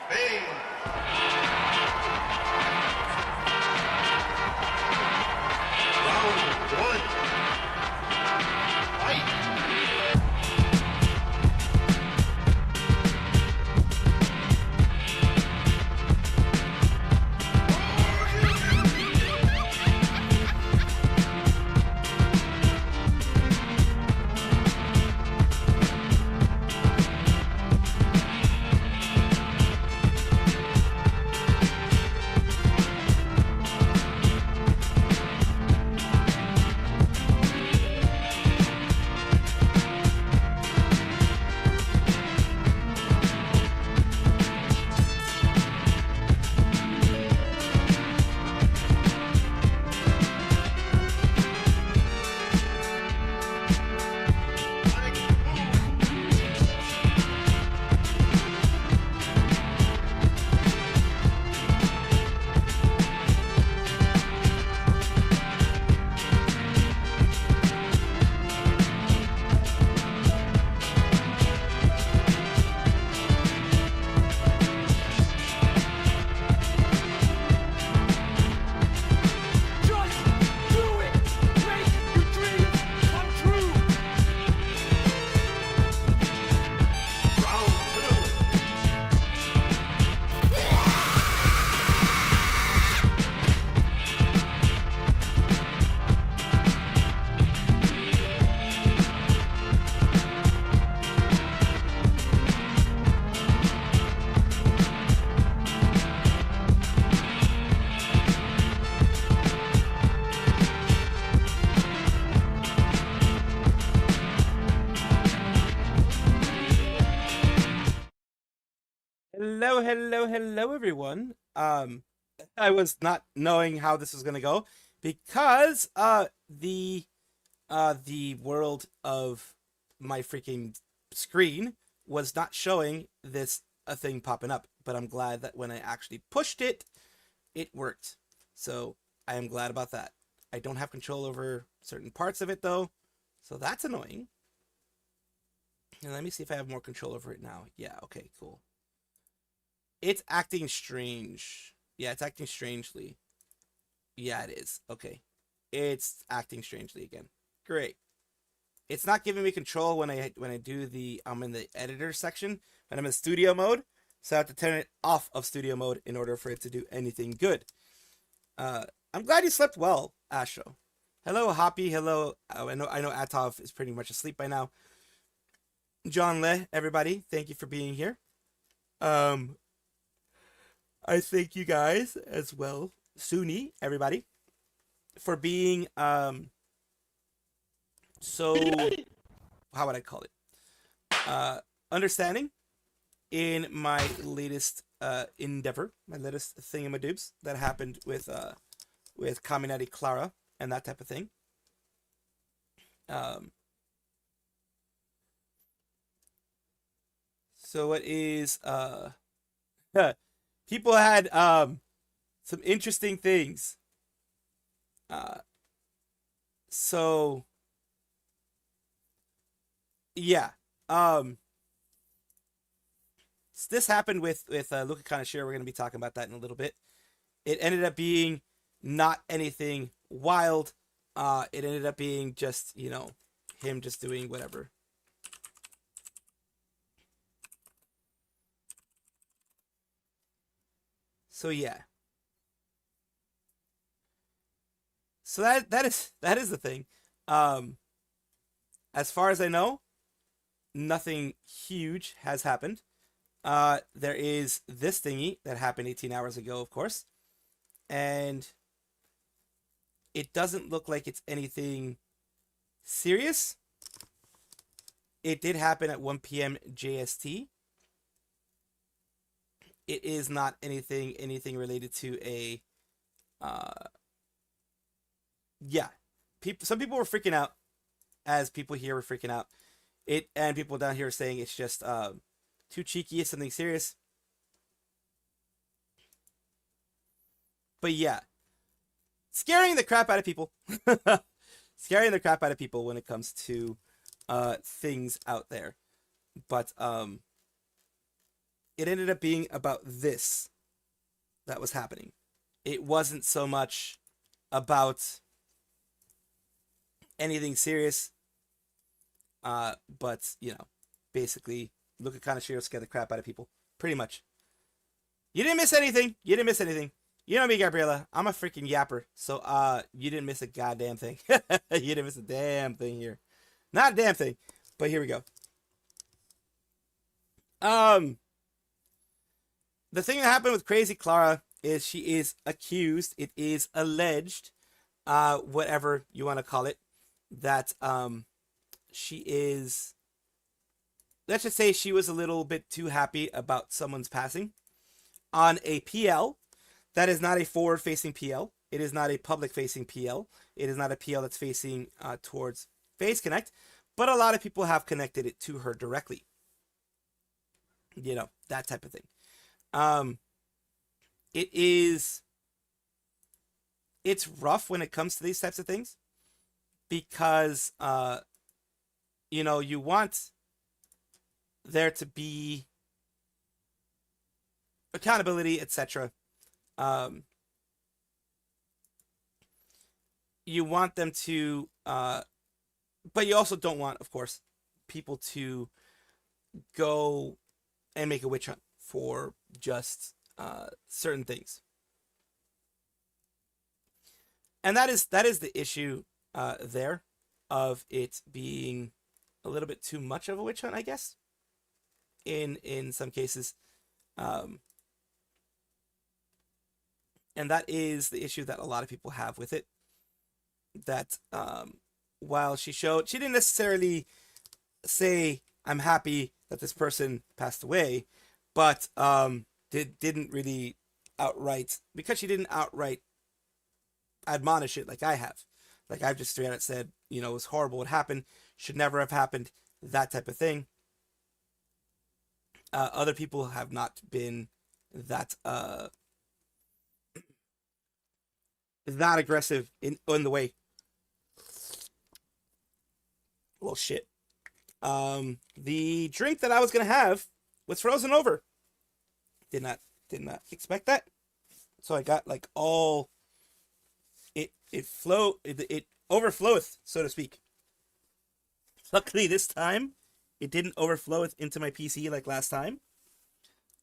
Bang! Round one. Fight! Hello, hello, hello, everyone. I was not knowing how this was gonna go because the world of my freaking screen was not showing this a thing popping up. But I'm glad that when I actually pushed it, it worked. So I am glad about that. I don't have control over certain parts of it though, so that's annoying. And let me see if I have more control over it now. Yeah, okay, cool. It's acting strange. Yeah, it's acting strangely. Yeah, it is. Okay. It's acting strangely again. Great. It's not giving me control when I do the I'm in the editor section, when I'm in studio mode. So I have to turn it off of studio mode in order for it to do anything good. I'm glad you slept well, Astro. Hello, Hoppy. Hello. I know Atov is pretty much asleep by now. John Le, everybody, thank you for being here. Um, I thank you guys as well, Suni, everybody, for being so how would I call it? Understanding in my latest endeavor, my latest thingamadoobs that happened with Caminati Clara and that type of thing. Um, so it is people had some interesting things. Uh, so yeah. Um, this happened with Luca Kaneshiro. We're going to be talking about that in a little bit. It ended up being not anything wild. It ended up being just him just doing whatever. So yeah. So that is the thing. Um, as far as I know, nothing huge has happened. There is this thingy that happened 18 hours ago, of course, and it doesn't look like it's anything serious. It did happen at 1 p.m. JST. It is not anything related to a yeah. Some people were freaking out, as people here were freaking out. And people down here are saying it's just too cheeky, it's something serious. But yeah, scaring the crap out of people. Scaring the crap out of people when it comes to things out there. But it ended up being about this that was happening. It wasn't so much about anything serious, but basically, Luca Kaneshiro scared the crap out of people, pretty much. You didn't miss anything. You didn't miss anything. You know me, Gabriella. I'm a freaking yapper, so you didn't miss a goddamn thing. You didn't miss a damn thing here. Not a damn thing. But here we go. The thing that happened with Crazy Clara is she is accused. It is alleged, whatever you want to call it, that she is. Let's just say she was a little bit too happy about someone's passing on a PL. That is not a forward-facing PL. It is not a public-facing PL. It is not a PL that's facing towards Face Connect, but a lot of people have connected it to her directly. That type of thing. It's rough when it comes to these types of things because, you want there to be accountability, etc. You want them to, but you also don't want, of course, people to go and make a witch hunt for just certain things. And that is the issue there of it being a little bit too much of a witch hunt, I guess. In some cases, and that is the issue that a lot of people have with it. That while she didn't necessarily say, "I'm happy that this person passed away," but didn't really outright, because she didn't outright admonish it like I have. Like I've just straight out said, it was horrible what happened, should never have happened, that type of thing. Other people have not been that aggressive in the way. Well, shit. The drink that I was gonna have was frozen over. Did not expect that. So I got like all it overfloweth, so to speak. Luckily this time it didn't overflow into my PC like last time.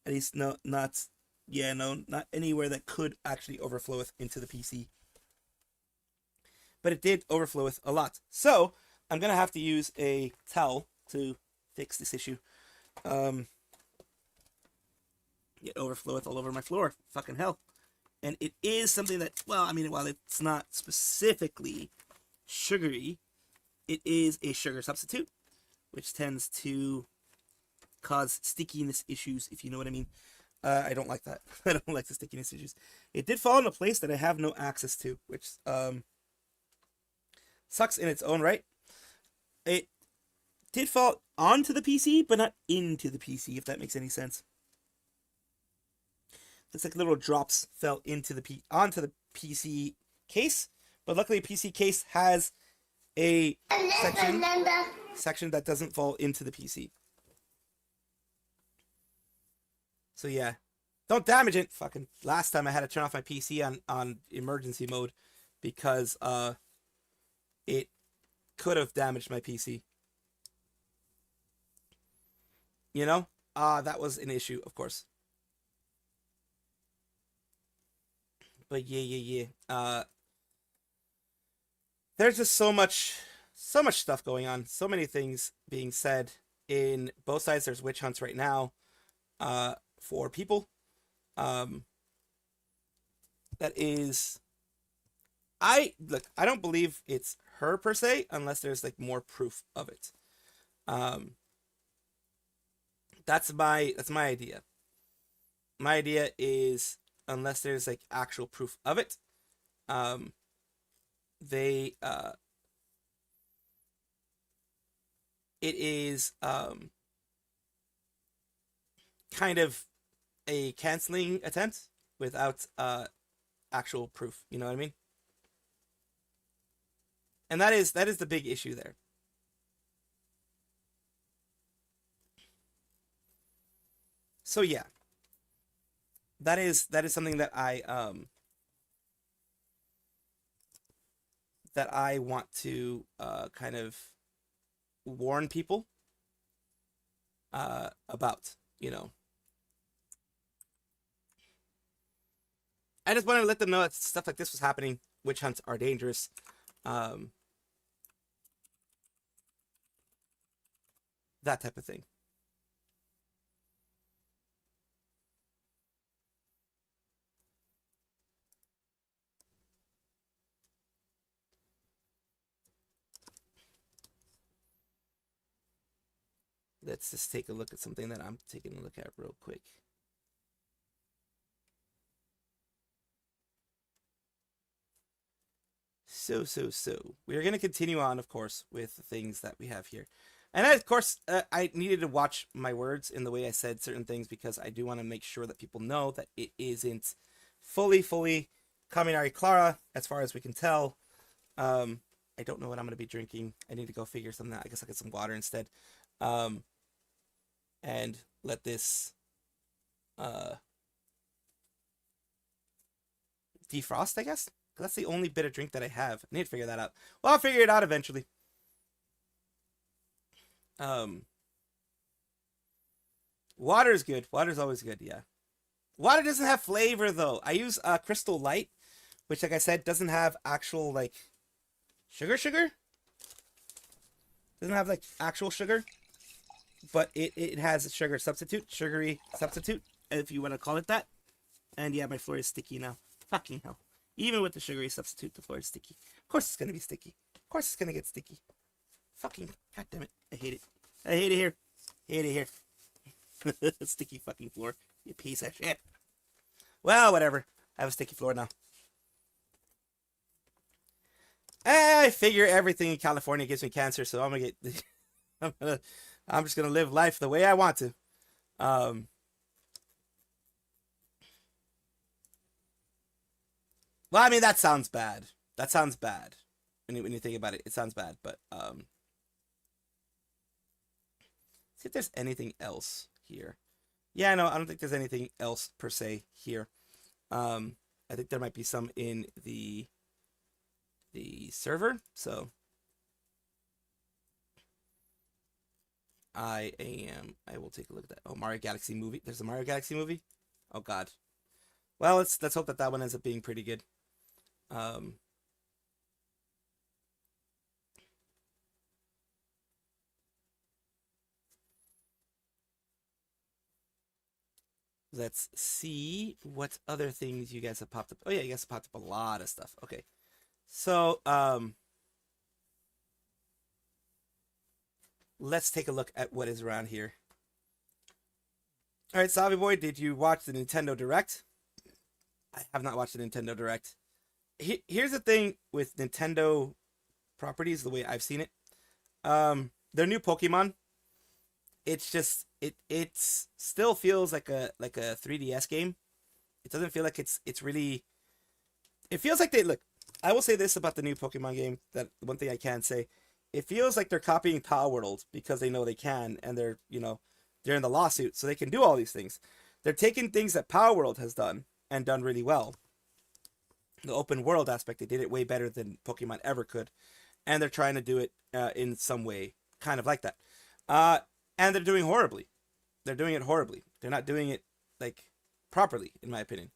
At least not anywhere that could actually overflow into the PC. But it did overflow a lot. So I'm gonna have to use a towel to fix this issue. It overfloweth all over my floor. Fucking hell. And it is something that, while it's not specifically sugary, it is a sugar substitute, which tends to cause stickiness issues, if you know what I mean. I don't like that. I don't like the stickiness issues. It did fall in a place that I have no access to, which sucks in its own right. It did fall onto the PC, but not into the PC, if that makes any sense. It's like little drops fell onto the PC case, but luckily PC case has a section that doesn't fall into the PC. So yeah, don't damage it. Fucking last time I had to turn off my PC on emergency mode because it could have damaged my PC. That was an issue, of course. But yeah. There's just so much stuff going on. So many things being said in both sides. There's witch hunts right now, for people. That is, I don't believe it's her per se, unless there's like more proof of it. That's my idea. My idea is, unless there's like actual proof of it, it is kind of a canceling attempt without actual proof. You know what I mean? And that is the big issue there. So yeah, that is something that I want to kind of warn people about. You know, I just wanted to let them know that stuff like this was happening. Witch hunts are dangerous. Um, that type of thing. Let's just take a look at something that I'm taking a look at real quick. So we're going to continue on, of course, with the things that we have here. And of course, I needed to watch my words in the way I said certain things, because I do want to make sure that people know that it isn't fully Kaminari Clara, as far as we can tell. I don't know what I'm going to be drinking. I need to go figure something out. I guess I'll get some water instead. And let this defrost, I guess. That's the only bit of drink that I have. I need to figure that out. Well, I'll figure it out eventually. Water's good. Water's always good, yeah. Water doesn't have flavor, though. I use Crystal Light, which, like I said, doesn't have actual, like, sugar. Doesn't have, like, actual sugar. But it has a sugar substitute. Sugary substitute, if you want to call it that. And yeah, my floor is sticky now. Fucking hell. Even with the sugary substitute, the floor is sticky. Of course it's going to be sticky. Of course it's going to get sticky. Fucking, god damn it. I hate it. I hate it here. Hate it here. Sticky fucking floor. You piece of shit. Well, whatever. I have a sticky floor now. I figure everything in California gives me cancer, so I'm gonna get... I'm just gonna live life the way I want to. Well, I mean, that sounds bad. That sounds bad. When you think about it, it sounds bad. But, see if there's anything else here. Yeah, no, I don't think there's anything else per se here. I think there might be some in the server. So I will take a look at that. Oh, Mario Galaxy movie. There's a Mario Galaxy movie. Oh God. Well, let's hope that one ends up being pretty good. Let's see what other things you guys have popped up. Oh yeah, you guys have popped up a lot of stuff. Okay. So, let's take a look at what is around here. All right, Savvy Boy, did you watch the Nintendo Direct? I have not watched the Nintendo Direct. Here's the thing with Nintendo properties, the way I've seen it. Their new Pokemon, it's just it still feels like a 3DS game. It doesn't feel like it's really. It feels like they look. I will say this about the new Pokemon game. That one thing I can say, it feels like they're copying Power World because they know they can, and they're they're in the lawsuit, so they can do all these things. They're taking things that Power World has done and done really well. The open world aspect, they did it way better than Pokemon ever could, and they're trying to do it in some way, kind of like that. And they're doing horribly. They're doing it horribly. They're not doing it like properly, in my opinion.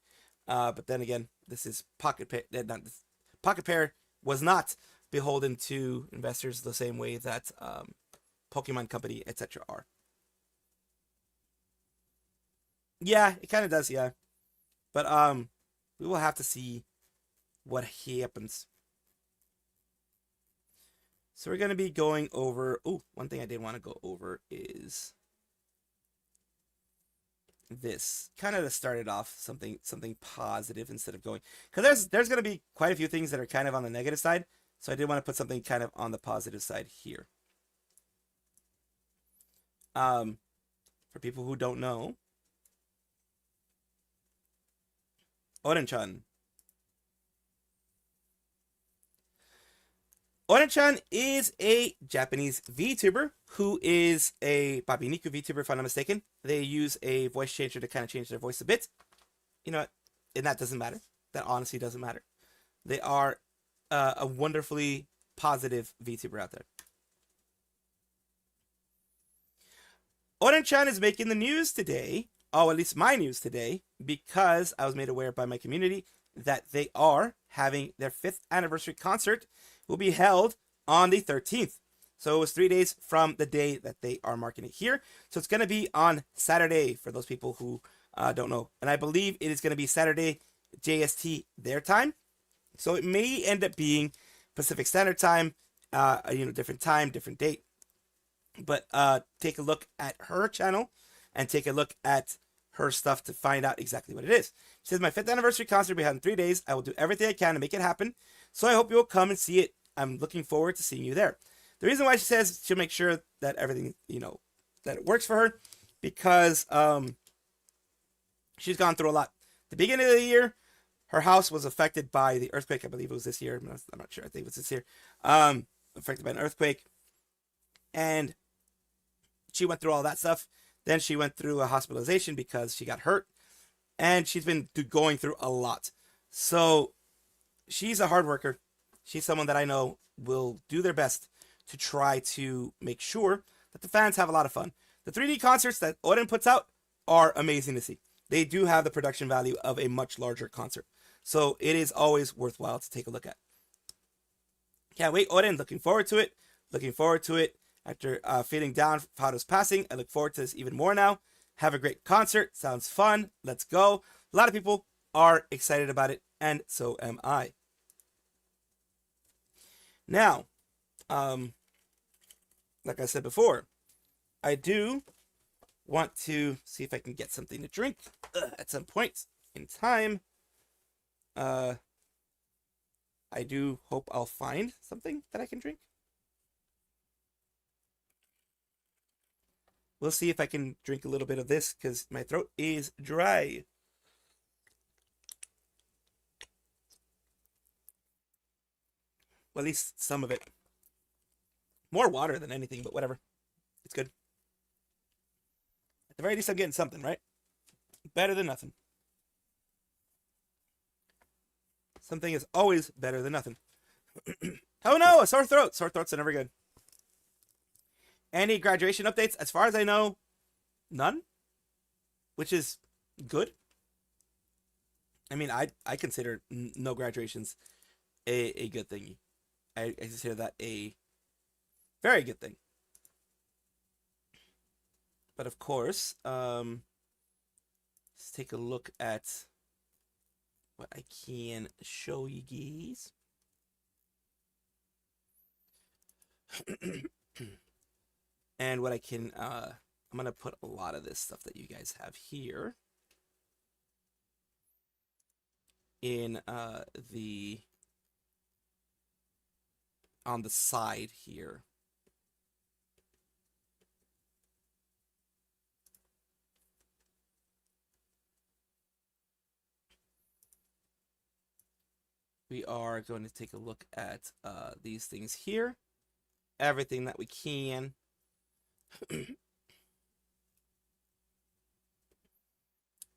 But then again, this is Pocket Pair. Pocket Pair was not beholden to investors the same way that Pokemon Company, etc. are. Yeah, it kind of does, yeah. But we will have to see what happens. So we're going to be going over... Oh, one thing I did want to go over is this. Kind of to start it off, something positive instead of going... Because there's going to be quite a few things that are kind of on the negative side. So I did want to put something kind of on the positive side here. For people who don't know, Oren-chan. Oren-chan is a Japanese VTuber who is a Babiniku VTuber, if I'm not mistaken. They use a voice changer to kind of change their voice a bit. You know what? And that doesn't matter. That honestly doesn't matter. They are a wonderfully positive VTuber out there. Oren-chan is making the news today, or at least my news today, because I was made aware by my community that they are having their 5th anniversary concert will be held on the 13th. So it was 3 days from the day that they are marking it here. So it's going to be on Saturday for those people who don't know. And I believe it is going to be Saturday JST their time. So it may end up being Pacific Standard Time, different time, different date. But take a look at her channel and take a look at her stuff to find out exactly what it is. She says, my 5th anniversary concert will be held in 3 days. I will do everything I can to make it happen. So I hope you will come and see it. I'm looking forward to seeing you there. The reason why she says she'll make sure that everything, that it works for her, because she's gone through a lot. The beginning of the year, her house was affected by the earthquake. I believe it was this year. I'm not sure. I think it was this year. Affected by an earthquake. And she went through all that stuff. Then she went through a hospitalization because she got hurt. And she's been going through a lot. So she's a hard worker. She's someone that I know will do their best to try to make sure that the fans have a lot of fun. The 3D concerts that Oren puts out are amazing to see. They do have the production value of a much larger concert. So it is always worthwhile to take a look at. Can't wait, Oren. Looking forward to it. Looking forward to it. After feeling down for Fato's passing, I look forward to this even more now. Have a great concert. Sounds fun. Let's go. A lot of people are excited about it, and so am I. Now, like I said before, I do want to see if I can get something to drink at some point in time. I do hope I'll find something that I can drink. We'll see if I can drink a little bit of this because my throat is dry. Well, at least some of it. More water than anything, but whatever. It's good. At the very least, I'm getting something, right? Better than nothing. Something is always better than nothing. Oh no, a sore throat. Sore throats are never good. Any graduation updates? As far as I know, none. Which is good. I mean, I consider no graduations a good thing. I consider that a very good thing. But of course, let's take a look at what I can show you guys. And what I can, I'm going to put a lot of this stuff that you guys have here in on the side here. We are going to take a look at these things here. Everything that we can.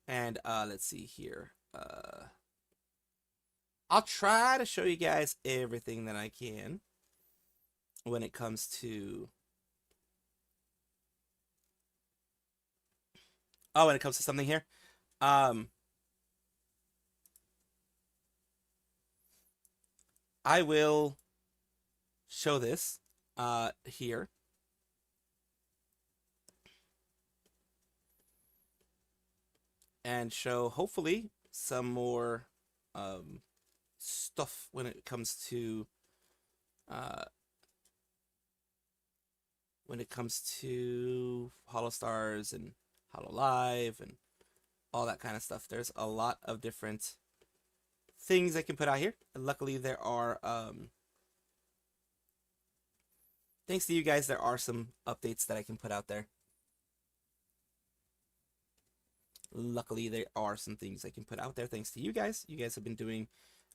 And let's see here. I'll try to show you guys everything that I can when it comes to when it comes to something here. I will show this here. And show, hopefully, some more stuff when it comes to HoloStars and HoloLive and all that kind of stuff. There's a lot of different things I can put out here. And luckily, there are thanks to you guys, there are some updates that I can put out there. Luckily, there are some things I can put out there thanks to you guys. You guys have been doing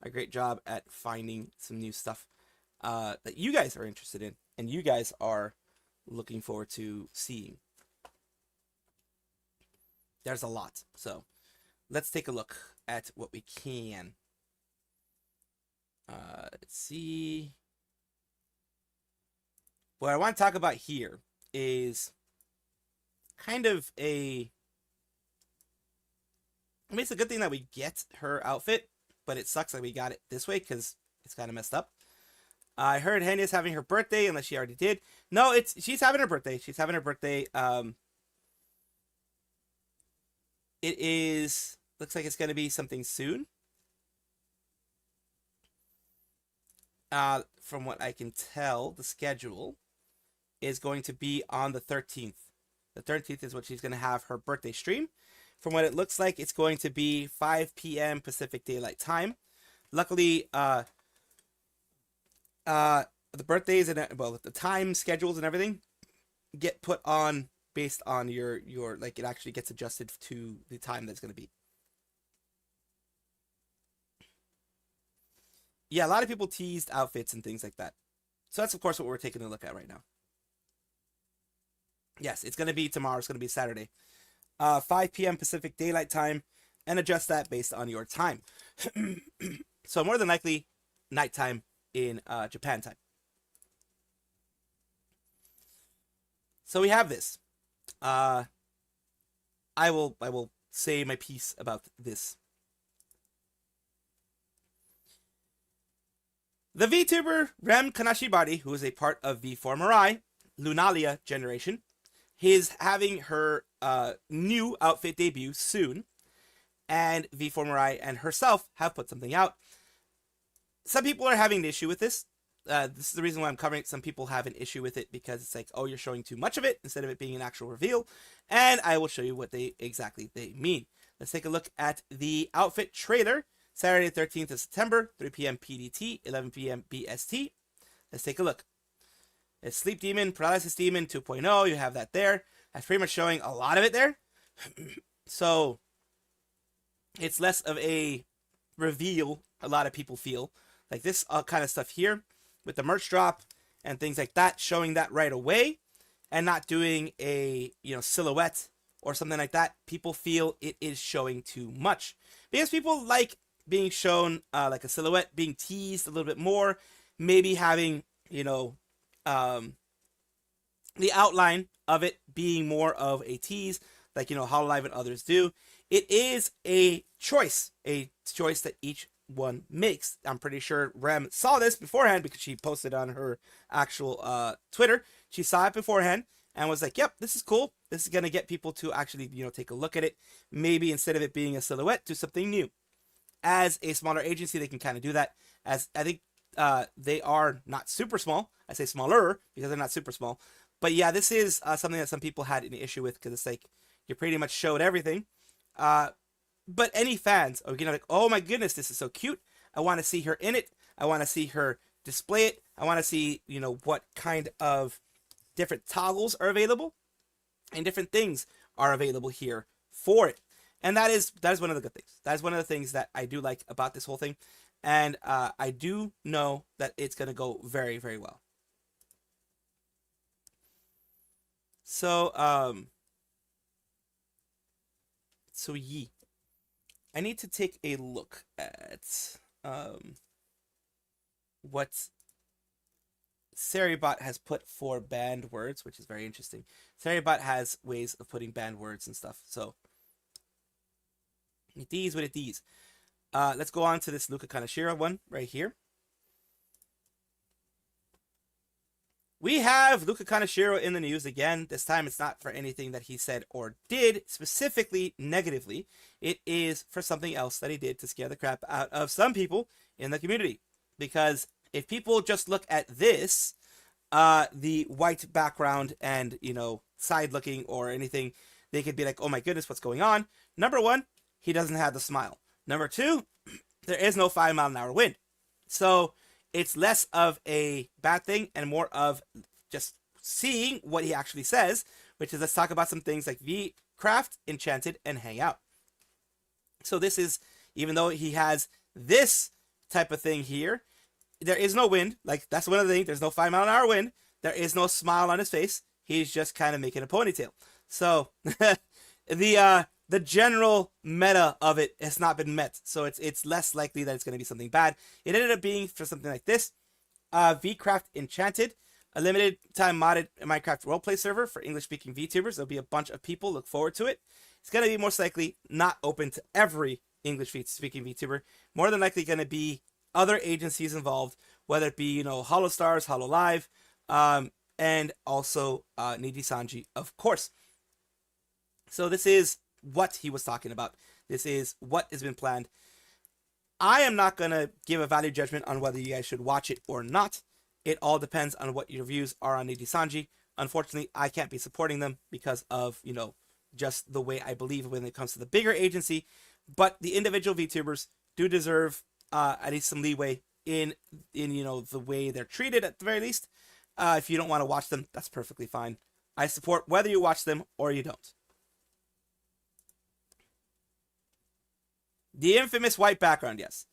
a great job at finding some new stuff. that you guys are interested in and you guys are looking forward to seeing. There's a lot. So let's take a look at what we can. Let's see. What I want to talk about here is kind of a... I mean, it's a good thing that we get her outfit, but it sucks that we got it this way because it's kind of messed up. I heard Henya's having her birthday, unless she already did. No, she's having her birthday. She's having her birthday. It is... Looks like it's going to be something soon. From what I can tell, the schedule is going to be on the 13th. The 13th is what she's going to have her birthday stream. From what it looks like, it's going to be 5 p.m. Pacific Daylight Time. Luckily, the birthdays and, well, the time schedules and everything get put on based on your like, it actually gets adjusted to the time that's going to be. Yeah, a lot of people teased outfits and things like that. So that's, of course, what we're taking a look at right now. Yes, it's going to be tomorrow. It's going to be Saturday. 5 p.m. Pacific Daylight Time, and adjust that based on your time. So more than likely, nighttime in Japan time. So we have this. I will say my piece about this. The VTuber Rem Kanashibari, who is a part of V4Mirai, Lunalia generation, is having her new outfit debut soon, and V4Mirai and herself have put something out. Some people are having an issue with this. This is the reason why I'm covering it. Some people have an issue with it because it's like, oh, you're showing too much of it instead of it being an actual reveal, and I will show you what exactly they mean. Let's take a look at the outfit trailer. Saturday, 13th of September, 3 p.m. PDT, 11 p.m. BST. Let's take a look. It's Sleep Demon, Paralysis Demon 2.0. You have that there. That's pretty much showing a lot of it there. So it's less of a reveal, a lot of people feel. Like this kind of stuff here with the merch drop and things like that, showing that right away and not doing a, silhouette or something like that. People feel it is showing too much because people like being shown like a silhouette, being teased a little bit more, maybe having, the outline of it being more of a tease, like, HoloLive and others do. It is a choice that each one makes. I'm pretty sure Rem saw this beforehand because she posted on her actual Twitter. She saw it beforehand and was like, yep, this is cool. This is going to get people to actually, take a look at it. Maybe instead of it being a silhouette, do something new. As a smaller agency, they can kind of do that. As I think they are not super small. I say smaller because they're not super small. But yeah, this is something that some people had an issue with because it's like you pretty much showed everything. But any fans are like, oh my goodness, this is so cute. I want to see her in it. I want to see her display it. I want to see, what kind of different toggles are available and different things are available here for it. And that is one of the good things. That is one of the things that I do like about this whole thing. And I do know that it's going to go very, very well. So, I need to take a look at what Seribot has put for banned words, which is very interesting. Seribot has ways of putting banned words and stuff. So, with these. Let's go on to this Luca Kaneshiro one right here. We have Luca Kaneshiro in the news again. This time it's not for anything that he said or did, specifically negatively. It is for something else that he did to scare the crap out of some people in the community. Because if people just look at this, the white background and, side looking or anything, they could be like, oh my goodness, what's going on? Number one, he doesn't have the smile. Number two, there is no 5-mile-an-hour wind. So it's less of a bad thing and more of just seeing what he actually says, which is let's talk about some things like VCraft Enchanted and hang out. So this is, even though he has this type of thing here, there is no wind. Like, that's one of the things. There's no 5-mile-an-hour wind. There is no smile on his face. He's just kind of making a ponytail. So the general meta of it has not been met. So it's less likely that it's going to be something bad. It ended up being for something like this. VCraft Enchanted, a limited time modded Minecraft roleplay server for English-speaking VTubers. There'll be a bunch of people. Look forward to it. It's going to be most likely not open to every English-speaking VTuber. More than likely going to be other agencies involved, whether it be, HoloStars, HoloLive, and also Nijisanji, of course. So this is what he was talking about. This is what has been planned. I am not going to give a value judgment on whether you guys should watch it or not. It all depends on what your views are on Nijisanji. Unfortunately, I can't be supporting them because of, just the way I believe when it comes to the bigger agency. But the individual VTubers do deserve at least some leeway in the way they're treated at the very least. If you don't want to watch them, that's perfectly fine. I support whether you watch them or you don't. The infamous white background, yes.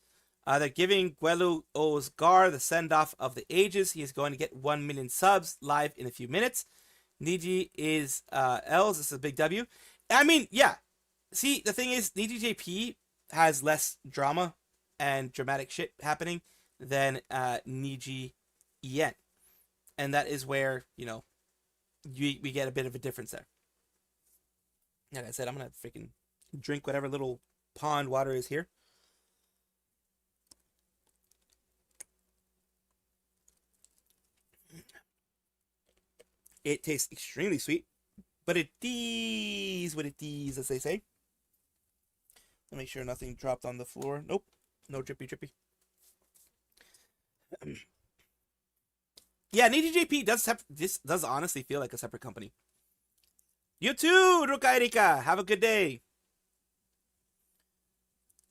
They're giving Guelu Osgar the send-off of the ages. He is going to get 1 million subs live in a few minutes. Niji is L's. This is a big W. I mean, yeah. See, the thing is, Niji JP has less drama and dramatic shit happening than Niji En. And that is where, we get a bit of a difference there. Like I said, I'm going to freaking drink whatever little pond water is here. It tastes extremely sweet, but it is what it is, as they say. Let me make sure nothing dropped on the floor. Nope, no drippy. Yeah, Niji JP does honestly feel like a separate company. You too, Ruka Erika. Have a good day.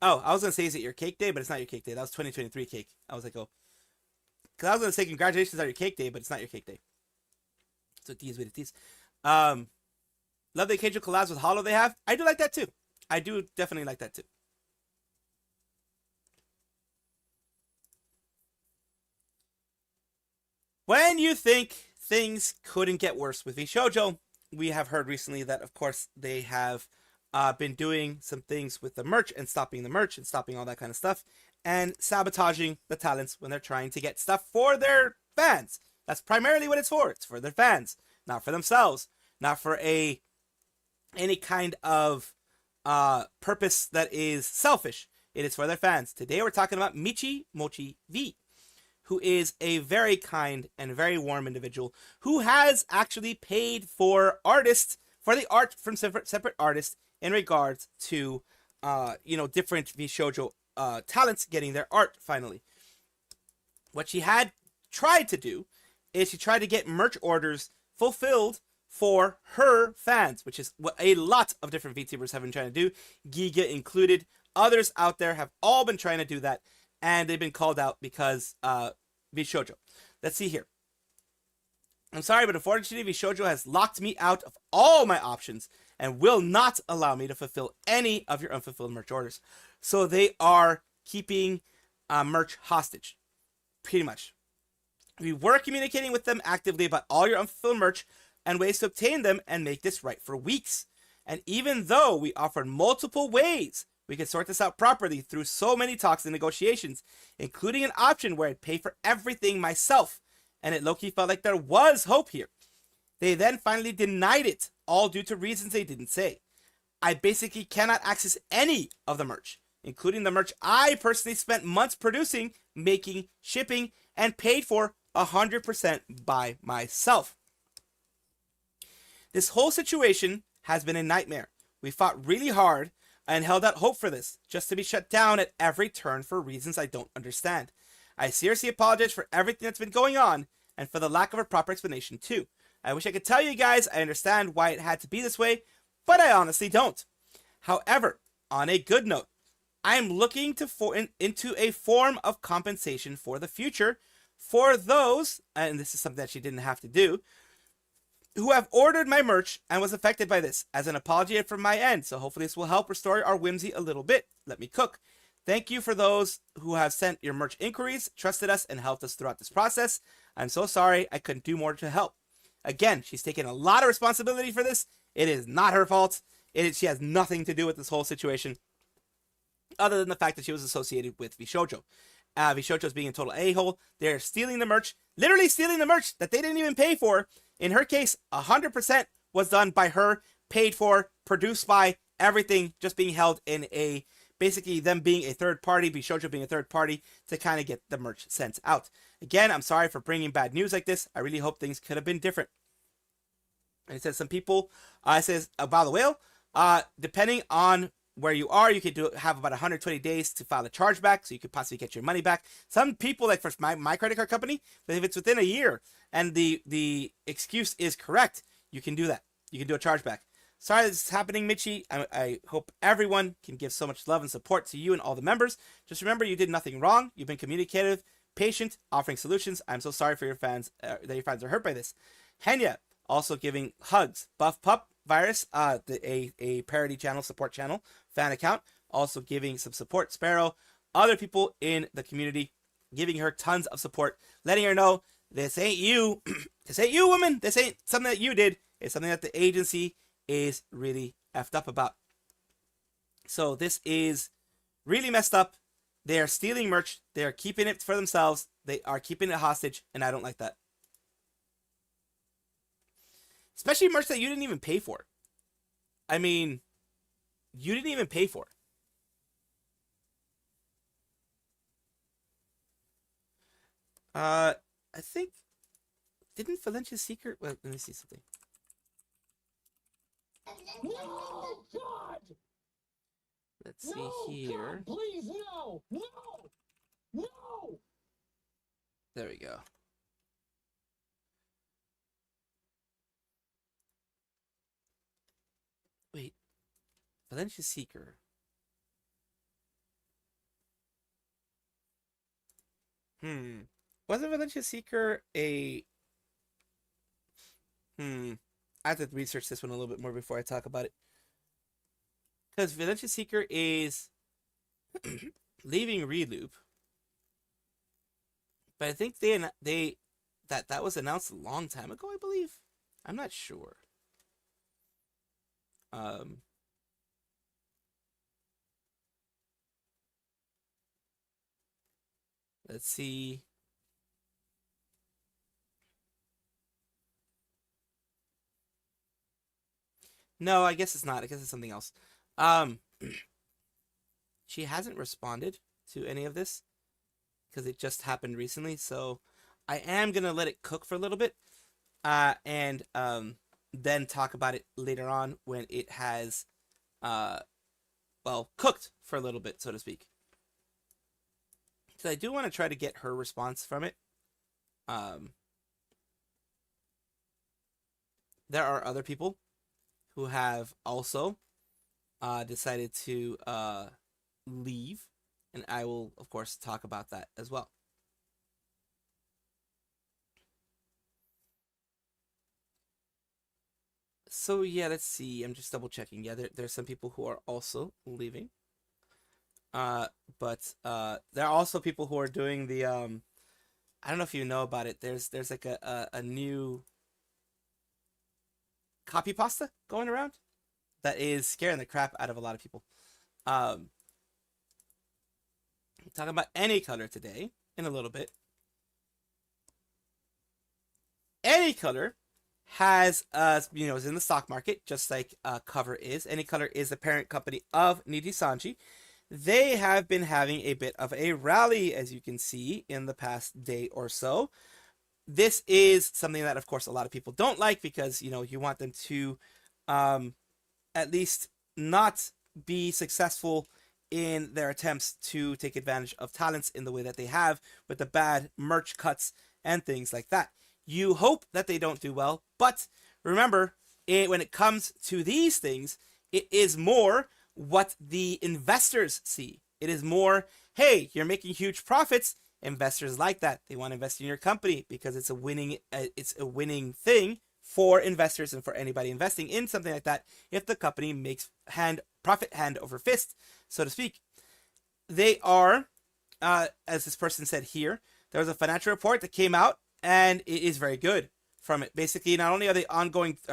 Oh, I was going to say, is it your cake day? But it's not your cake day. That was 2023 cake. I was like, oh. Because I was going to say, congratulations on your cake day, but it's not your cake day. So it is what it is. Love the occasional collabs with Holo they have. I do like that too. I do definitely like that too. When you think things couldn't get worse with VShojo, we have heard recently that, of course, they have been doing some things with the merch and stopping the merch and stopping all that kind of stuff and sabotaging the talents when they're trying to get stuff for their fans. That's primarily what it's for. It's for their fans, not for themselves, not for any kind of purpose that is selfish. It is for their fans. Today we're talking about Michi Mochi V, who is a very kind and very warm individual who has actually paid for artists for the art from separate artists in regards to different VShojo talents getting their art finally. What she had tried to do is she tried to get merch orders fulfilled for her fans, which is what a lot of different VTubers have been trying to do, Giga included. Others out there have all been trying to do that, and they've been called out because VShojo. Let's see here. I'm sorry, but unfortunately, VShojo has locked me out of all my options and will not allow me to fulfill any of your unfulfilled merch orders. So they are keeping merch hostage, pretty much. We were communicating with them actively about all your unfulfilled merch and ways to obtain them and make this right for weeks. And even though we offered multiple ways we could sort this out properly through so many talks and negotiations, including an option where I'd pay for everything myself, and it low-key felt like there was hope here. They then finally denied it, all due to reasons they didn't say. I basically cannot access any of the merch, including the merch I personally spent months producing, making, shipping, and paid for 100% by myself. This whole situation has been a nightmare. We fought really hard and held out hope for this, just to be shut down at every turn for reasons I don't understand. I seriously apologize for everything that's been going on, and for the lack of a proper explanation too. I wish I could tell you guys I understand why it had to be this way, but I honestly don't. However, on a good note, I am looking into a form of compensation for the future for those, and this is something that she didn't have to do, who have ordered my merch and was affected by this, as an apology from my end, so hopefully this will help restore our whimsy a little bit. Let me cook. Thank you for those who have sent your merch inquiries, trusted us, and helped us throughout this process. I'm so sorry I couldn't do more to help. Again, she's taken a lot of responsibility for this. It is not her fault. She has nothing to do with this whole situation, other than the fact that she was associated with VShojo. VShojo is being a total a-hole. They're stealing the merch, literally stealing the merch that they didn't even pay for. In her case, 100% was done by her, paid for, produced by, everything just being held in a, basically them being a third party, VShojo being a third party, to kind of get the merch sent out. Again, I'm sorry for bringing bad news like this. I really hope things could have been different. And it says some people, it says about the whale, depending on where you are, you could have about 120 days to file a chargeback, so you could possibly get your money back. Some people, like for my credit card company, but if it's within a year and the excuse is correct, you can do that. You can do a chargeback. Sorry this is happening, Michi. I hope everyone can give so much love and support to you and all the members. Just remember, you did nothing wrong. You've been communicative, patient, offering solutions. I'm so sorry for your fans that your fans are hurt by this. Henya also giving hugs. Buff Pup Virus, a parody channel, support channel, fan account, also giving some support. Sparrow, other people in the community giving her tons of support, letting her know this ain't you. This ain't you, woman. This ain't something that you did. It's something that the agency is really effed up about. So this is really messed up. They are stealing merch. They are keeping it for themselves. They are keeping it hostage, and I don't like that. Especially merch that you didn't even pay for. I mean, you didn't even pay for. I think, didn't Valencia Secret? Well, let me see something. No, God! Let's see here. God, please, no! No! No! There we go. Wait. Valencia Seeker. Wasn't Valencia Seeker a... I have to research this one a little bit more before I talk about it. Because Valencia Seeker is leaving Reloop. But I think that was announced a long time ago, I believe. I'm not sure. Let's see. No, I guess it's not. I guess it's something else. She hasn't responded to any of this because it just happened recently. So I am gonna let it cook for a little bit, and then talk about it later on when it has, well, cooked for a little bit, so to speak. So I do want to try to get her response from it. There are other people who have also decided to leave, and I will, of course, talk about that as well. So yeah, let's see. I'm just double checking. Yeah, there's some people who are also leaving. But there are also people who are doing the I don't know if you know about it. There's like a new copy pasta going around that is scaring the crap out of a lot of people. I'm talking about Any Color today in a little bit. Any Color has is in the stock market just like Cover is. Any Color is the parent company of Nijisanji. They have been having a bit of a rally, as you can see, in the past day or so. This is something that, of course, a lot of people don't like because, you want them to at least not be successful in their attempts to take advantage of talents in the way that they have with the bad merch cuts and things like that. You hope that they don't do well, but remember, when it comes to these things, it is more what the investors see. It is more, hey, you're making huge profits. Investors like that. They want to invest in your company because it's a winning thing for investors and for anybody investing in something like that if the company makes profit hand over fist, so to speak. they are, as this person said here, there was a financial report that came out, and it is very good from it. Basically, not only are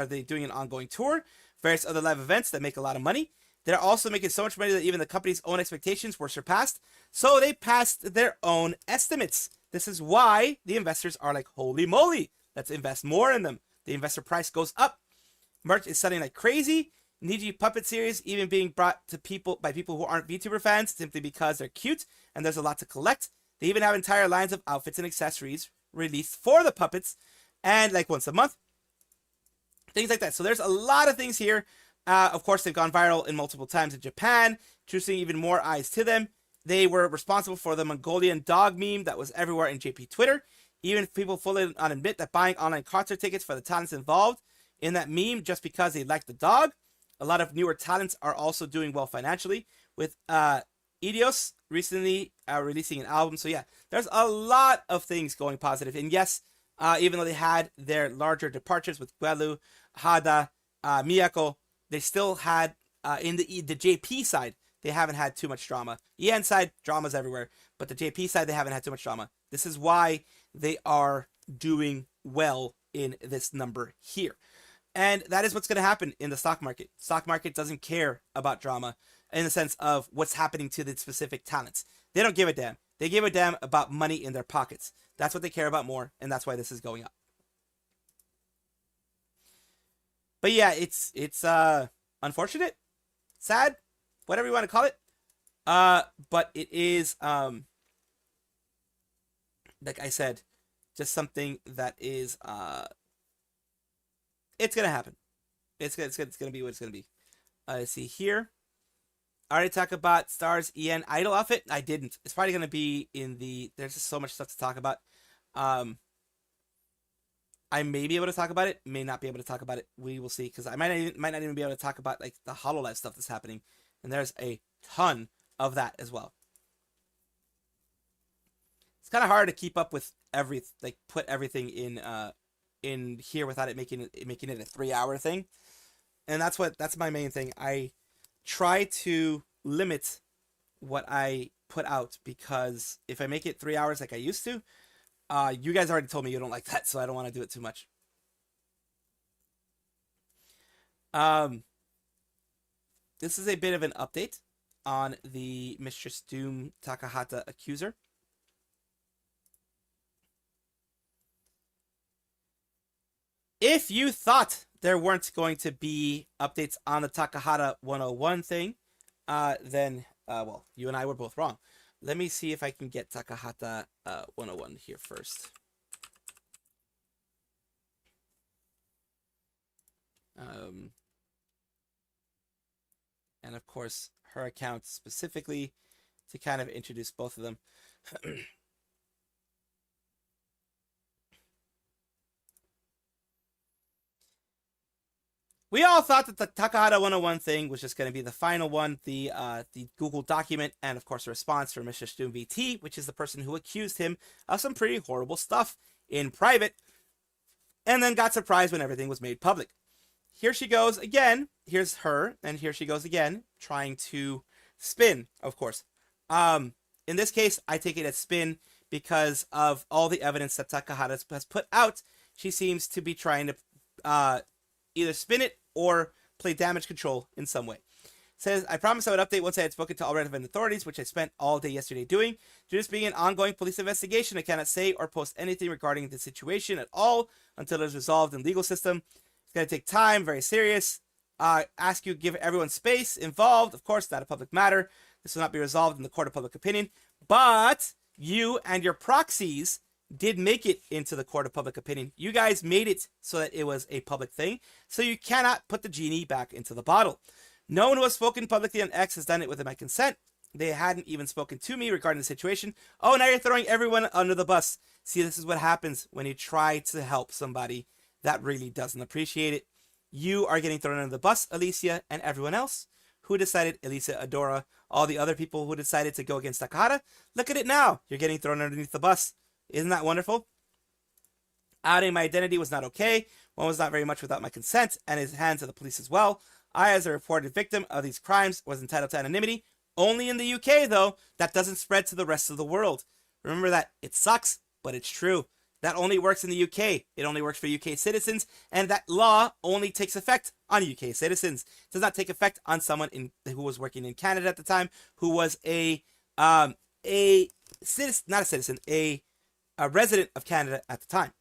they doing an ongoing tour, various other live events that make a lot of money, they're also making so much money that even the company's own expectations were surpassed. So they passed their own estimates. This is why the investors are like, holy moly, let's invest more in them. The investor price goes up. Merch is selling like crazy. Niji Puppet series even being brought to people by people who aren't VTuber fans simply because they're cute and there's a lot to collect. They even have entire lines of outfits and accessories released for the puppets, and like once a month. Things like that. So there's a lot of things here. Of course, they've gone viral in multiple times in Japan, choosing even more eyes to them. They were responsible for the Mongolian dog meme that was everywhere in JP Twitter. Even people fully admit that buying online concert tickets for the talents involved in that meme just because they like the dog. A lot of newer talents are also doing well financially, with Idios recently releasing an album. So yeah, there's a lot of things going positive. And yes, even though they had their larger departures with Guelu, Hada, Miyako, they still had, in the JP side, they haven't had too much drama. EN side, drama's everywhere. But the JP side, they haven't had too much drama. This is why they are doing well in this number here. And that is what's going to happen in the stock market. Stock market doesn't care about drama in the sense of what's happening to the specific talents. They don't give a damn. They give a damn about money in their pockets. That's what they care about more, and that's why this is going up. But yeah, it's unfortunate, sad, whatever you want to call it. But it is like I said, just something that is it's gonna happen. It's gonna be what it's gonna be. Let's see here. I already talked about Stars EN Idol outfit. I didn't. It's probably gonna be in the. There's just so much stuff to talk about. I may be able to talk about it. May not be able to talk about it. We will see, because I might not even be able to talk about like the HoloLive stuff that's happening, and there's a ton of that as well. It's kind of hard to keep up with put everything in here without it making it a 3-hour thing, and that's my main thing. I try to limit what I put out, because if I make it 3 hours like I used to, you guys already told me you don't like that, so I don't want to do it too much. This is a bit of an update on the Mistress Doom Takahata accuser. If you thought there weren't going to be updates on the Takahata 101 thing, then, well, you and I were both wrong. Let me see if I can get Takahata 101 here first. And of course, her account specifically to kind of introduce both of them. We all thought that the Takahata 101 thing was just going to be the final one, the Google document, and of course a response from Mr. Stoom VT, which is the person who accused him of some pretty horrible stuff in private, and then got surprised when everything was made public. Here she goes again. Here's her, and here she goes again, trying to spin, of course. In this case, I take it as spin because of all the evidence that Takahata has put out. She seems to be trying to either spin it or play damage control in some way. Says, I promised I would update once I had spoken to all relevant authorities, which I spent all day yesterday doing. Due to this being an ongoing police investigation, I cannot say or post anything regarding the situation at all until it is resolved in the legal system. It's going to take time, very serious. Ask you to give everyone space involved. Of course, not a public matter. This will not be resolved in the court of public opinion. But you and your proxies did make it into the court of public opinion. You guys made it so that it was a public thing, so you cannot put the genie back into the bottle. No one who has spoken publicly on X has done it with my consent. They hadn't even spoken to me regarding the situation. Oh, now you're throwing everyone under the bus. See, this is what happens when you try to help somebody that really doesn't appreciate it. You are getting thrown under the bus, Alicia, and everyone else who decided, Alicia, Adora, all the other people who decided to go against Takahata. Look at it now. You're getting thrown underneath the bus. Isn't that wonderful? Outing my identity was not okay. One was not very much without my consent, and his hands to the police as well. I, as a reported victim of these crimes, was entitled to anonymity Only in the UK, though. That doesn't spread to the rest of the world. Remember that. It sucks, but it's true. That only works in the UK. It only works for UK citizens, and that law only takes effect on UK citizens. It does not take effect on someone who was working in Canada at the time, who was a citizen, not a citizen, a resident of Canada at the time.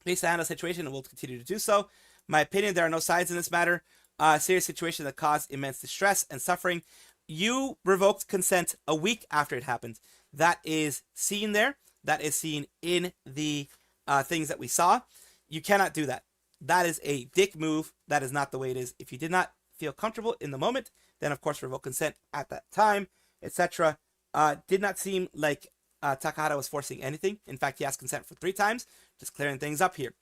Based on the situation, and will continue to do so. My opinion, there are no sides in this matter. Serious situation that caused immense distress and suffering. You revoked consent a week after it happened. That is seen there. That is seen in the things that we saw. You cannot do that. That is a dick move. That is not the way it is. If you did not feel comfortable in the moment, then of course revoke consent at that time, etc. Did not seem like Takahata was forcing anything. In fact, he asked consent for 3 times. Just clearing things up here.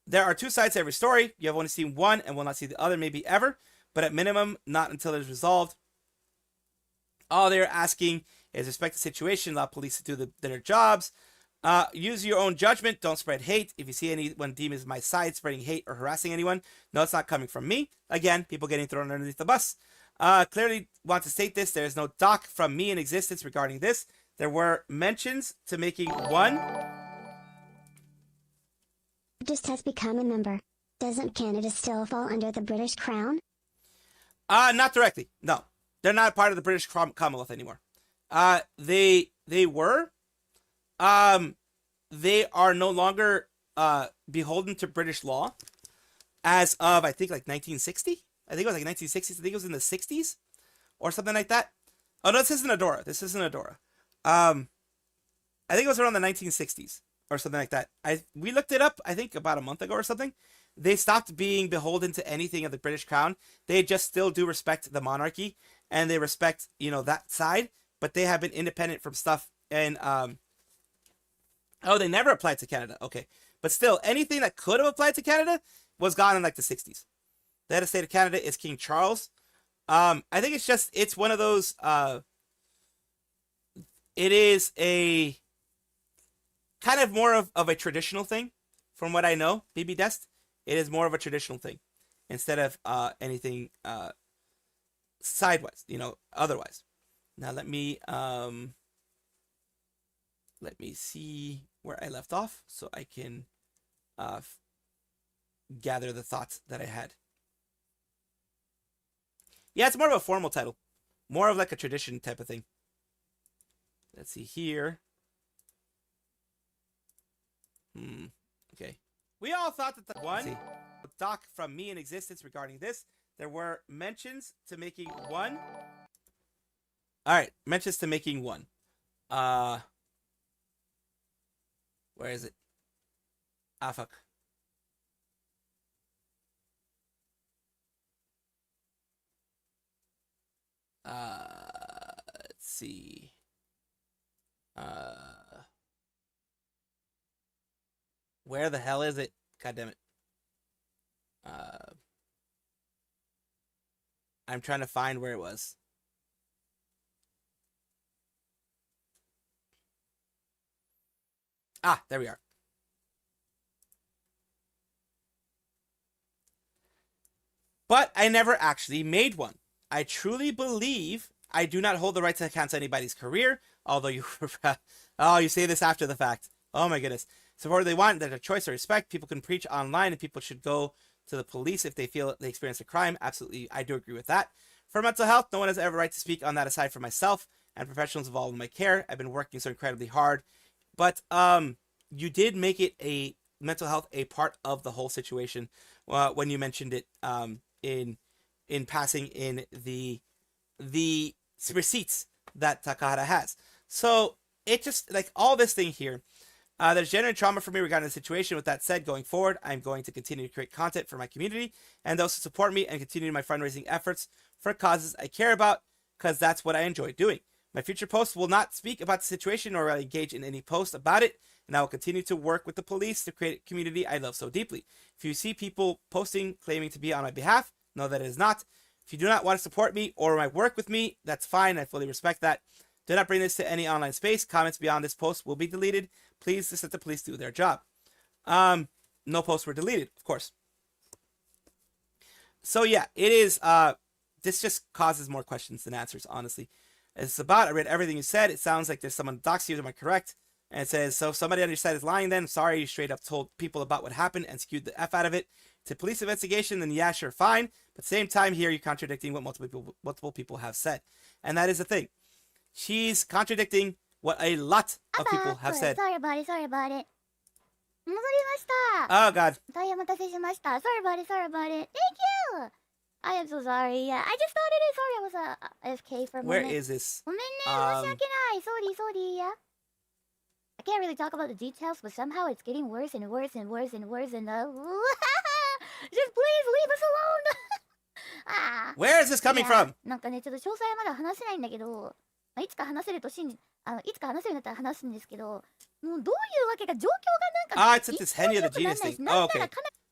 There are 2 sides to every story. You have only seen one and will not see the other, maybe ever. But at minimum, not until it is resolved. All they're asking is respect the situation, allow police to do their jobs. Use your own judgment. Don't spread hate. If you see anyone deemed as my side spreading hate or harassing anyone, no, it's not coming from me. Again, people getting thrown underneath the bus. Clearly want to state this. There is no doc from me in existence regarding this. There were mentions to making one. Just has become a member. Doesn't Canada still fall under the British Crown? Not directly. No, they're not part of the British Commonwealth anymore. They were. They are no longer beholden to British law as of, I think, like 1960. I think it was like 1960s. I think it was in the 60s or something like that. Oh no, this isn't Adora. This isn't Adora. I think it was around the 1960s or something like that. We looked it up, I think, about a month ago or something. They stopped being beholden to anything of the British Crown. They just still do respect the monarchy, and they respect, that side, but they have been independent from stuff. And they never applied to Canada. Okay, but still, anything that could have applied to Canada was gone in like the 60s. The head of state of Canada is King Charles. I think it's one of those. It is a kind of more of a traditional thing, from what I know. BB Dest, it is more of a traditional thing instead of anything sidewise, otherwise. Now let me see where I left off so I can gather the thoughts that I had. Yeah, it's more of a formal title, more of like a tradition type of thing. Let's see here. Okay. We all thought that the one doc from me in existence regarding this. There were mentions to making one. All right, mentions to making one. Where is it? Ah, fuck. Let's see. Where the hell is it? God damn it. I'm trying to find where it was. Ah, there we are. But I never actually made one. I truly believe I do not hold the right to cancel anybody's career, although you say this after the fact. Oh my goodness. Support they want, there's a choice or respect. People can preach online and people should go to the police if they feel they experience a crime. Absolutely, I do agree with that. For mental health, no one has ever right to speak on that aside from myself and professionals involved in my care. I've been working so incredibly hard. But you did make it a mental health a part of the whole situation when you mentioned it in passing in the receipts that Takahata has. So it just, like, all this thing here, there's genuine trauma for me regarding the situation. With that said, going forward, I'm going to continue to create content for my community and those who support me and continue my fundraising efforts for causes I care about, because that's what I enjoy doing. My future posts will not speak about the situation or engage in any post about it, and I will continue to work with the police to create a community I love so deeply. If you see people posting claiming to be on my behalf, know that it is not. If you do not want to support me or my work with me, that's fine. I fully respect that. Do not bring this to any online space. Comments beyond this post will be deleted. Please just let the police do their job. No posts were deleted, of course. So yeah, it is this just causes more questions than answers, honestly. It's about, I read everything you said. It sounds like there's someone doxed you. Am I correct? And it says, so if somebody on your side is lying then, sorry, you straight up told people about what happened and skewed the F out of it to police investigation, then yeah, sure, fine. But same time here, you're contradicting what multiple people have said. And that is the thing. She's contradicting what a lot of people have said. Sorry about it, sorry about it. 戻りました。 Oh, God. 大変お待たせしました。Sorry about it, sorry about it. Thank you. I am so sorry. Yeah, I just thought it is. Sorry, I was AFK for a Where moment. is this? ごめんね、申し訳ない。Sorry, sorry. Yeah. I can't really talk about the details, but somehow it's getting worse and worse and worse and worse and just please leave us alone. Where is this coming from? なんかね、ちょっと詳細はまだ話せないんだけど、いつか話せるといつか話せるようになったら話すんですけど、もうどういうわけか状況がなんか it's at this Henya the Genius thing. Oh, okay.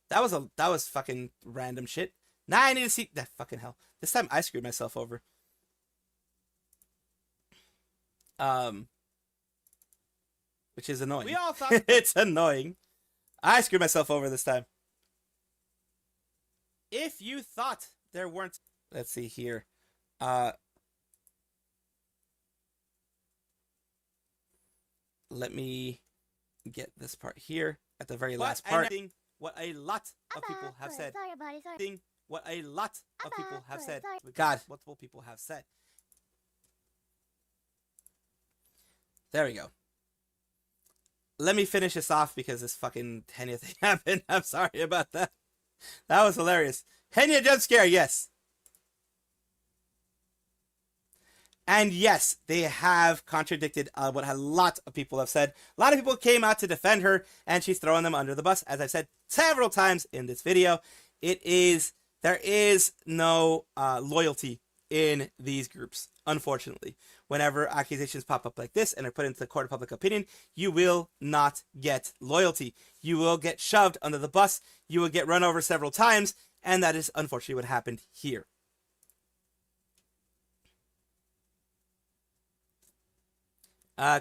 That was fucking random shit. Now I need to see that fucking hell. This time I screwed myself over. Which is annoying. We all thought It's annoying. I screwed myself over this time. If you thought there weren't, let's see here. Let me get this part here at the very last part. What a lot of people have said. Sorry about it, sorry. What a lot of people have said. God, multiple people have said. There we go. Let me finish this off because this fucking Henya thing happened. I'm sorry about that. That was hilarious. Henya jump scare, yes. And yes, they have contradicted what a lot of people have said. A lot of people came out to defend her, and she's throwing them under the bus. As I've said several times in this video, there is no loyalty in these groups, unfortunately. Whenever accusations pop up like this and are put into the court of public opinion, you will not get loyalty. You will get shoved under the bus. You will get run over several times, and that is unfortunately what happened here.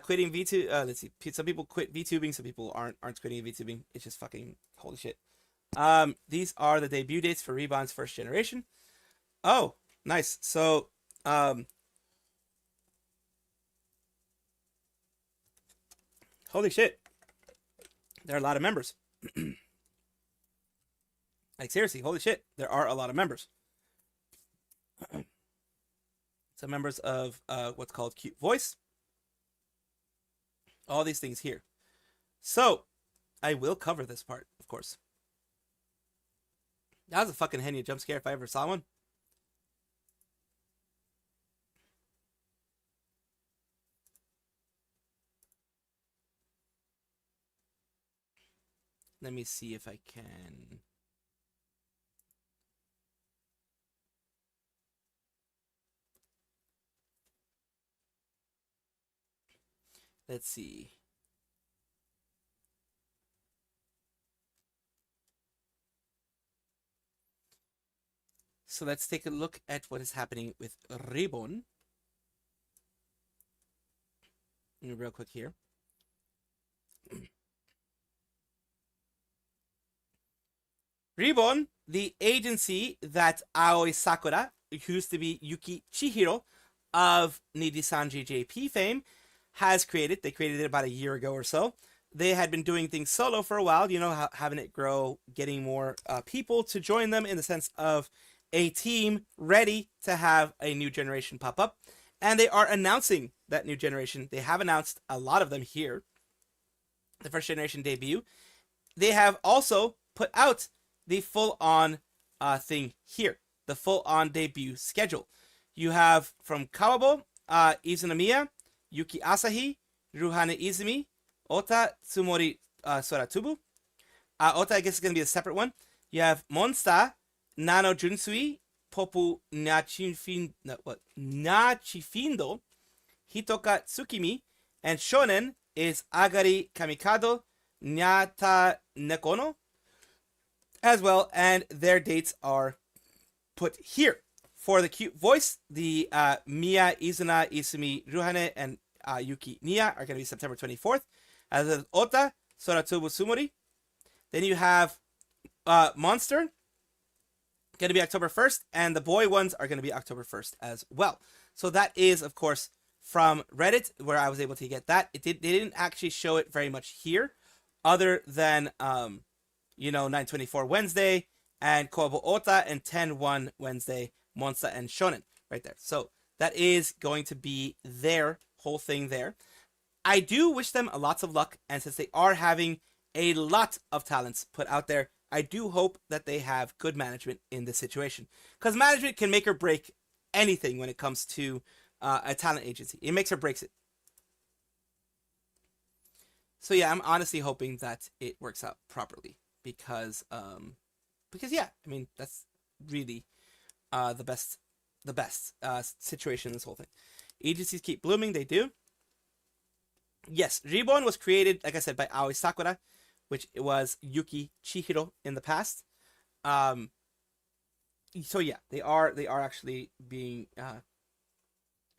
Quitting VTube. Let's see. Some people quit VTubing. Some people aren't quitting VTubing. It's just fucking holy shit. These are the debut dates for Reborn's first generation. Oh, nice. So, holy shit. There are a lot of members. Like seriously, holy shit. There are a lot of members. Some members of what's called Cute Voice. All these things here. So, I will cover this part, of course. That was a fucking Henya jump scare if I ever saw one. Let me see if I can. Let's see. So let's take a look at what is happening with Ribbon. Real quick here. Ribbon, the agency that Aoi Sakura, who used to be Yuki Chihiro of Nijisanji JP fame, has created. They created it about a year ago or so. They had been doing things solo for a while, you know, having it grow, getting more people to join them in the sense of a team ready to have a new generation pop up. And they are announcing that new generation. They have announced a lot of them here. The first generation debut. They have also put out the full-on thing here. The full-on debut schedule. You have from Kawabo, Izunamiya, Yuki Asahi, Ruhane Izumi, Ota Tsumori Soratubu. Ota, I guess, is going to be a separate one. You have Monster, Nano Junsui, Popu Nachifindo, Hitoka Tsukimi, and Shonen is Agari Kamikado, Nyata Nekono, as well, and their dates are put here. For the Cute Voice, the Miya, Izuna, Isumi, Ruhane, and Yuki Nia are going to be September 24th. As is Ota, Soratubu Sumori. Then you have Monster, going to be October 1st, and the boy ones are going to be October 1st as well. So that is, of course, from Reddit, where I was able to get that. They didn't actually show it very much here, other than 9/24 Wednesday and Kobo Ota and 10/1 Wednesday, Monza and Shonen right there. So that is going to be their whole thing there. I do wish them a lots of luck, and since they are having a lot of talents put out there, I do hope that they have good management in this situation, because management can make or break anything when it comes to a talent agency. It makes or breaks it. So yeah, I'm honestly hoping that it works out properly, because yeah, I mean, that's really the best situation in this whole thing. Agencies keep blooming, they do. Yes, Reborn was created, like I said, by Aoi Sakura, which was Yuki Chihiro in the past. So yeah, they are actually being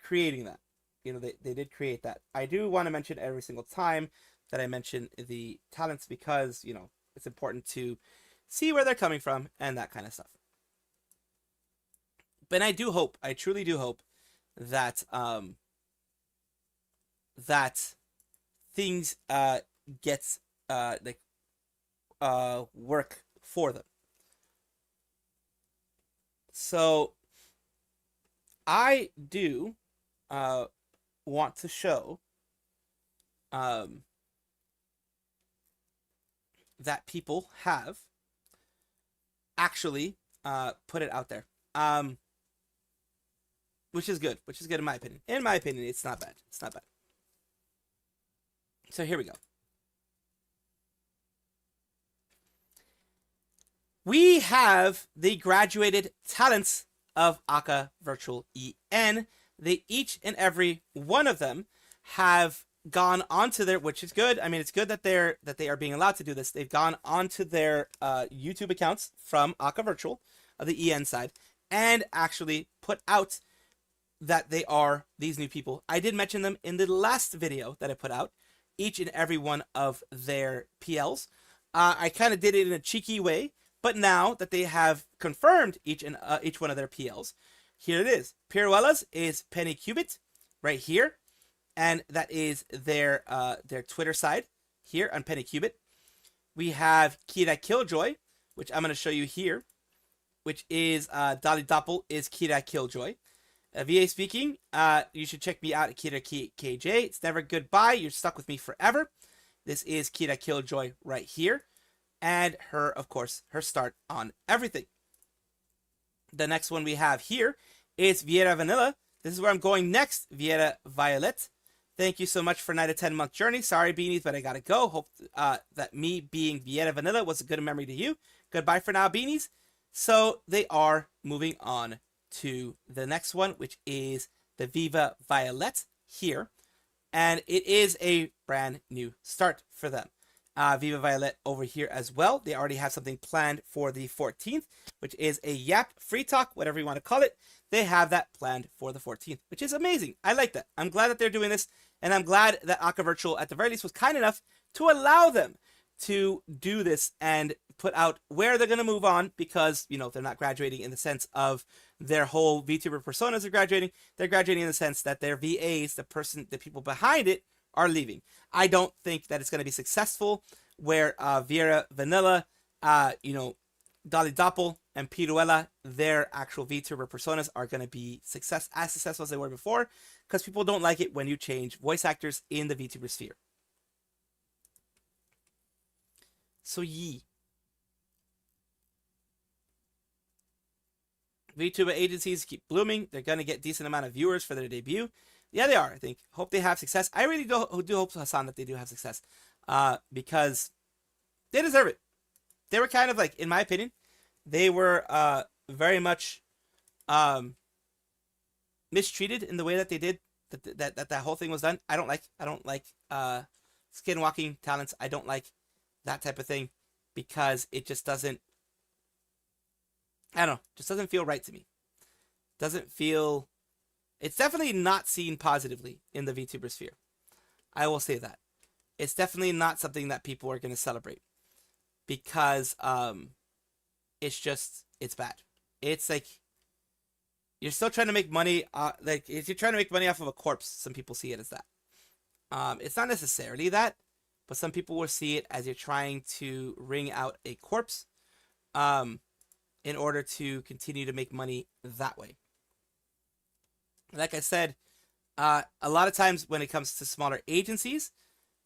creating that. They did create that. I do want to mention every single time that I mention the talents, because it's important to see where they're coming from and that kind of stuff. But I truly do hope that that things gets work for them. So I do want to show that people have actually put it out there, which is good in my opinion. In my opinion, it's not bad. So here we go. We have the graduated talents of Aka Virtual EN. They each and every one of them have gone onto their, which is good. I mean, it's good that they are being allowed to do this. They've gone onto their YouTube accounts from Aka Virtual, of the EN side, and actually put out that they are these new people. I did mention them in the last video that I put out, each and every one of their PLs. I kind of did it in a cheeky way, but now that they have confirmed each one of their PLs, here it is. Piruella's is Penny Cubit right here, and that is their Twitter side here on Penny Cubit. We have Kira Killjoy, which I'm going to show you here, which is Dolly Doppel is Kira Killjoy. VA speaking, you should check me out at Kira KJ. It's never goodbye. You're stuck with me forever. This is Kira Killjoy right here. And her, of course, her start on everything. The next one we have here is Viera Vanilla. This is where I'm going next. Viera Violet. Thank you so much for 9 to 10 month journey. Sorry, Beanies, but I gotta go. Hope that me being Viera Vanilla was a good memory to you. Goodbye for now, Beanies. So they are moving on to the next one, which is the Viva Violet here. And it is a brand new start for them. Viva Violet over here as well. They already have something planned for the 14th, which is a Yap Free Talk, whatever you want to call it. They have that planned for the 14th, which is amazing. I like that. I'm glad that they're doing this, and I'm glad that Aka Virtual, at the very least, was kind enough to allow them to do this and put out where they're going to move on, because, they're not graduating in the sense of their whole VTuber personas are graduating. They're graduating in the sense that their VAs, the people behind it, are leaving. I don't think that it's going to be successful where Viera Vanilla, Dolly Doppel, and Piruella, their actual VTuber personas, are going to be as successful as they were before, because people don't like it when you change voice actors in the VTuber sphere. So VTuber agencies keep blooming. They're going to get decent amount of viewers for their debut. Yeah, they are, I think. Hope they have success. I really do hope, Hassan, that they do have success. Because they deserve it. They were kind of like, in my opinion, they were very much mistreated in the way that they did, that whole thing was done. I don't like skinwalking talents. I don't like that type of thing, because it just doesn't, I don't know, just doesn't feel right to me. It's definitely not seen positively in the VTuber sphere. I will say that. It's definitely not something that people are going to celebrate, because it's bad. it's like you're still trying to make money. Like if you're trying to make money off of a corpse, some people see it as that. It's not necessarily that, but some people will see it as you're trying to wring out a corpse, in order to continue to make money that way. Like I said, a lot of times when it comes to smaller agencies,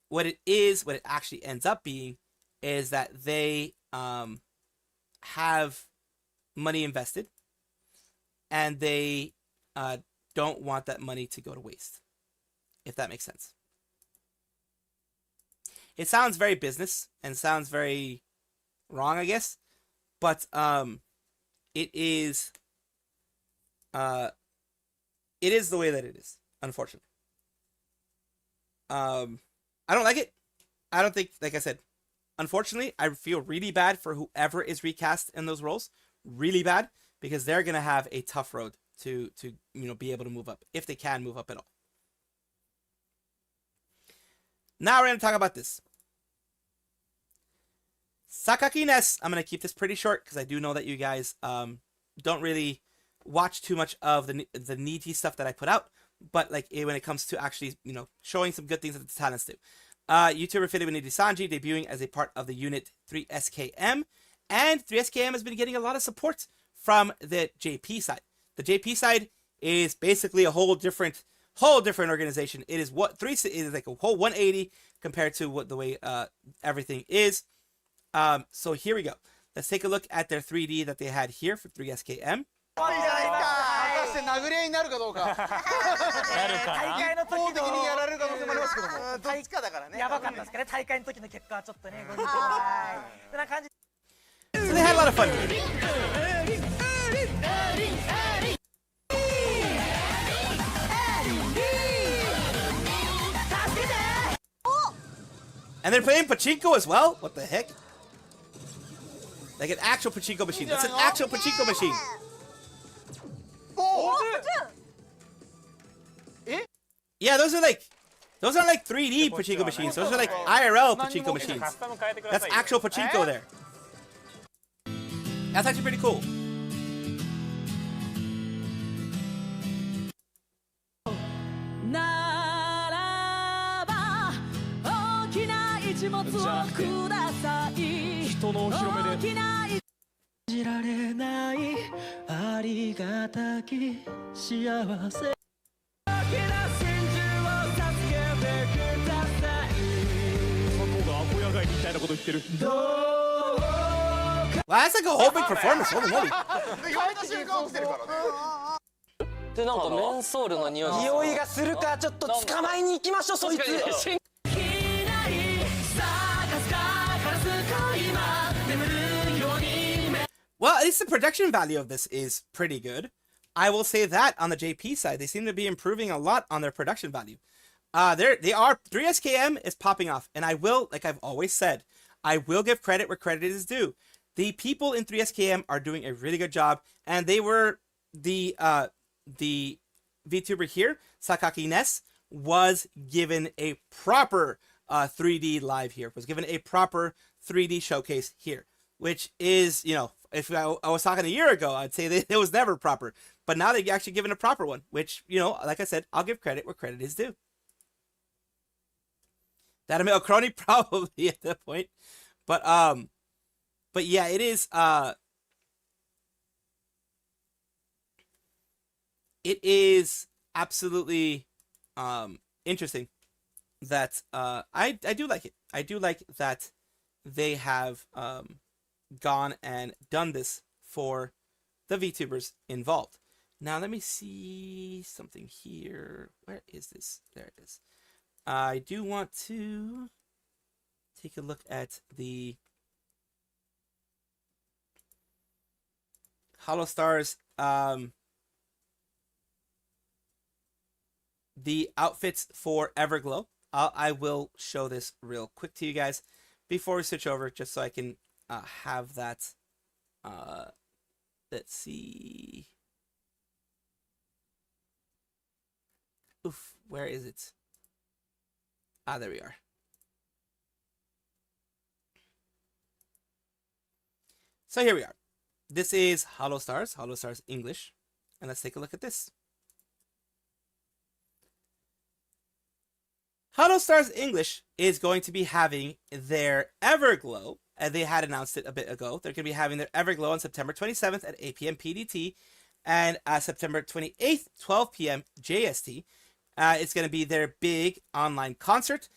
what it actually ends up being, is that they have money invested, and they don't want that money to go to waste, if that makes sense. It sounds very business and sounds very wrong, I guess, but it is the way that it is, unfortunately. I don't like it. I don't think, like I said, unfortunately, I feel really bad for whoever is recast in those roles, really bad, because they're gonna have a tough road to be able to move up, if they can move up at all. Now we're gonna talk about this. Sakaki Ness. I'm gonna keep this pretty short because I do know that you guys don't really watch too much of the Niji stuff that I put out, but like when it comes to actually showing some good things that the talents do. YouTuber affiliated with Nijisanji, debuting as a part of the unit 3SKM, and 3SKM has been getting a lot of support from the JP side. The JP side is basically a whole different organization. It is is like a whole 180 compared to what the way everything is. So here we go. Let's take a look at their 3D that they had here for 3SKM. So they had a lot of fun. And they're playing pachinko as well? What the heck? Like an actual pachinko machine. That's an actual pachinko machine. Yeah, those are like 3D pachinko machines. Those are like IRL pachinko machines. That's actual pachinko there. That's actually pretty cool. Wow, that's like a whole big performance. Holy moly. でなんかメンソールの匂いがするからちょっと捕まえに行きましょうそいつ Well, at least the production value of this is pretty good. I will say that on the JP side, they seem to be improving a lot on their production value. 3SKM is popping off, and I will, like I've always said, I will give credit where credit is due. The people in 3SKM are doing a really good job, and they were the VTuber here, Sakaki Ness, was given a proper 3D live here, was given a proper 3D showcase here, which is, if I was talking a year ago, I'd say that it was never proper, but now they're actually given a proper one, which, like I said, I'll give credit where credit is due. That Crony probably at that point, but yeah, it is, it is absolutely interesting that I do like it. I do like that they have gone and done this for the VTubers involved. Now let me see something here. Where is this? There it is. I do want to take a look at the HoloStars the outfits for Everglow. I will show this real quick to you guys before we switch over, just so I can have that. Let's see. Oof, where is it? Ah, there we are. So here we are. this is HoloStars English, and let's take a look at this. HoloStars English is going to be having their Everglow, and they had announced it a bit ago. They're going to be having their Everglow on September 27th at 8 p.m. PDT, and September 28th, 12 p.m. JST. It's going to be their big online concert.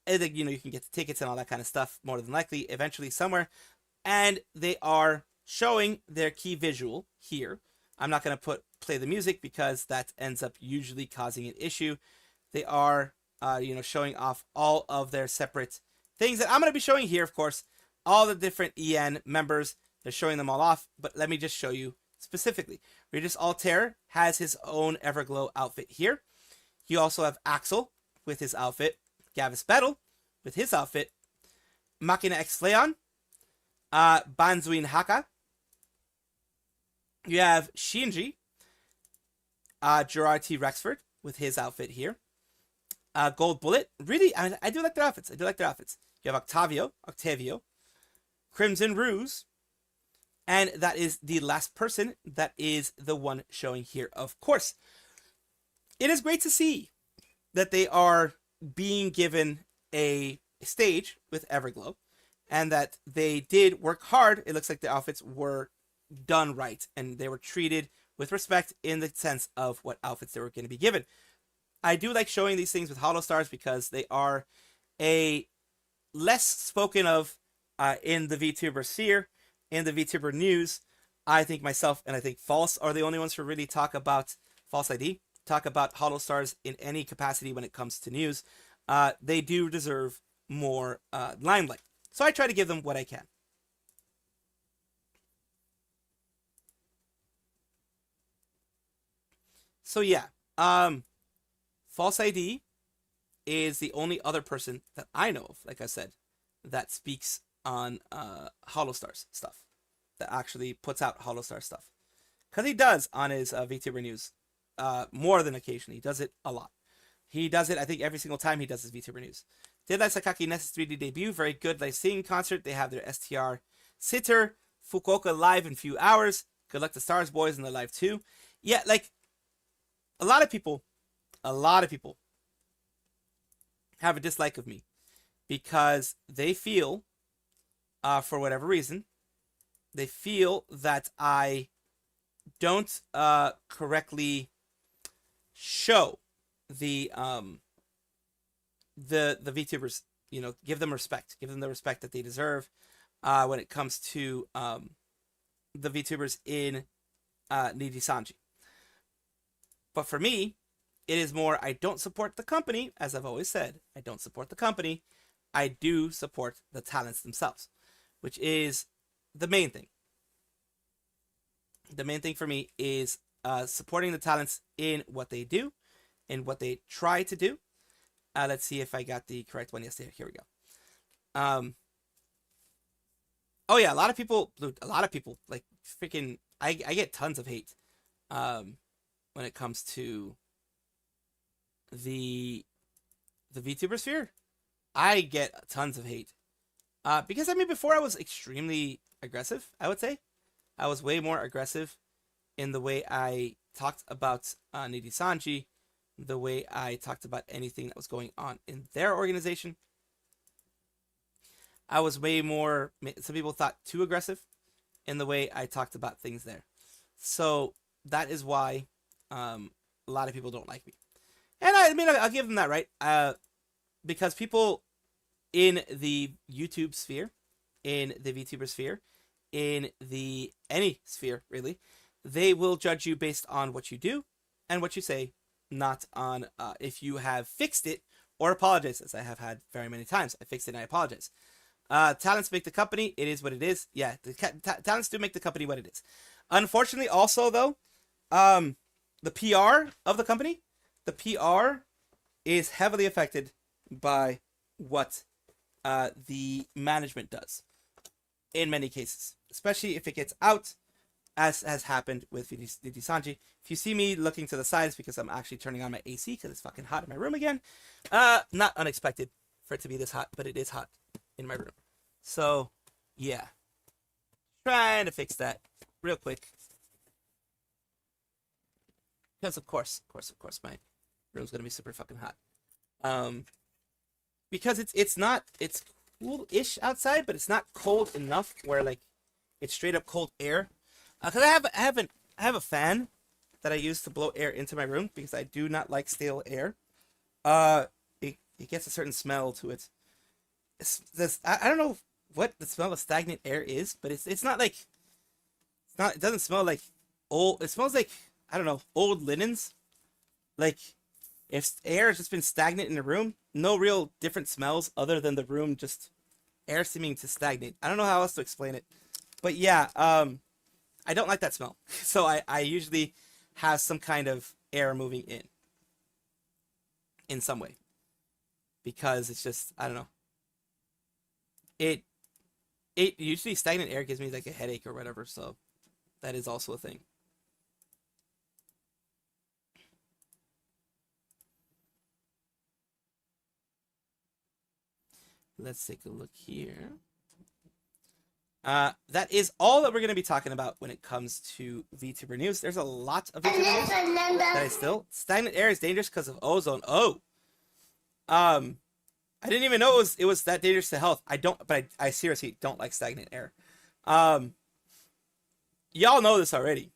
You know, you can get the tickets and all that kind of stuff, more than likely, eventually somewhere. And they are showing their key visual here. I'm not going to play the music because that ends up usually causing an issue. They are, you know, showing off all of their separate things that I'm going to be showing here, of course. All the different EN members, they're showing them all off. But let me just show you specifically. Regis Altair has his own Everglow outfit here. You also have Axel with his outfit. Gavis Battle with his outfit. Machina X Leon. Banzuin Haka. You have Shinji. Gerard T. Rexford with his outfit here. Gold Bullet. Really, I do like their outfits. You have Octavio. Crimson Ruse. And that is the last person. That is the one showing here, of course. It is great to see that they are being given a stage with Everglow, and that they did work hard. It looks like the outfits were done right, and they were treated with respect in the sense of what outfits they were going to be given. I do like showing these things with HoloStars because they are a less spoken of in the VTuber sphere, in the VTuber news. I think myself and I think False are the only ones who really talk about False ID, talk about HoloStars in any capacity when it comes to news. They do deserve more limelight. So I try to give them what I can. So yeah, False ID is the only other person that I know of, like I said, that speaks on HoloStars stuff, that actually puts out HoloStars stuff. Because he does on his VTuber news more than occasionally. He does it a lot. He does it, I think, every single time he does his VTuber news. Did like Sakaki Ness's 3D debut. Very good live singing concert. They have their STR Sitter Fukuoka live in a few hours. Good luck to Stars Boys in the live too. Yeah, like, a lot of people have a dislike of me because they feel, for whatever reason, they feel that I don't correctly show the VTubers, you know, give them the respect that they deserve when it comes to the VTubers in Nijisanji. But for me, it is more, I don't support the company, as I've always said. I don't support the company. I do support the talents themselves, which is the main thing. The main thing for me is supporting the talents in what they do, in what they try to do. Let's see if I got the correct one. Yes, here we go. Oh yeah, a lot of people, like freaking, I get tons of hate when it comes to the VTuber sphere. I get tons of hate because, I mean, before I was extremely aggressive. I would say I was way more aggressive in the way I talked about Nijisanji, the way I talked about anything that was going on in their organization. I was way more, some people thought, too aggressive in the way I talked about things there. So that is why a lot of people don't like me. And I mean, I'll give them that, right? Because people in the YouTube sphere, in the VTuber sphere, in the any sphere, really, they will judge you based on what you do and what you say, not on if you have fixed it or apologized, as I have had very many times. I fixed it and I apologize. Talents make the company. It is what it is. Yeah, the talents do make the company what it is. Unfortunately, also, though, the PR of the company, the PR is heavily affected by what the management does in many cases, especially if it gets out, as has happened with Nijisanji. If you see me looking to the sides, because I'm actually turning on my AC because it's fucking hot in my room again. Not unexpected for it to be this hot, but it is hot in my room. So, yeah. Trying to fix that. real quick. Because of course, my room's gonna be super fucking hot. Because it's cool-ish outside, but it's not cold enough where like it's straight up cold air. Cause I have a fan that I use to blow air into my room because I do not like stale air. It gets a certain smell to it. I don't know what the smell of stagnant air is, but it's not like it doesn't smell like old. It smells like, I don't know, old linens. Like if air has just been stagnant in the room, no real different smells other than the room just air seeming to stagnate. I don't know how else to explain it, but yeah, I don't like that smell. So I usually have some kind of air moving in some way, because it's just, I don't know. It usually stagnant air gives me like a headache or whatever, so that is also a thing. Let's take a look here. That is all that we're going to be talking about when it comes to VTuber news. There's a lot of VTuber news that stagnant air is dangerous because of ozone. Oh, I didn't even know it was that dangerous to health. I seriously don't like stagnant air. Y'all know this already.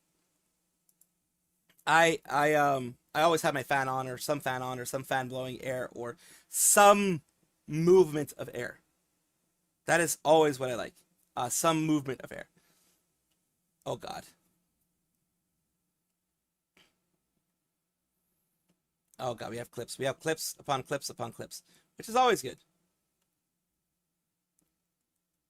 I always have my fan on, or some fan blowing air, or some movement of air. That is always what I like. Some movement of air. Oh God. Oh God, we have clips. We have clips upon clips upon clips, which is always good.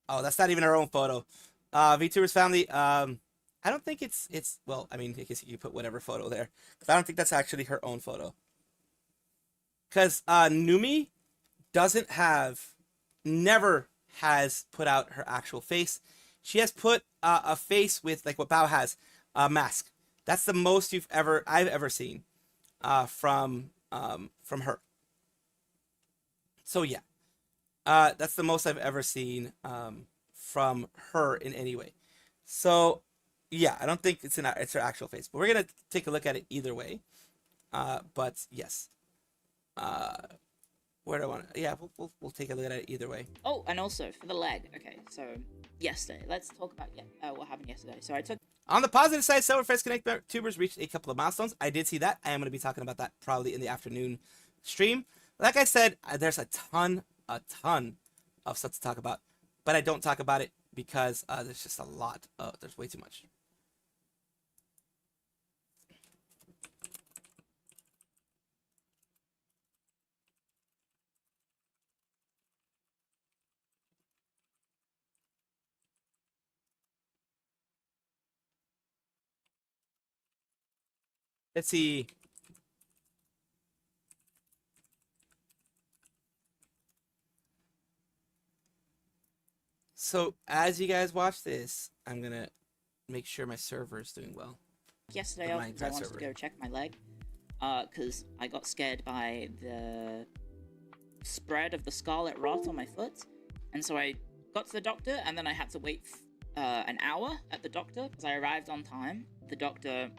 Oh, that's not even our own photo. VTuber's family. I don't think it's well, I mean, I guess you can put whatever photo there, because I don't think that's actually her own photo. Because Numi never has put out her actual face. She has put a face with like what Bao has, a mask. That's the most I've ever seen from her. So yeah, that's the most I've ever seen from her in any way. So yeah, I don't think it's her actual face, but we're gonna take a look at it either way. But yes, where do I want to? Yeah, we'll take a look at it either way. Oh, and also for the leg. Okay, so yesterday, let's talk about what happened yesterday. So I took. On the positive side, several Friends Connect tubers reached a couple of milestones. I did see that. I am going to be talking about that probably in the afternoon stream. Like I said, there's a ton of stuff to talk about, but I don't talk about it because there's just a lot. There's way too much. Let's see. So as you guys watch this, I'm gonna make sure my server is doing well. Yesterday off because I wanted to go check my leg, because I got scared by the spread of the scarlet rot on my foot, and so I got to the doctor, and then I had to wait an hour at the doctor because I arrived on time. The doctor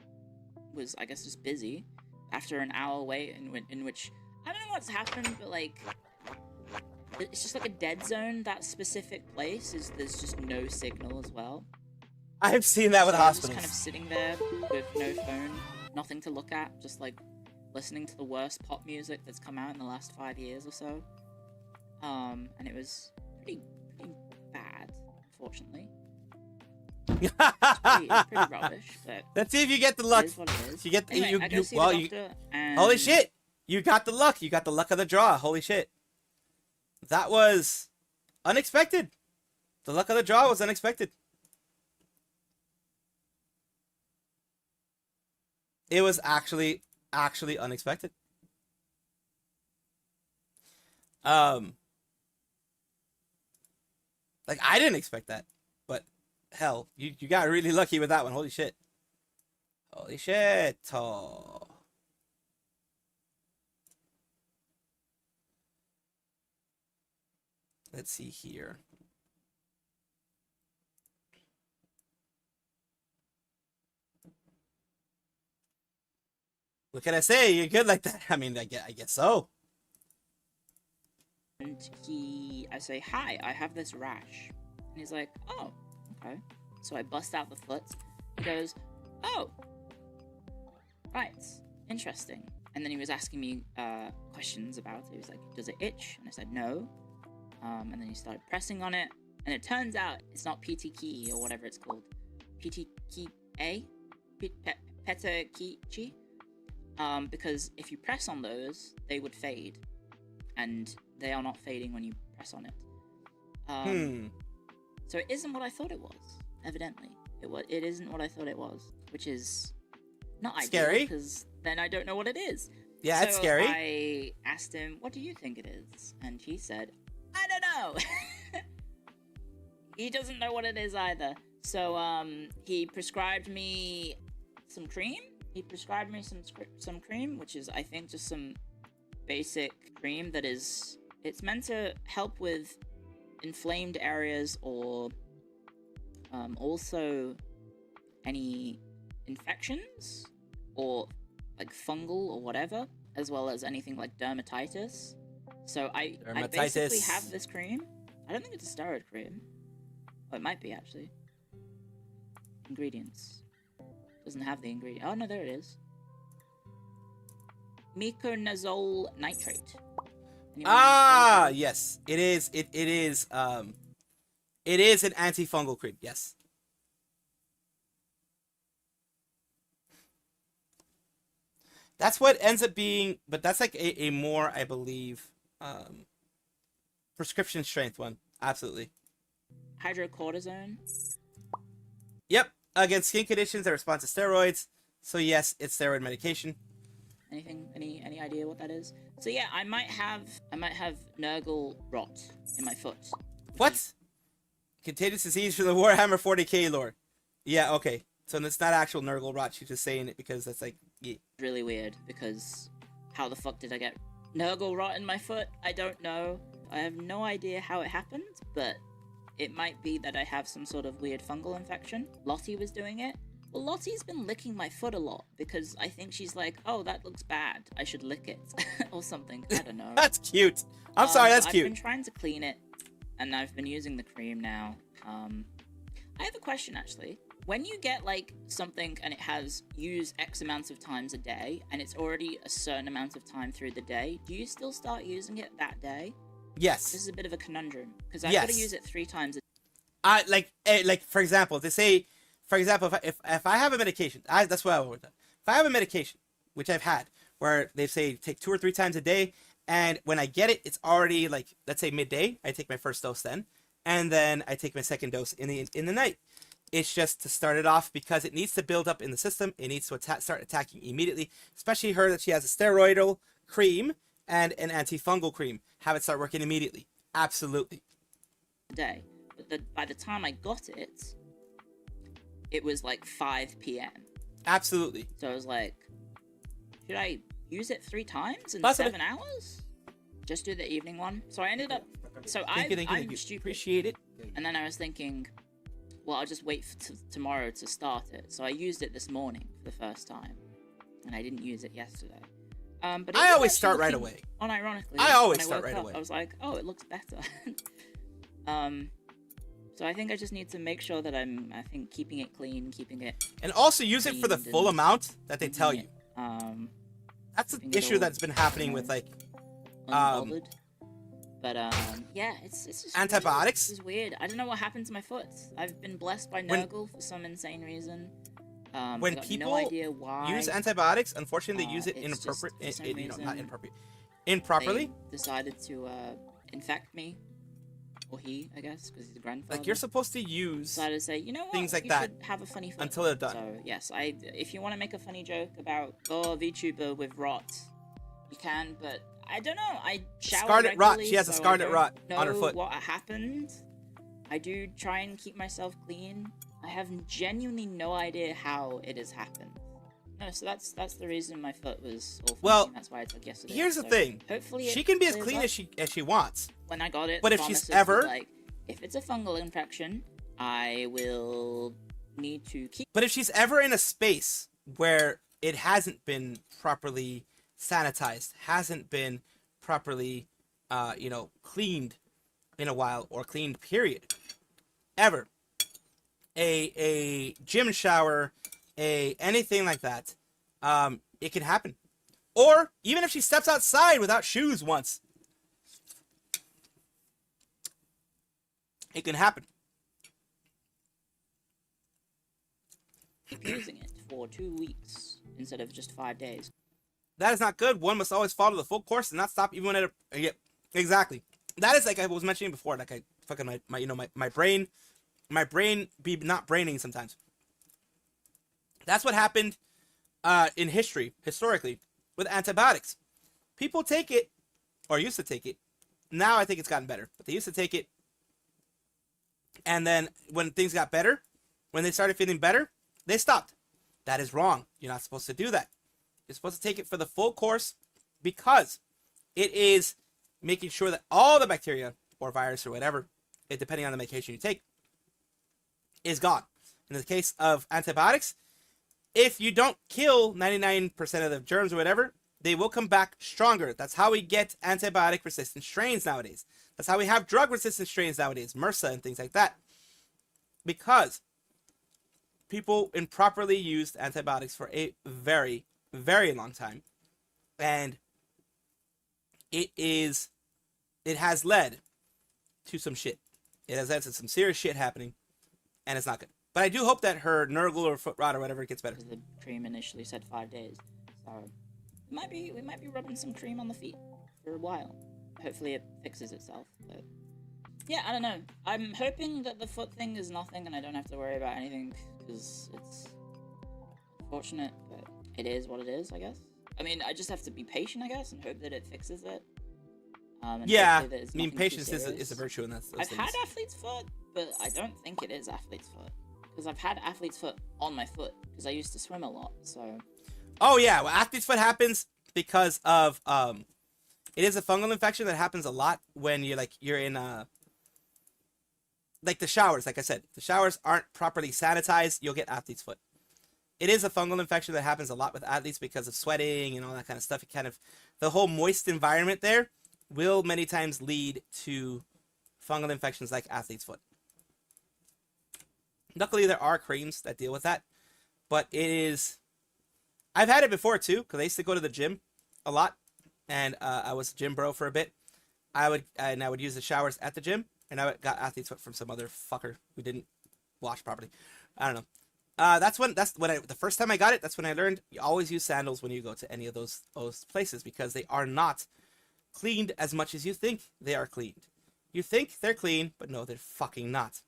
was, I guess, just busy. After an hour wait in which I don't know what's happened, but like it's just like a dead zone. That specific place there's just no signal as well. I've seen that with hospitals. I'm just kind of sitting there with no phone, nothing to look at, just like listening to the worst pop music that's come out in the last 5 years or so. And it was pretty bad, unfortunately. It's pretty rubbish, but let's see if you get the luck. It is what it is. You get anyway, I go see the doctor, and... Holy shit! You got the luck. You got the luck of the draw. Holy shit! That was unexpected. The luck of the draw was unexpected. It was actually unexpected. Like I didn't expect that, but hell, you got really lucky with that one. Holy shit. Holy shit. Oh. Let's see here. What can I say? You're good like that. I mean, I guess so. And I say, hi, I have this rash. And he's like, oh, okay. So I bust out the foot. He goes, oh, right, interesting. And then he was asking me questions about it. He was like, does it itch? And I said, no. And then he started pressing on it. And it turns out it's not PT key or whatever it's called. PT key A? Peta key chi? Because if you press on those, they would fade. And they are not fading when you press on it. So it isn't what I thought it was, evidently. It isn't what I thought it was, which is not scary, ideal, because then I don't know what it is. Yeah, it's scary. I asked him, what do you think it is? And he said, I don't know. He doesn't know what it is either. So he prescribed me some cream. He prescribed me some cream, which is, I think, just some basic cream that is... It's meant to help with inflamed areas or also any infections or like fungal or whatever, as well as anything like dermatitis. So I basically have this cream. I don't think it's a steroid cream. Oh, it might be actually. Ingredients. Doesn't have the ingredient. Oh no, there it is. Miconazole nitrate. Anyone yes, it is. It is an antifungal cream. Yes. That's what ends up being, but that's like a more, I believe, prescription strength one. Absolutely. Hydrocortisone. Yep, against skin conditions that respond to steroids. So yes, it's steroid medication. Anything? Any idea what that is? So yeah, I might have Nurgle rot in my foot. What? Contagious disease from the Warhammer 40k lore. Yeah, okay. So it's not actual Nurgle rot. She's just saying it because that's like... Yeah. Really weird, because how the fuck did I get Nurgle rot in my foot? I don't know. I have no idea how it happened, but it might be that I have some sort of weird fungal infection. Lottie was doing it. Well, Lottie's been licking my foot a lot because I think she's like, oh, that looks bad. I should lick it. Or something. I don't know. That's cute. I'm sorry, that's cute. I've been trying to clean it, and I've been using the cream now. I have a question, actually. When you get, like, something and it has use X amount of times a day, and it's already a certain amount of time through the day, do you still start using it that day? Yes. This is a bit of a conundrum, because I've got to use it 3 times a day. Like, for example, they say... For example, if I have a medication, that's what I would do. If I have a medication, which I've had, where they say take 2 or 3 times a day, and when I get it, it's already like, let's say midday, I take my first dose then, and then I take my second dose in the night. It's just to start it off because it needs to build up in the system. It needs to start attacking immediately, especially her that she has a steroidal cream and an antifungal cream. Have it start working immediately. Absolutely. Day, but by the time I got it, it was like 5 p.m. Absolutely. So I was like, should I use it 3 times in Possibly. 7 hours? Just do the evening one. So I ended up... So I'm stupid. Appreciate it. And then I was thinking, well, I'll just wait for tomorrow to start it. So I used it this morning for the first time. And I didn't use it yesterday. But I always start right away. Unironically. I always start right away. I was like, oh, it looks better. So I think I just need to make sure that I'm, keeping it clean, keeping it... And also use it for the full amount that they tell you. That's an issue that's been happening with, like... Unbothered. But, yeah, it's just... Antibiotics? It's weird. I don't know what happened to my foot. I've been blessed by Nurgle for some insane reason. When people no idea why. use antibiotics, infortunately, they use it improperly. They decided to, infect me. Or he, I guess, because he's a grandfather. Like, you're supposed to use decided to say, you know what, things like you that should have a funny foot. until they're done. So, yes, if you want to make a funny joke about, VTuber with rot, you can, but I don't know. I shower Scarlet rot. regularly, She has a so scarlet I rot don't on her know foot. What happened? I do try and keep myself clean. I have genuinely no idea how it has happened. No, so that's the reason my foot was all funky. Well, That's why I took yesterday. Here's the thing. Hopefully she can be as clears clean up. as she wants. When I got it, but the if she's pharmacist ever was like, if it's a fungal infection, I will need to keep... But if she's ever in a space where it hasn't been properly sanitized, hasn't been properly, cleaned in a while, or cleaned, period. Ever. A gym shower, anything like that, it can happen. Or even if she steps outside without shoes once, it can happen. Using it for 2 weeks instead of just 5 days. That is not good. One must always follow the full course and not stop even when it. Yeah, exactly. That is like I was mentioning before. Like I fucking my brain be not braining sometimes. That's what happened in historically, with antibiotics. People take it, or used to take it. Now I think it's gotten better, but they used to take it. And then when things got better, when they started feeling better, they stopped. That is wrong. You're not supposed to do that. You're supposed to take it for the full course, because it is making sure that all the bacteria or virus or whatever, depending on the medication you take, is gone. In the case of antibiotics, if you don't kill 99% of the germs or whatever, they will come back stronger. That's how we get antibiotic-resistant strains nowadays. That's how we have drug-resistant strains nowadays, MRSA and things like that. Because people improperly used antibiotics for a very, very long time. And it has led to some shit. It has led to some serious shit happening, and it's not good. But I do hope that her Nurgle or foot rot or whatever gets better. The cream initially said 5 days, so we might be rubbing some cream on the feet for a while. Hopefully it fixes itself. But yeah, I don't know. I'm hoping that the foot thing is nothing and I don't have to worry about anything, because it's unfortunate, but it is what it is, I guess. I mean, I just have to be patient, I guess, and hope that it fixes it. Yeah, I mean, patience is a virtue in that. I've had athlete's foot, but I don't think it is athlete's foot. Because I've had athlete's foot on my foot, because I used to swim a lot, so... Oh yeah, well, athlete's foot happens because of, it is a fungal infection that happens a lot when you're in, like the showers, like I said. The showers aren't properly sanitized, you'll get athlete's foot. It is a fungal infection that happens a lot with athletes because of sweating and all that kind of stuff. It kind of, the whole moist environment there will many times lead to fungal infections like athlete's foot. Luckily, there are creams that deal with that, but it is... I've had it before, too, because I used to go to the gym a lot, and I was a gym bro for a bit. I would use the showers at the gym, and I got athlete's foot from some other fucker who didn't wash properly. I don't know. The first time I got it, that's when I learned you always use sandals when you go to any of those places, because they are not cleaned as much as you think they are cleaned. You think they're clean, but no, they're fucking not.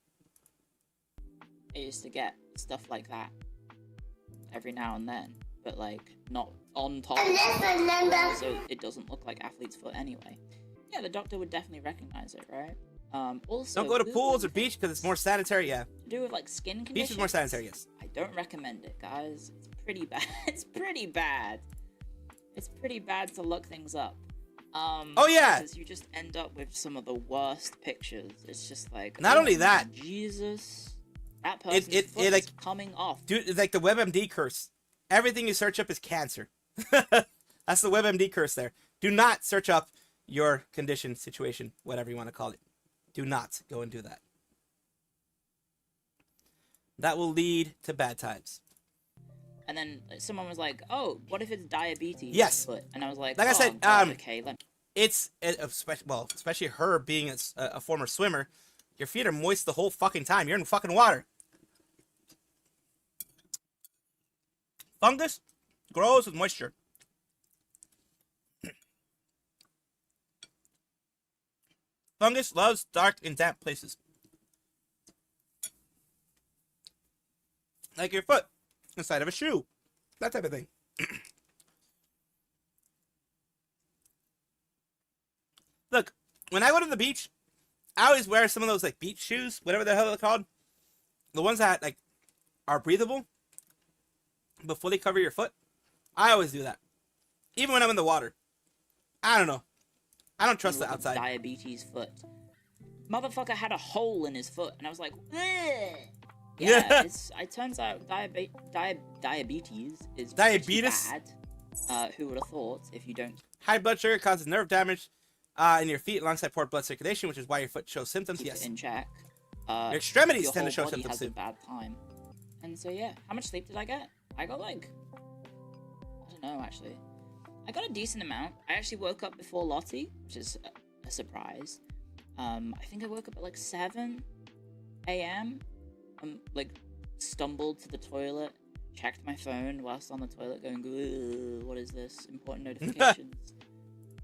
I used to get stuff like that every now and then, but like not on top, so it doesn't look like athlete's foot anyway. Yeah, the doctor would definitely recognize it, right? Also, don't go to pools or beach because it's more sanitary. Yeah. To do with like skin conditions. Beach is more sanitary. Yes. I don't recommend it, guys. It's pretty bad. It's pretty bad. It's pretty bad to look things up. Oh yeah. Because you just end up with some of the worst pictures. It's just like, not only that, Jesus. That person's foot is like coming off. Dude, it's like the WebMD curse. Everything you search up is cancer. That's the WebMD curse there. Do not search up your condition, situation, whatever you want to call it. Do not go and do that. That will lead to bad times. And then someone was like, oh, what if it's diabetes? Yes. Foot? And I was like, I said, God, okay. It's, especially her being a former swimmer, your feet are moist the whole fucking time. You're in fucking water. Fungus grows with moisture. Fungus loves dark and damp places. Like your foot inside of a shoe. That type of thing. Look, when I go to the beach, I always wear some of those like beach shoes, whatever the hell they're called. The ones that like are breathable but fully cover your foot. I always do that. Even when I'm in the water. I don't know. I don't trust the outside. Diabetes foot. Motherfucker had a hole in his foot, and I was like, ugh. Yeah, it turns out diabetes is pretty bad. Who would have thought if you don't... High blood sugar causes nerve damage in your feet alongside poor blood circulation, which is why your foot shows symptoms. Keep Yes. it in check. Your extremities your tend to show whole body symptoms has too. a bad time. And so yeah, how much sleep did I get? I got like... I don't know, actually. I got a decent amount. I actually woke up before Lottie, which is a surprise. I think I woke up at like 7 a.m. Like, stumbled to the toilet, checked my phone whilst on the toilet going, what is this? Important notifications.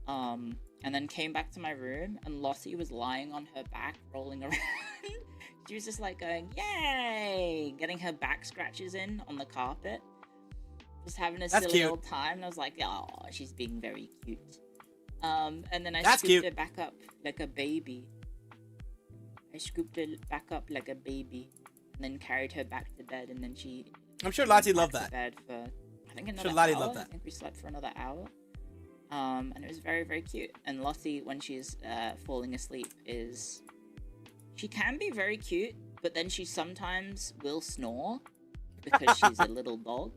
And then came back to my room, and Lottie was lying on her back, rolling around. She was just like going, yay! Getting her back scratches in on the carpet. Just having a silly old time, and I was like, oh, she's being very cute. And then I scooped her back up like a baby. And then carried her back to bed, and then she... I'm sure Lottie loved that. Bed for, I think another hour. I think we slept for another hour. And it was very, very cute. And Lottie, when she's falling asleep, she can be very cute, but then she sometimes will snore because she's a little dog.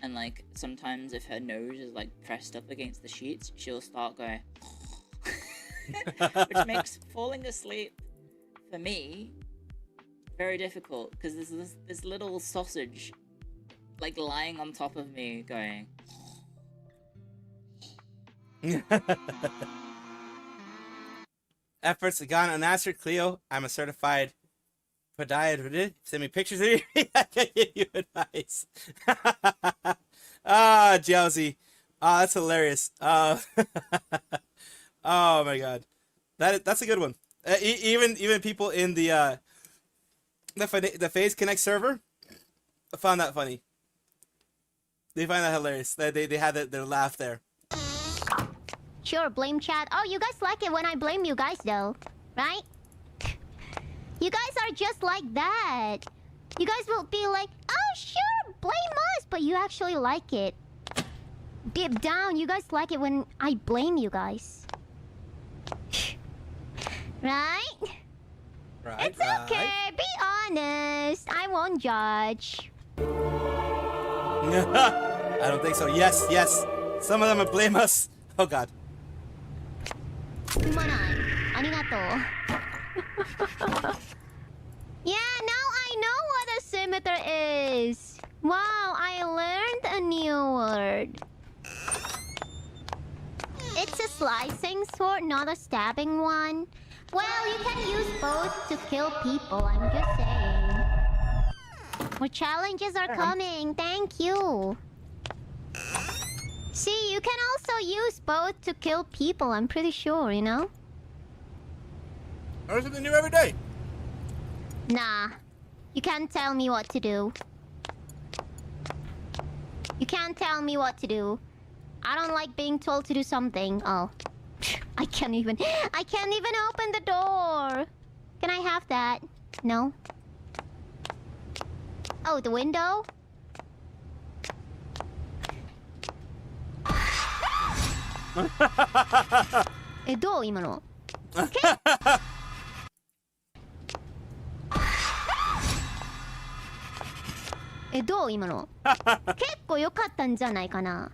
And like sometimes if her nose is like pressed up against the sheets, she'll start going, which makes falling asleep for me very difficult because there's this little sausage like lying on top of me going. Efforts gone unanswered. Cleo, I'm a certified podiatrist. Send me pictures of you. I can give you advice. Josie. That's hilarious. Oh my god, that's a good one. Even people in the Phase Connect server found that funny. They find that hilarious. They had their laugh there. Sure, blame chat. Oh, you guys like it when I blame you guys, though, right? You guys are just like that. You guys will be like, oh, sure, blame us, but you actually like it. Deep down, you guys like it when I blame you guys. Right? It's okay. Be honest. I won't judge. I don't think so. Yes. Some of them will blame us. Oh god. Arigato. Yeah, now I know what a scimitar is. Wow, I learned a new word. It's a slicing sword, not a stabbing one. Well, you can use both to kill people, I'm just saying. More challenges are coming, thank you. See, you can also use both to kill people, I'm pretty sure, you know? Learn something new every day. Nah. You can't tell me what to do. You can't tell me what to do. I don't like being told to do something. Oh. I can't even open the door. Can I have that? No. Oh, the window?どう今の? Okay. どう今の? 結構良かったんじゃないかな?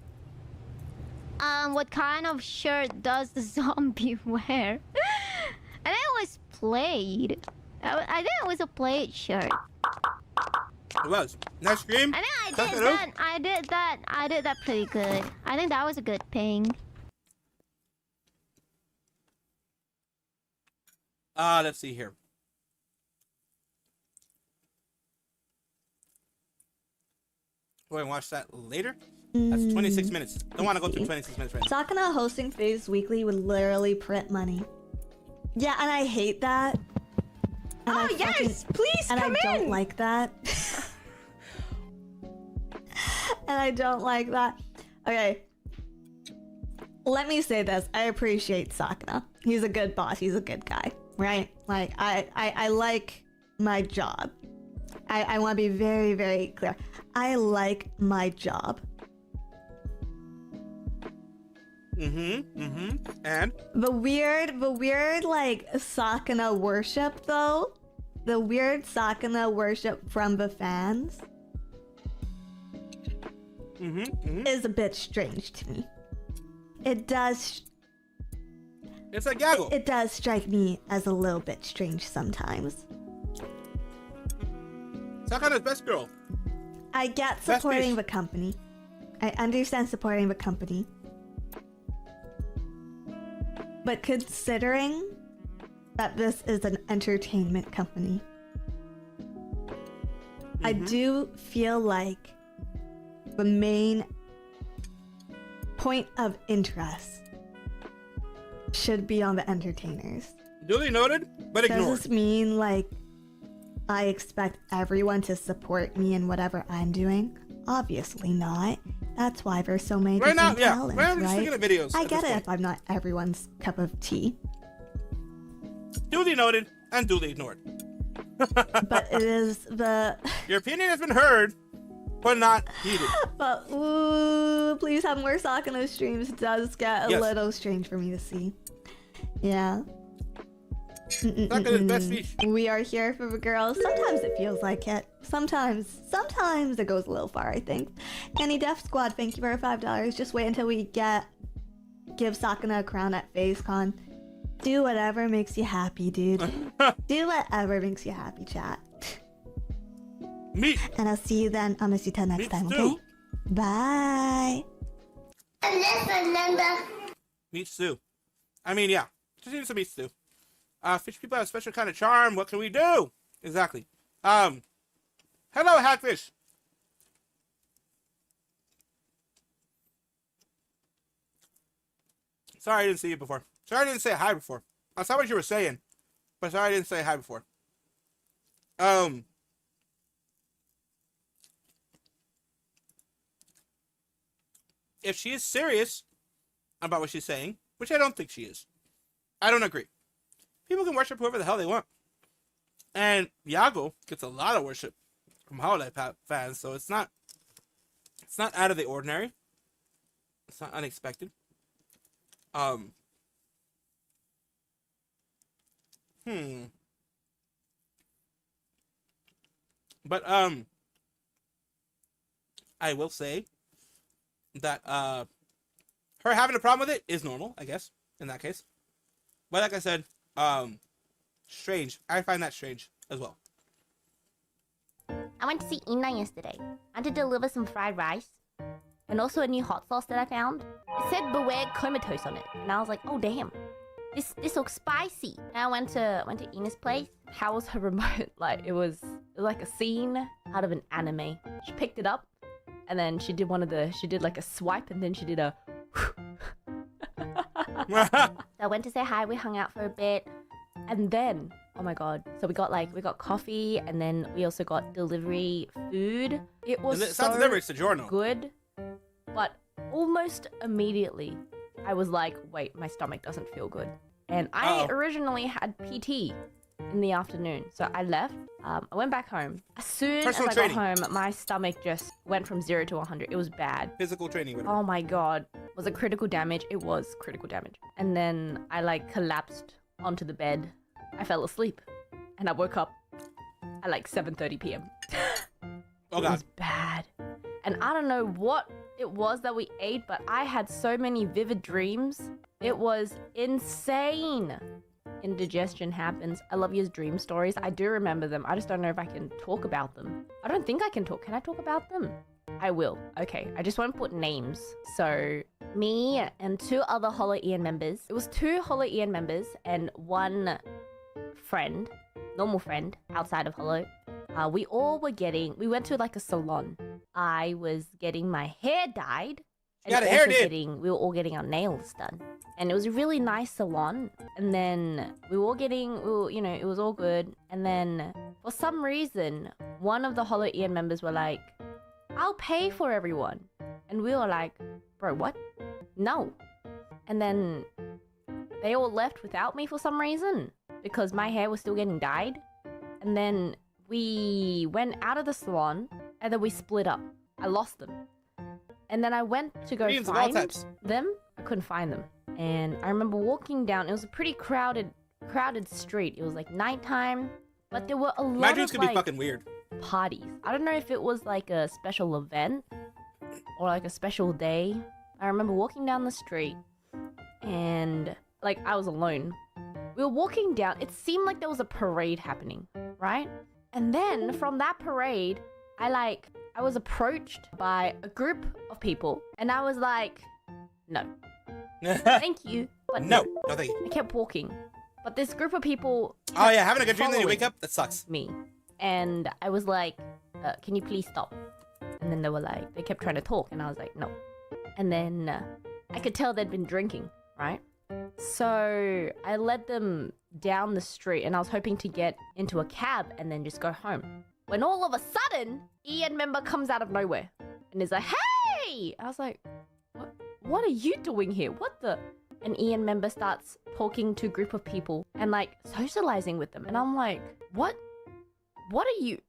What kind of shirt does the zombie wear? I think it was plaid. I think it was a plaid shirt. It was. Nice scream. I think I did that pretty good. I think that was a good ping. Let's see here. We're going to watch that later. That's 26 minutes. Don't want to go through 26 minutes right now. Sakana hosting Phase Weekly would literally print money. Yeah, and I hate that. And oh, yes! Please come in! And I don't like that. And I don't like that. Okay. Let me say this. I appreciate Sakana. He's a good boss. He's a good guy. Right? Like, I like my job. I want to be very, very clear. I like my job. And? The weird, like, Sakana worship, though, the weird Sakuna worship from the fans is a bit strange to me. It does. It's like gaggle. It does strike me as a little bit strange sometimes. Sakuna's best girl. I get supporting the company. I understand supporting the company. But considering that this is an entertainment company, I do feel like the main point of interest should be on the entertainers. Duly noted, but ignored. Does this mean like I expect everyone to support me in whatever I'm doing? Obviously not. That's why there's so many different talents, right now, I'm just looking at videos. I get it if I'm not everyone's cup of tea. Duly noted and duly ignored. But it is the... Your opinion has been heard, but not heeded. But ooh, please have more Sakuna streams. It does get a little strange for me to see. Yeah. Sakuna's best fish. We are here for the girls. Sometimes it feels like it. Sometimes it goes a little far, I think. Any Def Squad, thank you for $5. Just wait until we give Sakuna a crown at FaceCon. Do whatever makes you happy, dude. Do whatever makes you happy, chat. Meet. And I'll see you then on Masita next time, okay? Sue. Bye. Meet Sue. I mean, yeah. Just need some meet Sue. Fish people have a special kind of charm. What can we do? Exactly. Hello, Hackfish. Sorry I didn't see you before. Sorry I didn't say hi before. I saw what you were saying, but sorry I didn't say hi before. If she is serious about what she's saying, which I don't think she is, I don't agree. People can worship whoever the hell they want. And Yago gets a lot of worship from Holiday fans, so it's not out of the ordinary. It's not unexpected. But I will say that her having a problem with it is normal, I guess, in that case. But like I said, strange. I find that strange as well. I went to see Ina yesterday. I had to deliver some fried rice and also a new hot sauce that I found. It said beware comatose on it, and I was like, oh damn, this looks spicy. And I went to Ina's place. How was her remote? Like it was like a scene out of an anime. She picked it up, and then she did like a swipe, and then she did a. So I went to say hi. We hung out for a bit, and then oh my god! So we got coffee, and then we also got delivery food. It was so good, but almost immediately I was like, wait, my stomach doesn't feel good, and I originally had PT in the afternoon, so I left. I went back home. As soon as I got home, my stomach just went from 0 to 100. It was bad. Physical training. Whatever. Oh my god. Was it critical damage? It was critical damage. And then I collapsed onto the bed. I fell asleep. And I woke up at 7:30 p.m. Oh god. It was bad. And I don't know what it was that we ate, but I had so many vivid dreams. It was insane. Indigestion happens. I love your dream stories. I do remember them. I just don't know if I can talk about them. I don't think I can talk. Can I talk about them? I will. Okay, I just won't put names. So, me and 2 other Holo Ian members. It was 2 Holo Ian members and 1 friend, normal friend, outside of Holo. We went to a salon. I was getting my hair dyed. And we were all getting our nails done. And it was a really nice salon. And then it was all good. And then for some reason, one of the Holo Ian members were like, I'll pay for everyone. And we were like, bro, what? No. And then they all left without me for some reason because my hair was still getting dyed. And then we went out of the salon and then we split up. I lost them. And then I went to go find them. I couldn't find them. And I remember walking down. It was a pretty crowded street. It was nighttime. But there were a lot My dreams of could like be fucking weird. parties. I don't know if it was like a special event or like a special day. I remember walking down the street and like I was alone. We were walking down. It seemed like there was a parade happening, right? And then from that parade, I was approached by a group of people and I was like, no, thank you, but No, no thank you. I kept walking. But this group of people Oh yeah, having a good dream then you following wake up, that sucks. me. And I was like, can you please stop? And then they were like, they kept trying to talk and I was like, no. And then I could tell they'd been drinking, right? So I led them down the street and I was hoping to get into a cab and then just go home. When all of a sudden, Ian member comes out of nowhere and is like, hey! I was like, what are you doing here? What the? And Ian member starts talking to a group of people and like socializing with them. And I'm like, what? What are you?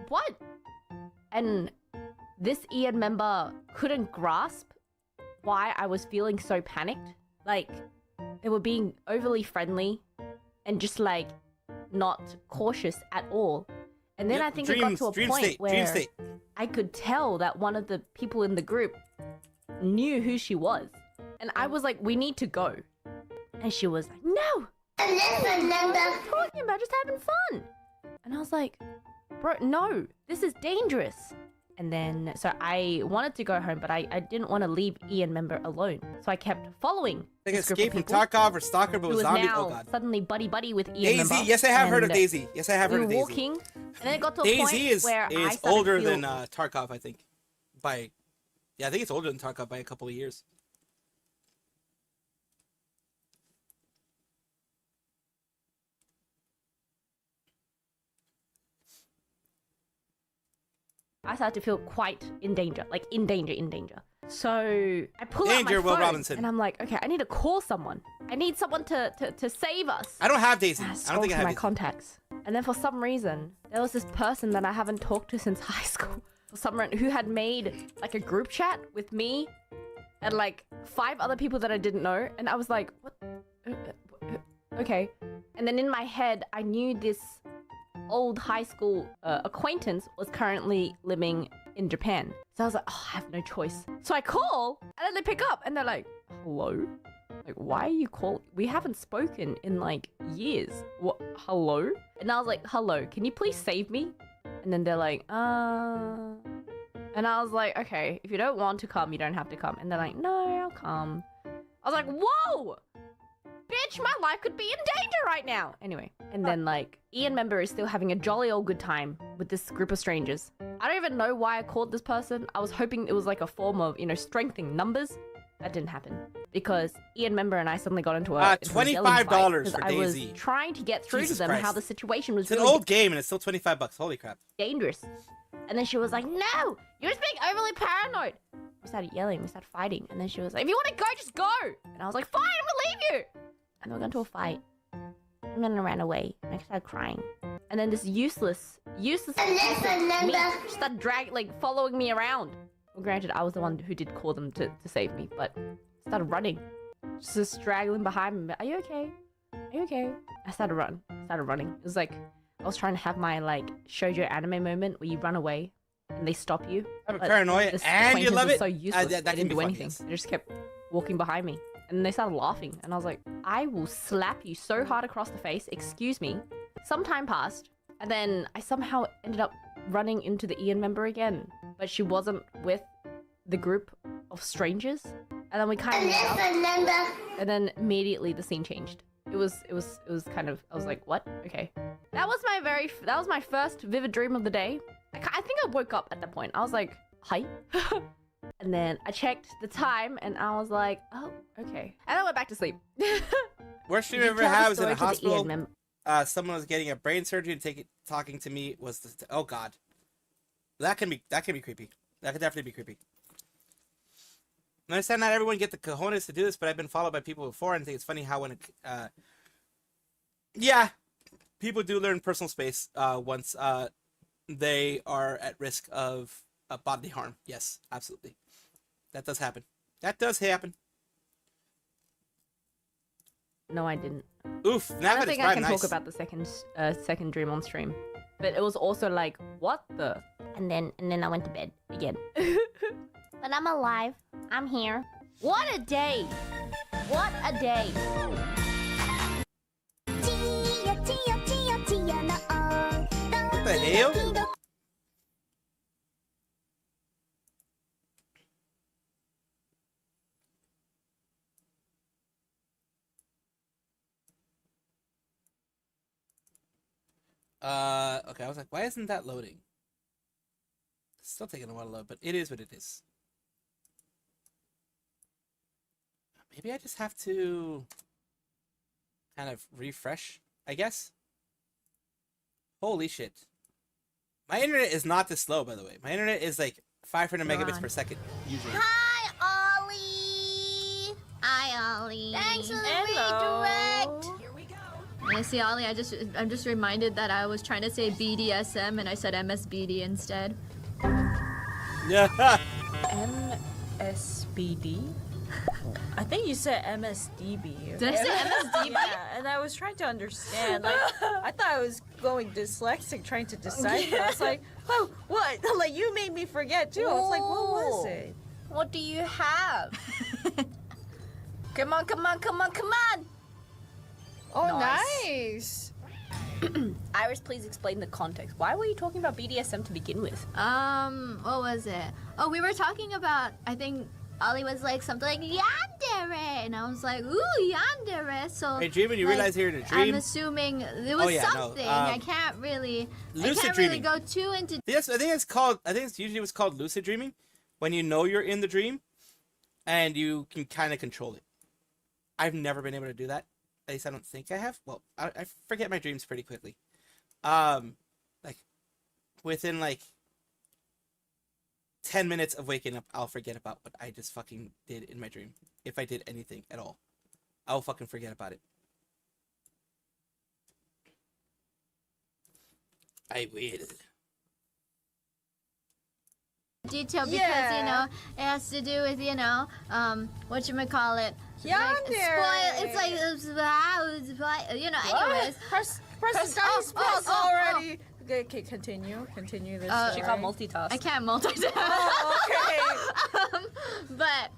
What? And this Ian member couldn't grasp why I was feeling so panicked. Like, they were being overly friendly and just like not cautious at all. And then I think it got to a point where I could tell that one of the people in the group knew who she was. And I was like, we need to go. And she was like, no! What are you talking about? Just having fun. And I was like, bro, no, this is dangerous. And then, so I wanted to go home, but I didn't want to leave Ian member alone. So I kept following this group Escape of from people Tarkov or Stalker, but who with was zombie. now Oh god. suddenly buddy with Ian member. Daisy, yes I have heard of And Daisy. Yes I have heard we of were Daisy. walking, and then it got to a Daisy point where I is started older to feel... than Tarkov, I think. By, yeah, I think it's older than Tarkov by a couple of years. I started to feel quite in danger, like in danger. So I pull out Danger, my Will phone, Robinson. and I'm like, okay, I need to call someone. I need someone to save us. I don't have Daisy. And I scroll don't think I through have my Daisy. contacts, and then for some reason, there was this person that I haven't talked to since high school. For some reason, who had made like a group chat with me and like 5 other people that I didn't know, and I was like, what? Okay. And then in my head, I knew this old high school acquaintance was currently living in Japan. So I was like, oh, I have no choice. So I call, and then they pick up, and they're like, hello? Like, why are you calling? We haven't spoken in like years. What? Hello? And I was like, hello, can you please save me? And then they're like, And I was like, okay, if you don't want to come, you don't have to come. And they're like, no, I'll come. I was like, whoa! Bitch, my life could be in danger right now. Anyway, and then like Ian member is still having a jolly old good time with this group of strangers. I don't even know why I called this person. I was hoping it was like a form of, strengthening numbers. That didn't happen because Ian member and I suddenly got into a $25 for I was Daisy. trying to get through Jesus to them Christ. how the situation was It's an really old game and it's still $25. Holy crap. dangerous. And then she was like, no, you're just being overly paranoid. We started yelling, we started fighting, and then she was like, if you want to go, just go. And I was like, fine, I'm gonna leave you. And then we got into a fight. And then I ran away. And I started crying. And then this useless me started following me around. Well, granted, I was the one who did call them to save me, but started running. Just straggling behind me. Are you okay? Are you okay? I started running. It was like, I was trying to have my shoujo anime moment where you run away and they stop you. I'm But paranoia this and you acquaintance love was it. so useless. That They can didn't be do fun, anything. yes. They just kept walking behind me. And they started laughing. And I was like, I will slap you so hard across the face. Excuse me. Some time passed. And then I somehow ended up running into the Ian member again. But she wasn't with the group of strangers. And then we kind of met up. And then immediately the scene changed. It was kind of, I was like, what? Okay. That was my first vivid dream of the day. I think I woke up at that point. I was like, hi. And then I checked the time and I was like, oh, okay. And I went back to sleep. Worst dream I Did ever you tell had the was in a story to the Ian hospital. mem- Someone was getting a brain surgery and talking to me was oh god. That can be creepy. That could definitely be creepy. I understand not everyone get the cojones to do this, but I've been followed by people before and think it's funny how when yeah, people do learn personal space once they are at risk of bodily harm. Yes, absolutely. That does happen. That does happen. No, I didn't. Oof. I Now don't that think it's I can nice. talk about the second dream on stream. But it was also like, what the? And then I went to bed again. But I'm alive. I'm here. What a day! What a day! What the hell? Okay, I was like, why isn't that loading? It's still taking a while to load, but it is what it is. Maybe I just have to kind of refresh, I guess. Holy shit. My internet is not this slow, by the way. My internet is like 500 megabits per second, usually. Hi, Ollie. Hi, Ollie. Thanks for the redirect. I see, Ollie, I'm just reminded that I was trying to say BDSM and I said MSBD instead. Yeah. MSBD? I think you said MSDB. Did I say MSDB? Yeah, and I was trying to understand. Like, I thought I was going dyslexic trying to decipher. I was like, oh, what? Like, you made me forget too. I was like, what was it? What do you have? Come on, come on, come on, come on! Oh, nice. Iris, please explain the context. Why were you talking about BDSM to begin with? What was it? Oh, we were talking about, I think Ollie was like something like yandere, and I was like, ooh, yandere. So Hey, Dream, when you like, realize you're in a dream. I'm assuming it was something. I can't really lucid really dreaming. go too into. Yes, I think it's usually what's called lucid dreaming, when you know you're in the dream, and you can kind of control it. I've never been able to do that. At least I don't think I have. Well, I forget my dreams pretty quickly. Like within like 10 minutes of waking up, I'll forget about what I just fucking did in my dream. If I did anything at all, I'll fucking forget about it. I will. Detail because you know it has to do with whatchamacallit. Yandere. It's like anyways. Press already. Okay, continue this. She can't multitask. I can't multitask. Oh, okay. But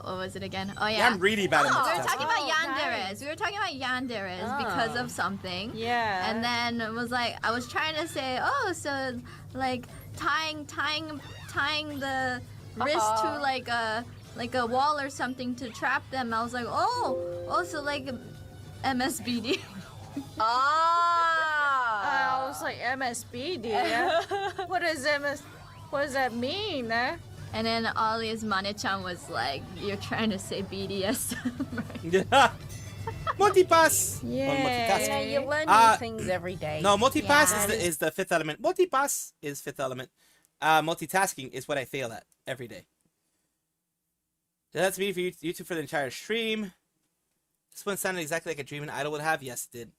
what was it again? Oh yeah. Yeah, I'm ready about it. We were talking about yanderes. We were talking about yanderes because of something. Yeah. And then it was like I was trying to say, oh, so like tying the wrist to like a wall or something to trap them. I was like, oh, so like MSBD. I was like MSBD. What does that mean? And then Ollie's Mane-chan was like, you're trying to say BDSM, right? Yeah. Multipass. Yeah. Multitasking. You learn new things every day. No, multipass is the fifth element. Multipass is fifth element. Multitasking is what I fail at every day. So that's me for YouTube for the entire stream. This one sounded exactly like a dream an idol would have. Yes, it did.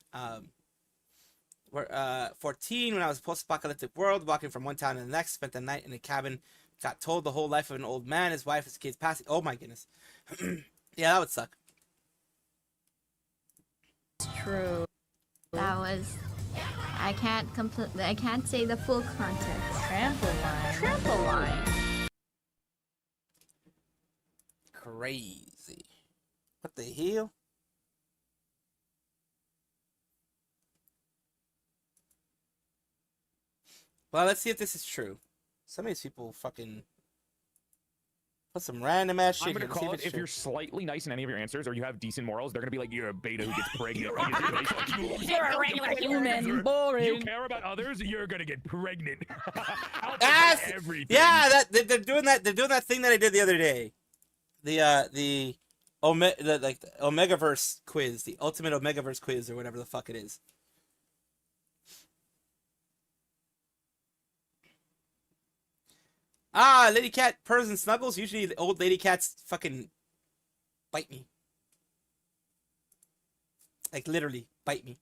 We're 14 when I was post-apocalyptic world, walking from one town to the next. Spent the night in a cabin. Got told the whole life of an old man, his wife, his kids passing. Oh my goodness. Yeah, that would suck. It's true. That was. I can't say the full context. Trampoline. Crazy. What the hell? Well, let's see if this is true. Some of these people fucking put some random ass shit. I'm gonna here. call it if you're slightly nice in any of your answers or you have decent morals, they're gonna be like, you're a beta who gets pregnant. You're a regular human. Boring. You care about others, you're gonna get pregnant. Everything. Yeah, they're doing that. They're doing that thing that I did the other day. The Omegaverse quiz, the ultimate Omegaverse quiz, or whatever the fuck it is. Ah, lady cat purrs and snuggles. Usually the old lady cats fucking bite me. Like literally bite me.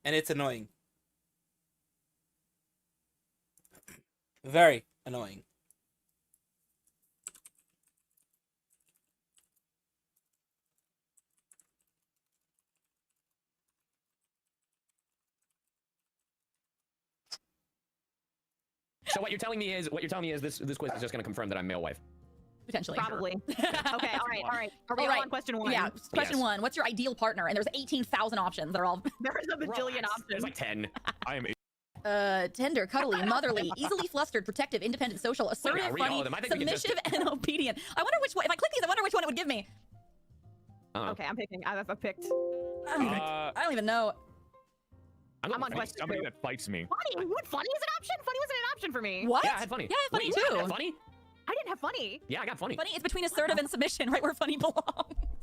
And it's annoying. Very annoying. So what you're telling me is this quiz is just gonna confirm that I'm male wife. Potentially. Probably. Okay, all right. Are we All all right. on question 1? Yeah, question Yes. 1. What's your ideal partner? And there's 18,000 options. They're all There's a bajillion options. There's like 10. I am. tender, cuddly, motherly, easily flustered, protective, independent, social, assertive, read all funny, of them. I think we can just- submissive, and obedient. I wonder which one. If I click these, I wonder which one it would give me. Okay, I'm picking. I've picked. I don't even know. I'm on question somebody 2. that fights me. Funny? What? Funny is an option? Funny wasn't an option for me. What? Yeah, I had funny. Yeah, I had funny Wait, too. you had funny? I didn't have funny. Yeah, I got funny. Funny. It's between assertive and submission, right where funny belongs.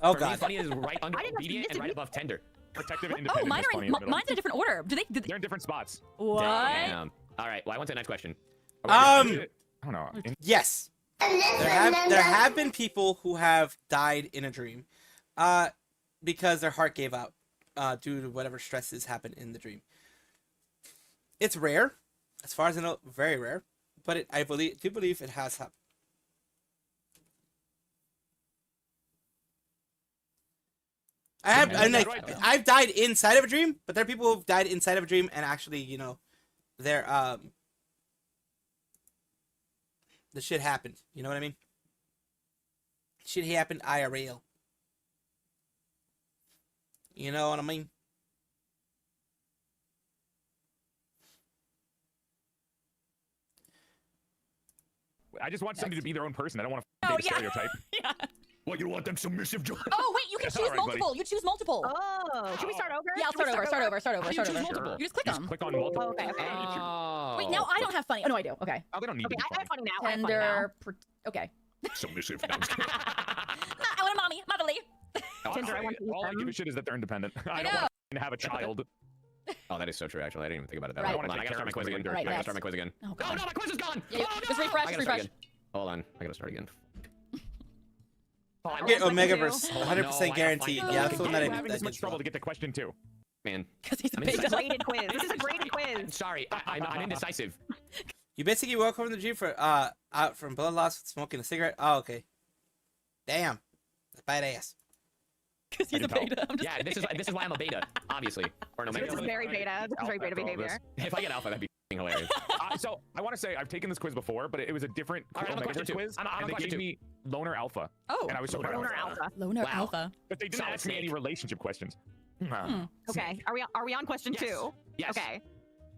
Oh For me, god. funny is right under I didn't have obedient and submissive right above tender. Protective and Oh, independent. mine is are funny in, in the middle. mine's in a different order. Do they? They're in different spots. What? Damn. All right. Well, I went to the next question. I don't know. Yes. There have been people who have died in a dream, because their heart gave out, due to whatever stresses happened in the dream. It's rare, as far as I know, very rare, but I do believe it has happened. I've died inside of a dream, but there are people who've died inside of a dream and actually, they're the shit happened. You know what I mean? Shit happened IRL. You know what I mean? I just want somebody to be their own person. I don't want to Oh, date a yeah. stereotype. Yeah. What, you want them submissive, Joe? Oh wait, you can choose All right, multiple. buddy. You choose multiple. Oh, should we start over? Yeah, I'll start over. Start over. Start over. How do Start you over. choose multiple? You just click them. Click on multiple. Okay. Oh. Wait, now I don't have funny. Oh no, I do. Okay. Oh, they don't need Okay, to be I have funny. funny now. I have funny now. Tender. Okay. Submissive. No, I'm just kidding. I want a mommy. Motherly. Tinder, I want to use all I them. give a shit is that they're independent. I don't know. want to have a child. Oh, that is so true, actually. I didn't even think about it that way. Right. Hold on, I gotta start my quiz again. Right, I gotta yes. start my quiz again. Oh, Oh, God. no, my quiz is gone! Yeah, Oh, no! just refresh, I gotta just start refresh. again. Hold on, I gotta start again. I Get want Omega to do- Verse, 100% guaranteed. Yeah, that's the one that I'm having I this much did. trouble to get to question 2. Man. Because he's a I'm big indecisive. Graded quiz. This is a graded I'm quiz. sorry, I'm indecisive. You basically woke up from the dream for out from blood loss, smoking a cigarette. Oh, okay. Damn, that's badass. Because he's I a can tell. beta. I'm just Yeah, this is why I'm a beta, obviously. Or an This omega. is very beta. This is very beta behavior. If I get alpha, that'd be f***ing hilarious. So I want to say I've taken this quiz before, but it was a different All right, I'm on omega question two. quiz, I'm on and they question gave two. me loner alpha, Oh. and I was so proud. Loner alpha. Loner Wow. alpha. But they didn't Solid ask me any snake. relationship questions. Okay, are we on question Yes. 2? Yes. Okay.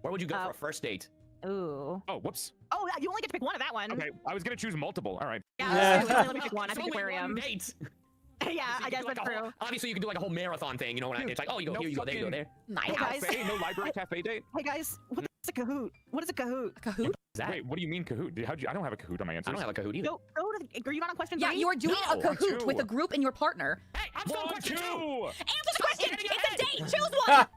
Where would you go for a first date? Ooh. Oh, whoops. Oh, you only get to pick one of that one. Okay, I was gonna choose multiple. All right. Yeah, let me pick one. I picked It's only aquarium. one date. Yeah, I guess that's true. Obviously, you can do like a whole marathon thing. You know, when it's like, oh, you go No here, you go there, you go there. Nice. Hey, guys. Cafe? No library cafe date? Hey guys, what's a Kahoot? What is a Kahoot? Kahoot? Is that? Wait, what do you mean Kahoot? I don't have a Kahoot on my answers. I don't have a Kahoot either. Go to the, are you not on question 3? Yeah, you are doing a No, Kahoot two. with a group and your partner. Hey, I'm still on One, question two. 2. Answer the question. getting It's a ahead. date. Choose one.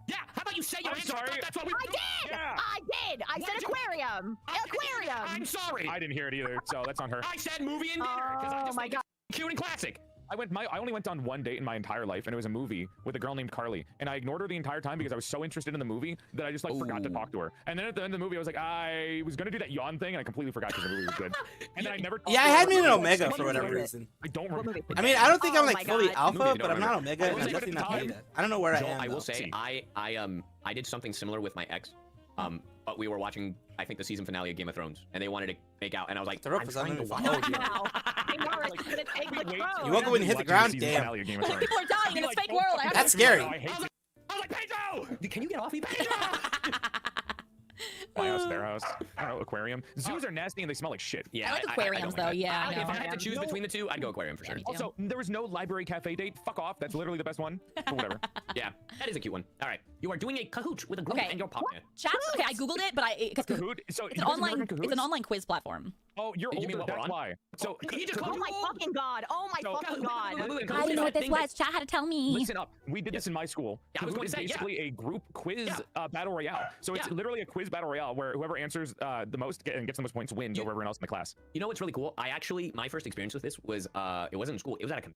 Yeah, how about you say your I'm answer? I sorry. thought that's what we I did! Yeah. I did! I What said did you- aquarium! Aquarium! I'm sorry. I didn't hear it either, so that's on her. I said movie and dinner because I Oh just my think god. it's cute and classic. I only went on one date in my entire life, and it was a movie with a girl named Carly. And I ignored her the entire time because I was so interested in the movie that I just like forgot to Ooh. talk to her. And then at the end of the movie, I was like, I was gonna do that yawn thing, and I completely forgot because the movie was good. And then I never. Yeah, I had me in an Omega What for movie whatever was it? reason. I don't What remember. movie? I mean, I don't think I'm Oh like my fully God. alpha, Movie, but I'm not Omega, I and was I'm like, definitely at not the beta. I don't know where Joel, I am. I will though. say, I did something similar with my ex. But we were watching, I think, the season finale of Game of Thrones, and they wanted to make out, and I was like, The rope I'm was on trying to me. watch. Oh, dear. Wow. They were gonna take the throne. You woke up when you hit the Watching ground? season Damn. finale of Game of Thrones. People are dying in this fake world. I have That's to- scary. I hate I was like, Pedro! Can you get off me, Pedro? my house, their house. I don't know, aquarium. Zoos are nasty and they smell like shit. Yeah, I like don't aquariums like though. that. Yeah. If I no. had to choose between the two, I'd go aquarium for sure. me too. Also, there was no library cafe date. Fuck off. That's literally the best one. But whatever. Yeah, that is a cute one. All right, you are doing a Kahoot with a group Okay. and your partner. Chat. Okay, I googled it, but because Kahoot. So it's you an guys have never online. done Kahoots? It's an online quiz platform. Oh, you're You mean older. what we're That's on? why. So You just Oh my fucking god! Oh my So- fucking god! I didn't know what this was. Chat had to tell me. listen up. We did this in my school. Yeah, I was Kahoot going is to say, yeah. basically a group quiz battle royale. So it's Yeah. literally a quiz battle royale where whoever answers the most and gets the most points wins over everyone else in the class. You know what's really cool? My first experience with this was, it wasn't in school. It was at a.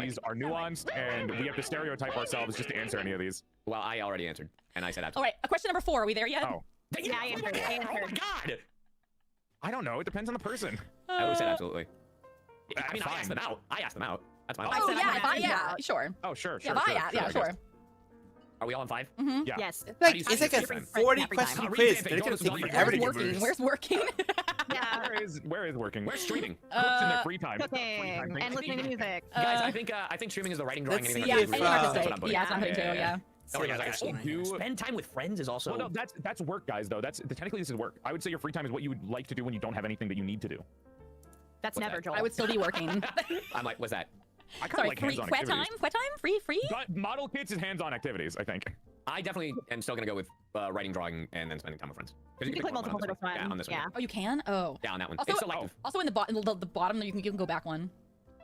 These are nuanced, and we have to stereotype ourselves just to answer any of these. Well, I already answered, and I said All absolutely. right. Question number 4. Are we there yet? Oh, Yeah, I answered. I Oh my answered. god! I don't know. It depends on the person. I would say absolutely. I mean, I Fine. asked them out. That's my. Oh said yeah. I'm If I, not yeah. out. Sure. Oh, sure. Yeah. Sure, Yeah. I guess. Sure. Are we all on 5? Mm-hmm. Yeah. Yes. It's like a 40 question quiz. They're gonna take forever to get Where's through working? this. Where's working? Yeah. Where is working? Where's streaming? Cooks in their free time. Cooking and listening to music. Guys, I think streaming is the writing, drawing, let's anything see like if, that. Anything uh, artistic. Yeah, that's what I'm putting too. Yeah. Don't worry, guys. Spend time with friends is also. Well, no, that's work, guys. Though technically this is work. I would say your free time is what you would like to do when you don't have anything that you need to do. That's What's never that? Joel. I would still be working. I'm like, what's that? I kind Sorry, of like hands-on quet activities. time? Quet time? Free? But model kits is hands-on activities, I think. I definitely am still gonna go with writing, drawing, and then spending time with friends. You can play multiple with friends. Yeah, on this one. Yeah. Oh, you can? Oh. Yeah, on that one. Also, It's selective. also in the bottom, you can go back one.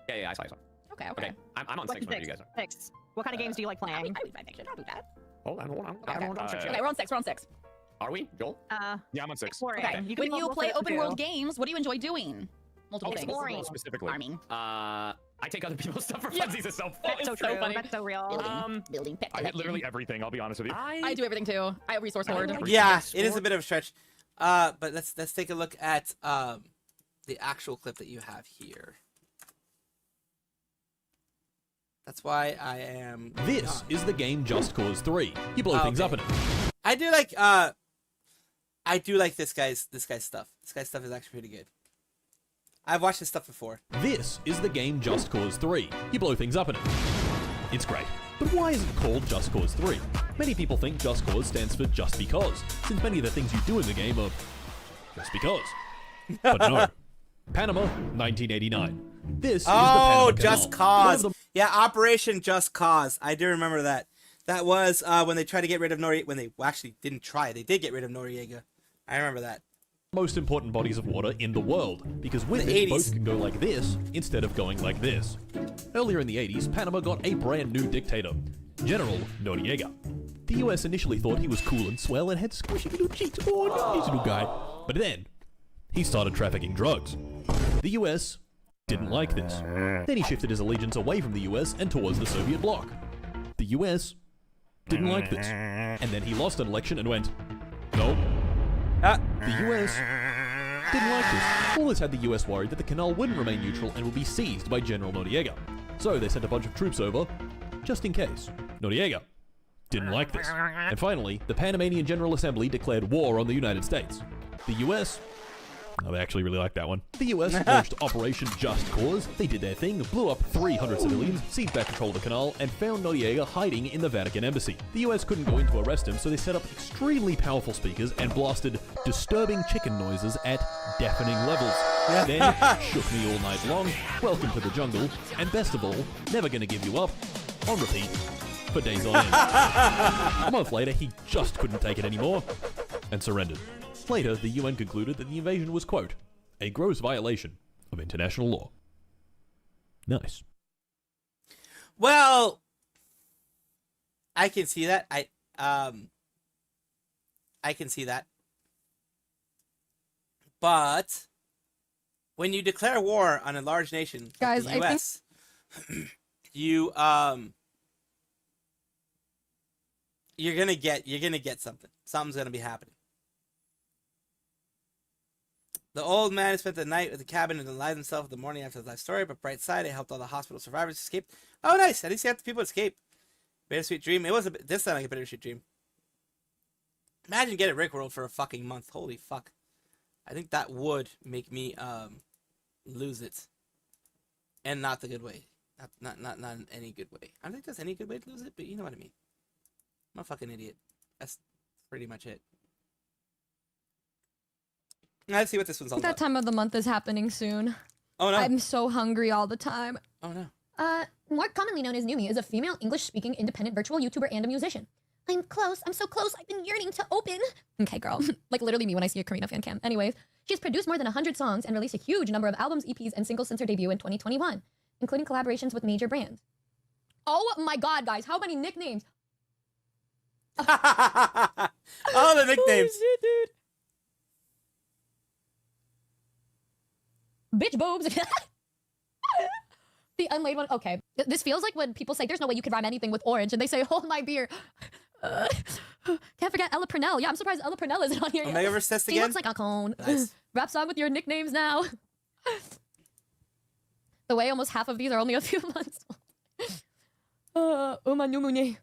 Yeah, I saw. Okay. Okay, I'm on What's 6 whenever you guys are. 6. What kind of games do you like playing? I would 5 actually. I'll do that. Hold on. Okay. Hold on. Okay, we're on 6. We're on 6. Are we, Joel? Yeah, I'm on 6. Exploring. Okay. You can When do you multiple play things open too. world games, what do you enjoy doing? Multiple things. Exploring. Specifically. Farming. I take other people's stuff for funsies. It's so That's so true. funny. That's so real. Building pet I hit collecting. literally everything, I'll be honest with you. I do everything too. I have resource hoard. Yeah, it is a bit of a stretch. But let's take a look at the actual clip that you have here. That's why I am. This is the game Just Cause 3. You blow things up in it. I do like this guy's stuff. This guy's stuff is actually pretty good. I've watched his stuff before. This is the game Just Cause 3. You blow things up in it. It's great. But why is it called Just Cause 3? Many people think Just Cause stands for Just Because, since many of the things you do in the game are just because. But no. Panama, 1989. This is the Panama Just Canal. Cause. Yeah, Operation Just Cause. I do remember that. That was when they tried to get rid of Noriega. When they actually didn't try, they did get rid of Noriega. I remember that. Most important bodies of water in the world, because with it, boats can go like this instead of going like this. Earlier in the 80s, Panama got a brand new dictator, General Noriega. The US initially thought he was cool and swell and had squishy little cheeks. Oh, he's a little guy. But then, he started trafficking drugs. The US didn't like this. Then he shifted his allegiance away from the US and towards the Soviet bloc. The US didn't like this. And then he lost an election and went, no. The US didn't like this. All this had the US worried that the canal wouldn't remain neutral and would be seized by General Noriega. So they sent a bunch of troops over, just in case. Noriega didn't like this. And finally, the Panamanian General Assembly declared war on the United States. The US... Oh, they actually really like that one. The US launched Operation Just Cause. They did their thing, blew up 300 civilians, seized back control of the canal, and found Noriega hiding in the Vatican embassy. The US couldn't go in to arrest him, so they set up extremely powerful speakers and blasted disturbing chicken noises at deafening levels. Then, shook me all night long, welcome to the jungle, and best of all, never gonna give you up, on repeat, for days on end. A month later, he just couldn't take it anymore, and surrendered. Later, the UN concluded that the invasion was, quote, a gross violation of international law. Nice. Well, I can see that. I can see that. But when you declare war on a large nation like the US, you're gonna get something. Something's gonna be happening. The old man spent the night at the cabin and alive himself the morning after his life story, but bright side, it helped all the hospital survivors escape. Oh, nice! At least you have the people escape. Bittersweet dream. It was this sounded like a bittersweet dream. Imagine getting Rickrolled for a fucking month. Holy fuck. I think that would make me lose it. And not the good way. Not in any good way. I don't think there's any good way to lose it, but you know what I mean. I'm a fucking idiot. That's pretty much it. Let's see what this one's all That about. time of the month is happening soon. Oh no. I'm so hungry all the time. Oh no. More commonly known as Numi, is a female English-speaking independent virtual YouTuber and a musician. I'm close. I'm so close. I've been yearning to open. Okay, girl. Like literally me when I see a Karina fan cam. Anyways, she has produced more than 100 songs and released a huge number of albums, EPs, and singles since her debut in 2021, including collaborations with major brands. Oh my god, guys. How many nicknames? All the nicknames. Oh, shit, dude. Bitch boobs. The unlaid one. Okay. This feels like when people say there's no way you could rhyme anything with orange, and they say, hold my beer. Can't forget Ella Purnell. Yeah, I'm surprised Ella Purnell isn't on here yet. Omega Verse She again? looks like a cone. Nice. Rap song with your nicknames now. The way almost half of these are only a few months old. Uma Numune.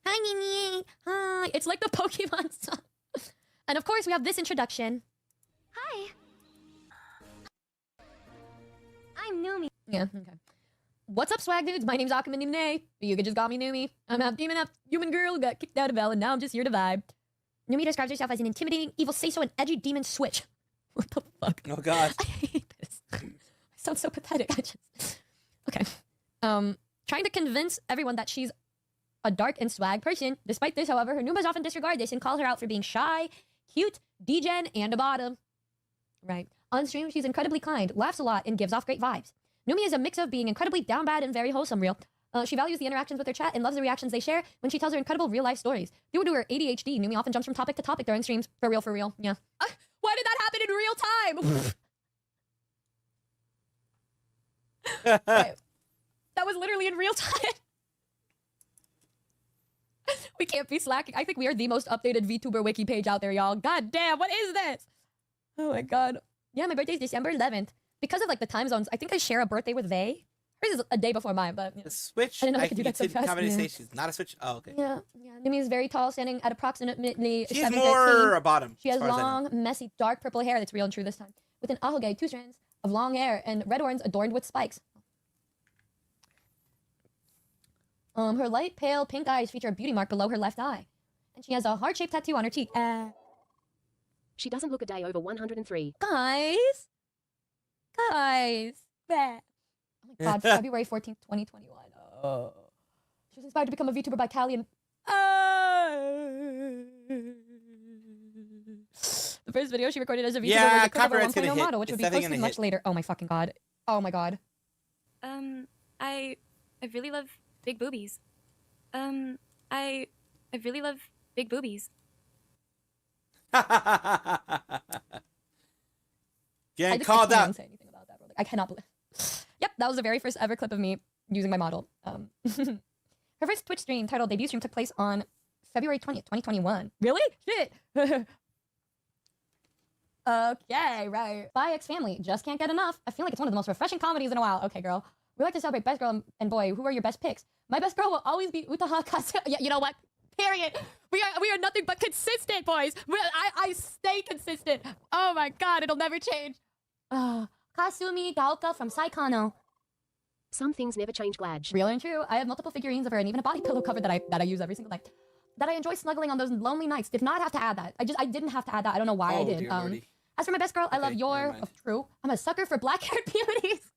Hi, Mimi. Hi. It's like the Pokemon song. And of course, we have this introduction. Hi. I'm Numi. Yeah, okay. What's up, swag dudes? My name's Akuma Numine. You could just call me Numi. I'm half demon, half human girl who got kicked out of Hell, and now I'm just here to vibe. Numi describes herself as an intimidating, evil say-so, and edgy demon switch. What the fuck? Oh god. I hate this. I sound so pathetic. Okay. Trying to convince everyone that she's a dark and swag person. Despite this, however, her Numas often disregard this and call her out for being shy, cute, degen, and a bottom. Right. On stream, she's incredibly kind, laughs a lot, and gives off great vibes. Numi is a mix of being incredibly down bad and very wholesome real. She values the interactions with her chat and loves the reactions they share when she tells her incredible real-life stories. Due to her ADHD, Numi often jumps from topic to topic during streams. For real, yeah. Why did that happen in real time? Okay. That was literally in real time. We can't be slacking. I think we are the most updated VTuber wiki page out there, y'all. God damn, what is this? Oh my god. Yeah, my birthday is December 11th. Because of like the time zones, I think I share a birthday with Vay. Hers is a day before mine, but The Switch. I didn't know we could do that so fast. Comedy Yeah. say she's not a Switch. Oh, okay. Yeah. Numi is very tall, standing at approximately She's 7'13". more a bottom. She as has far as I know. long, messy, dark purple hair that's real and true this time, with an ahoge, 2 strands of long hair, and red horns adorned with spikes. Her light, pale, pink eyes feature a beauty mark below her left eye. And she has a heart-shaped tattoo on her cheek. She doesn't look a day over 103. Guys! Bah. Oh my god, February 14th, 2021. Oh. She was inspired to become a VTuber by Callie and... The first video she recorded as a VTuber Yeah, was a Claraara copyright's gonna 1.0 hit. model, which It's would be definitely posted gonna much hit. later. Oh my fucking god. Oh my god. I really love big boobies. I really love big boobies. Getting I called can't out. even say anything about that, bro. Like, I cannot believe. Yep, that was the very first ever clip of me using my model. Her first Twitch stream titled debut stream took place on February 20th, 2021. Really? Shit. Okay, right. Bye, X Family. Just can't get enough. I feel like it's one of the most refreshing comedies in a while. Okay, girl. We like to celebrate best girl and boy. Who are your best picks? My best girl will always be Utaha Kasu. Yeah, you know what? Period. We are nothing but consistent, boys. I stay consistent. Oh my god, it'll never change. Kasumi Gaoka from Saikano. Some things never change, Gladge. Real and true. I have multiple figurines of her and even a body pillow cover that I use every single night. That I enjoy snuggling on those lonely nights. Did not have to add that. I didn't have to add that. I don't know why I didn't. dear lordy. As for my best girl, I love Okay, your never mind. true. I'm a sucker for black-haired beauties.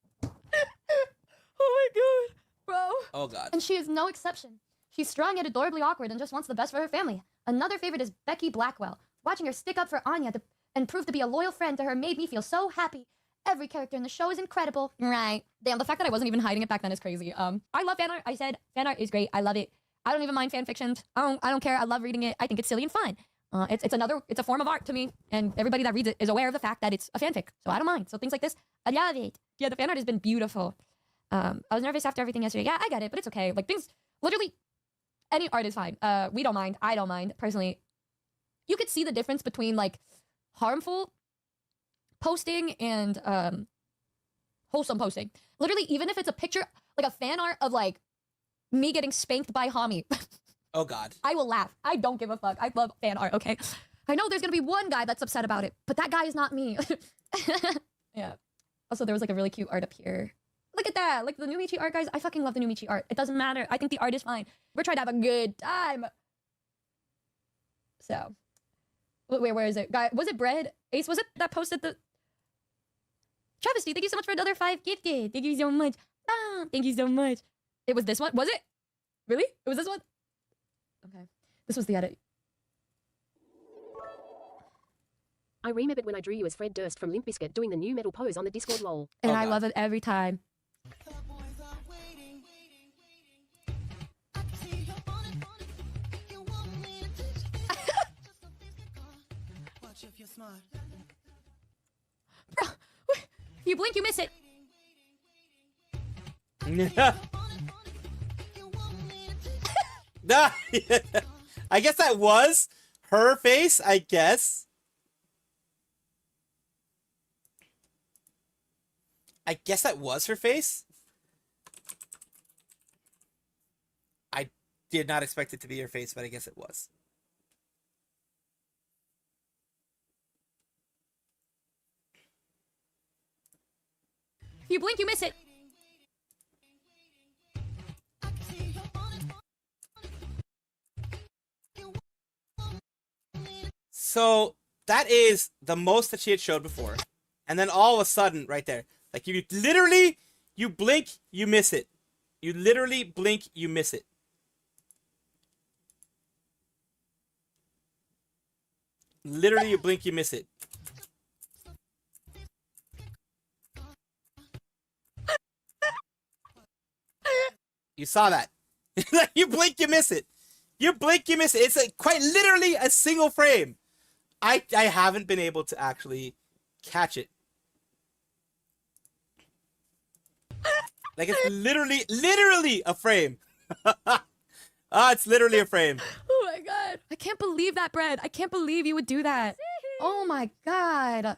Oh my god, bro. Oh god. And she is no exception. She's strong yet adorably awkward and just wants the best for her family. Another favorite is Becky Blackwell. Watching her stick up for Anya and prove to be a loyal friend to her made me feel so happy. Every character in the show is incredible. Right. Damn, the fact that I wasn't even hiding it back then is crazy. I love fan art. I said fan art is great. I love it. I don't even mind fan fictions. I don't care. I love reading it. I think it's silly and fun. It's a form of art to me, and everybody that reads it is aware of the fact that it's a fanfic, so I don't mind. So things like this, I love it. Yeah, the fan art has been beautiful. I was nervous after everything yesterday. Yeah, I get it, but it's okay. Like things, literally, any art is fine. We don't mind. I don't mind personally. You could see the difference between like harmful posting and wholesome posting. Literally, even if it's a picture, like a fan art of like me getting spanked by Hami. Oh god. I will laugh. I don't give a fuck. I love fan art, okay? I know there's gonna be one guy that's upset about it, but that guy is not me. Yeah. Also, there was like a really cute art up here. Look at that. Like the Numichi art, guys. I fucking love the Numichi art. It doesn't matter. I think the art is fine. We're trying to have a good time. So. Wait, where is it? Guy, was it Bread? Ace, was it that posted the... Travesty, thank you so much for another 5 gifted. Thank you so much. Ah, thank you so much. It was this one? Was it? Really? It was this one? Okay. This was the edit. I remembered when I drew you as Fred Durst from Limp Bizkit doing the new metal pose on the Discord lol. And I love it every time. Bro, if you blink, you miss it. I guess that was her face, I guess. I guess that was her face. did not expect it to be your face, but I guess it was. If you blink, you miss it. So that is the most that she had showed before. And then all of a sudden, right there, like you literally, you blink, you miss it. You literally blink, you miss it. Literally, you blink, you miss it. You saw that. You blink, you miss it. You blink, you miss it. It's quite literally a single frame. I haven't been able to actually catch it. Like it's literally a frame. It's literally a frame. Oh my god. I can't believe that, Bread. I can't believe you would do that. Oh my god.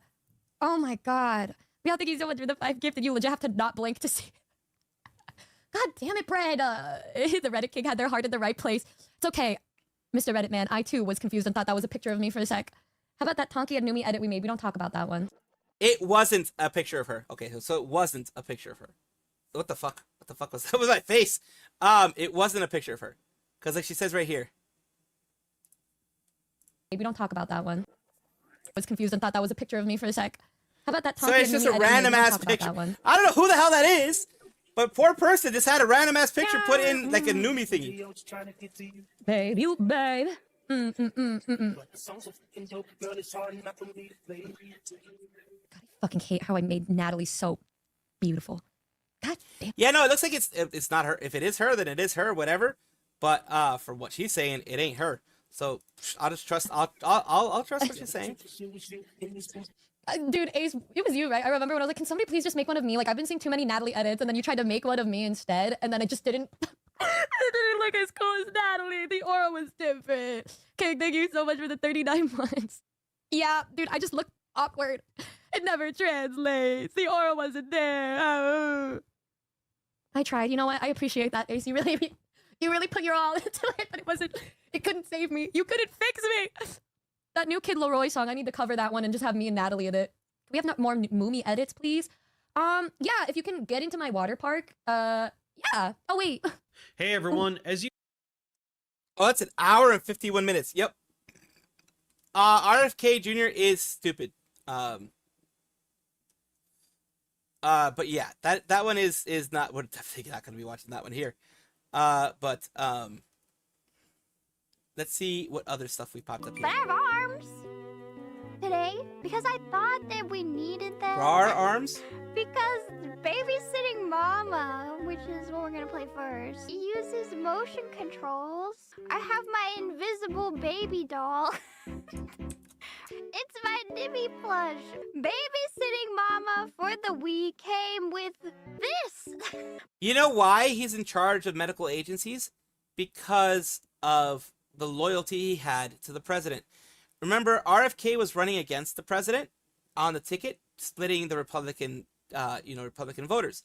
Oh my god. Meow, thank you so much for the 5 gifted. You legit have to not blink to see. God damn it, Bread. The Reddit King had their heart in the right place. It's okay. Mr. Reddit man, I too was confused and thought that was a picture of me for a sec. How about that Tonki and Numi edit we made? We don't talk about that one. It wasn't a picture of her. Okay, so it wasn't a picture of her. What the fuck? What the fuck was that? Was my face? It wasn't a picture of her. Because like she says right here. We don't talk about that one. I was confused and thought that was a picture of me for a sec. How about that Tonki So it's and just Numi a edit we made? random We don't ass talk about picture. that one. I don't know who the hell that is. But poor person just had a random ass picture put in like a Numi thingy. Babe, you babe. God, I fucking hate how I made Natalie so beautiful. God damn. Yeah, no, it looks like it's not her. If it is her, then it is her, whatever. But from what she's saying, it ain't her. So I'll just trust. I'll trust what she's saying. Dude, Ace, it was you, right? I remember when I was like, can somebody please just make one of me? Like, I've been seeing too many Natalie edits, and then you tried to make one of me instead, and then it just didn't... it didn't look as cool as Natalie. The aura was different. Okay, thank you so much for the 39 months. Yeah, dude, I just looked awkward. It never translates. The aura wasn't there. Oh. I tried. You know what? I appreciate that, Ace. You really put your all into it, but it couldn't save me. You couldn't fix me. That new Kid Leroy song, I need to cover that one and just have me and Natalie in it. Can we have more Moomy edits, please? Yeah, if you can get into my water park. Yeah. Oh, wait. Hey, everyone. As you... Oh, that's an hour and 51 minutes. Yep. RFK Jr. is stupid. But yeah, that one is not... We're definitely not going to be watching that one here. But let's see what other stuff we popped up here. But I have arms today because I thought that we needed them. For our arms? Because babysitting mama, which is what we're gonna play first, uses motion controls. I have my invisible baby doll. It's my Nimmy plush. Babysitting mama for the week came with this. You know why he's in charge of medical agencies? Because of the loyalty he had to the president. Remember, RFK was running against the president on the ticket, splitting the Republican voters.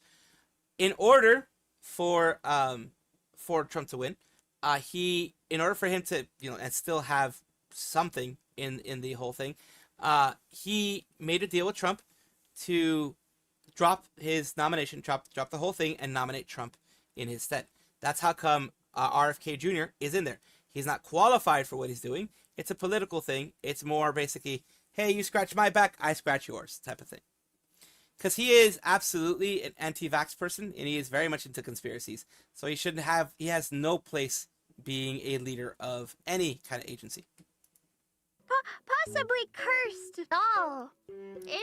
In order for Trump to win, in order for him to, and still have something in the whole thing, he made a deal with Trump to drop his nomination, drop the whole thing, and nominate Trump in his stead. That's how come RFK Jr. is in there. He's not qualified for what he's doing. It's a political thing. It's more basically, hey, you scratch my back, I scratch yours type of thing. Because he is absolutely an anti-vax person, and he is very much into conspiracies. So he has no place being a leader of any kind of agency. Possibly cursed doll.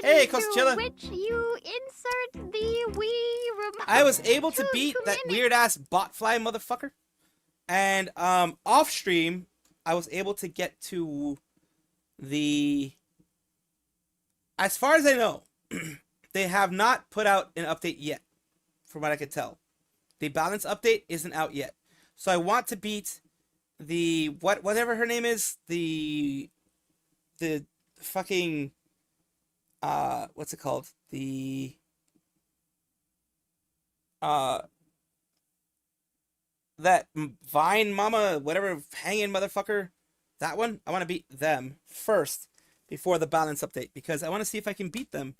Hey, Coachella. Which you insert the Wii remote. I was able to beat that weird-ass botfly motherfucker. And off stream, I was able to get to as far as I know, they have not put out an update yet, from what I could tell. The balance update isn't out yet. So I want to beat whatever her name is, the fucking, what's it called? that Vine Mama, whatever, hanging motherfucker, that one, I want to beat them first before the balance update, because I want to see if I can beat them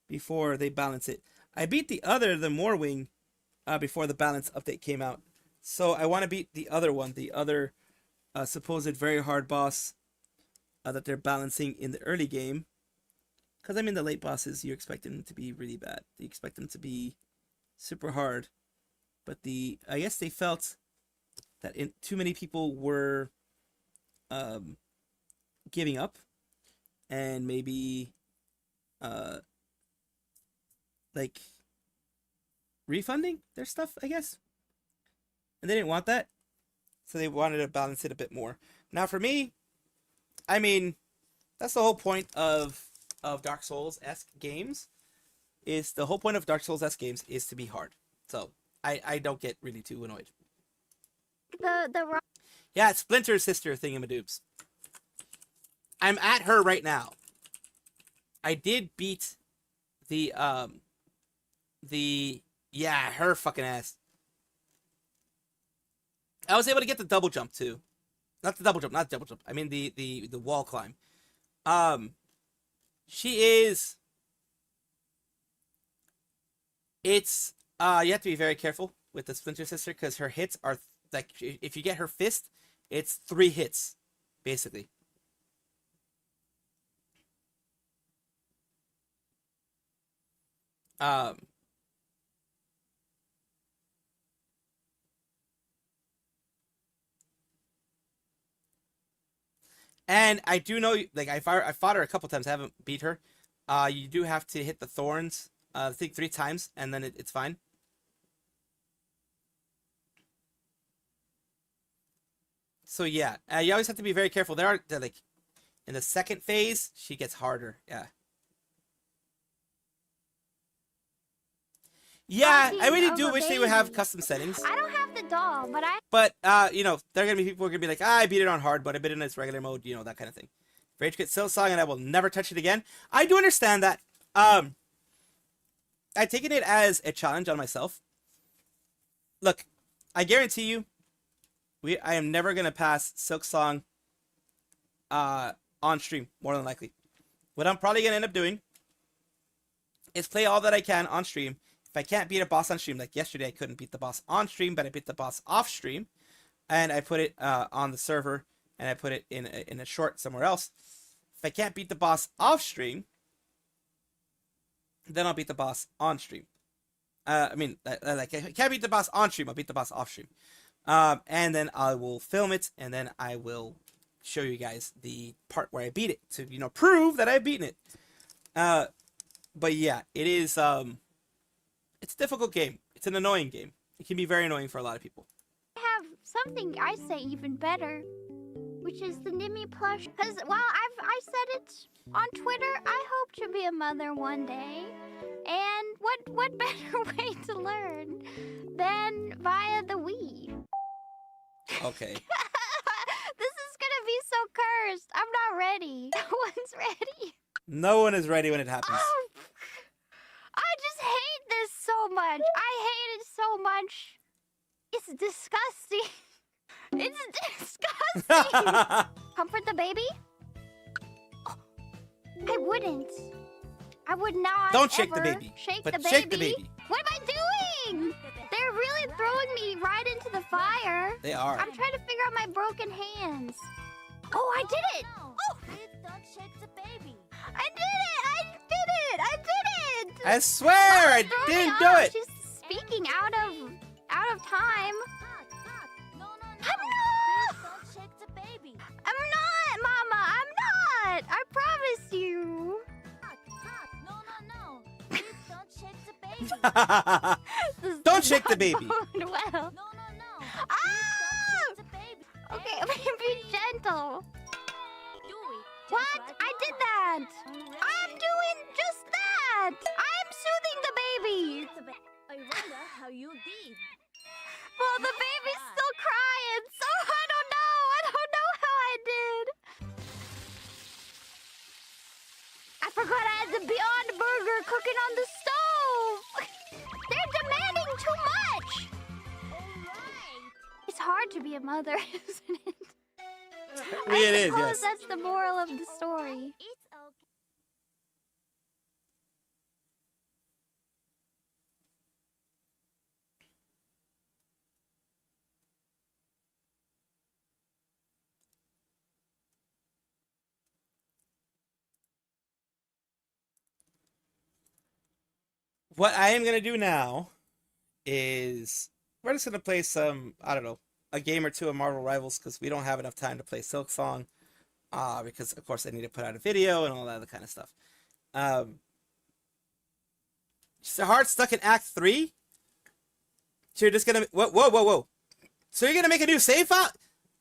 before they balance it. I beat the Morwing, before the balance update came out. So I want to beat the other one, the other supposed very hard boss that they're balancing in the early game. Because I mean, the late bosses, you expect them to be really bad. You expect them to be super hard. But I guess they felt that too many people were giving up and maybe like refunding their stuff, I guess. And they didn't want that, so they wanted to balance it a bit more. Now for me, I mean, that's the whole point of Dark Souls-esque games. The whole point of Dark Souls-esque games is to be hard. So I don't get really too annoyed. Yeah, it's Splinter's sister thingamadoobs. I'm at her right now. I did beat her fucking ass. I was able to get the double jump too. Not the double jump. I mean the wall climb. She is. It's you have to be very careful with the Splinter sister because her hits are like, if you get her fist, it's 3 hits, basically. And I do know, like, I fought her a couple times. I haven't beat her. You do have to hit the thorns, I think 3 times, and then it's fine. So yeah, you always have to be very careful. They're like, in the second phase, she gets harder. Yeah. Yeah, I really do wish they would have custom settings. I don't have the doll, but you know, there are gonna be people who are gonna be like, I beat it on hard, but I beat it in its regular mode, you know, that kind of thing. Rage Quit Silksong, and I will never touch it again. I do understand that. I've taken it as a challenge on myself. Look, I guarantee you, I am never gonna pass Silksong on stream, more than likely. What I'm probably gonna end up doing is play all that I can on stream. If I can't beat a boss on stream, like yesterday I couldn't beat the boss on stream, but I beat the boss off stream, and I put it on the server, and I put it in a short somewhere else. If I can't beat the boss off stream, then I'll beat the boss on stream. Like, I can't beat the boss on stream, I'll beat the boss off stream. And then I will film it, and then I will show you guys the part where I beat it to, you know, prove that I've beaten it. But yeah, it is, it's a difficult game. It's an annoying game. It can be very annoying for a lot of people. I have something I say even better, which is the Nimmy plush. Because while I said it on Twitter, I hope to be a mother one day. And what better way to learn than via the Wii? Okay. This is gonna be so cursed. I'm not ready. No one's ready. No one is ready when it happens. Oh, I just hate this so much. I hate it so much. It's disgusting. It's disgusting. Comfort the baby? Oh, I wouldn't. I would not. Don't shake ever the baby. Shake but the baby. Shake the baby. What am I doing? They're really throwing me right into the fire. They are. I'm trying to figure out my broken hands. Oh, I did it. Oh. Don't shake the baby. I did it. I did it. I did it. I swear I didn't do it. She's speaking out of time. I'm not, Mama. I'm not. I promise you. Don't shake the baby. Well. Ah! Okay, I'm gonna be gentle. What? I did that. I'm doing just that. I'm soothing the baby. I wonder how you did. Well, the baby's still crying, so I don't know. I don't know how I did. I forgot I had the Beyond Burger cooking on the stove. They're demanding too much. hard to be a mother, isn't it? It is, suppose yes. that's the moral of the story. What I am gonna do now is we're just gonna play some, I don't know, a game or two of Marvel Rivals because we don't have enough time to play Silk Song. Because of course I need to put out a video and all that other kind of stuff. So hard stuck in Act 3. So you're just gonna whoa. So you're gonna make a new save file?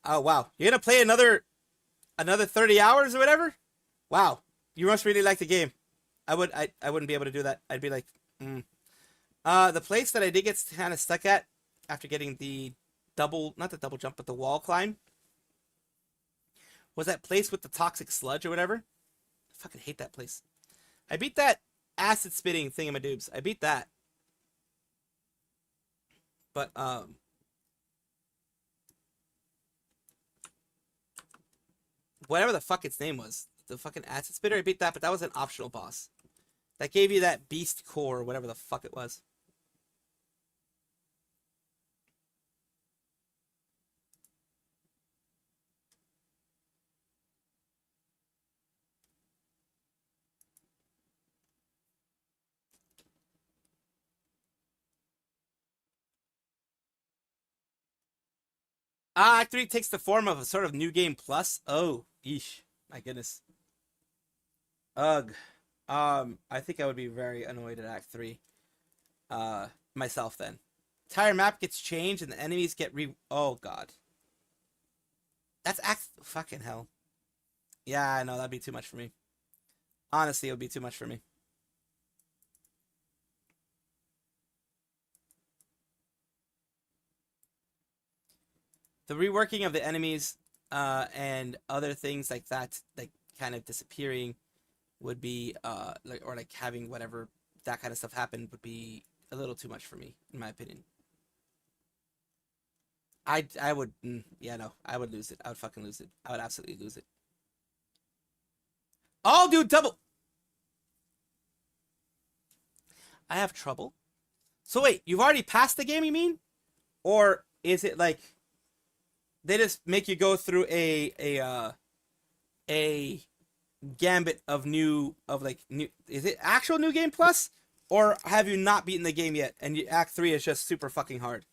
Oh wow, you're gonna play another 30 hours or whatever? Wow, you must really like the game. I wouldn't be able to do that. I'd be like, the place that I did get kind of stuck at after getting the not the double jump, but the wall climb, was that place with the toxic sludge or whatever. I fucking hate that place. I beat that acid spitting thingamadoobs. I beat that. But, whatever the fuck its name was, the fucking acid spitter, I beat that, but that was an optional boss. That gave you that beast core, or whatever the fuck it was. Act 3 takes the form of a sort of new game plus. Oh, yeesh. My goodness. Ugh. I think I would be very annoyed at Act 3. Myself then. Entire map gets changed and the enemies get oh god. That's fucking hell. Yeah, I know, that'd be too much for me. Honestly, it would be too much for me. The reworking of the enemies and other things like that, like kind of disappearing, would be like having whatever that kind of stuff happen would be a little too much for me, in my opinion. I would yeah, no, I would lose it. I would fucking lose it. I would absolutely lose it. Oh, dude, double. I have trouble. So wait, you've already passed the game, you mean? Or is it like they just make you go through a gambit of new. Is it actual new game plus, or have you not beaten the game yet and Act 3 is just super fucking hard?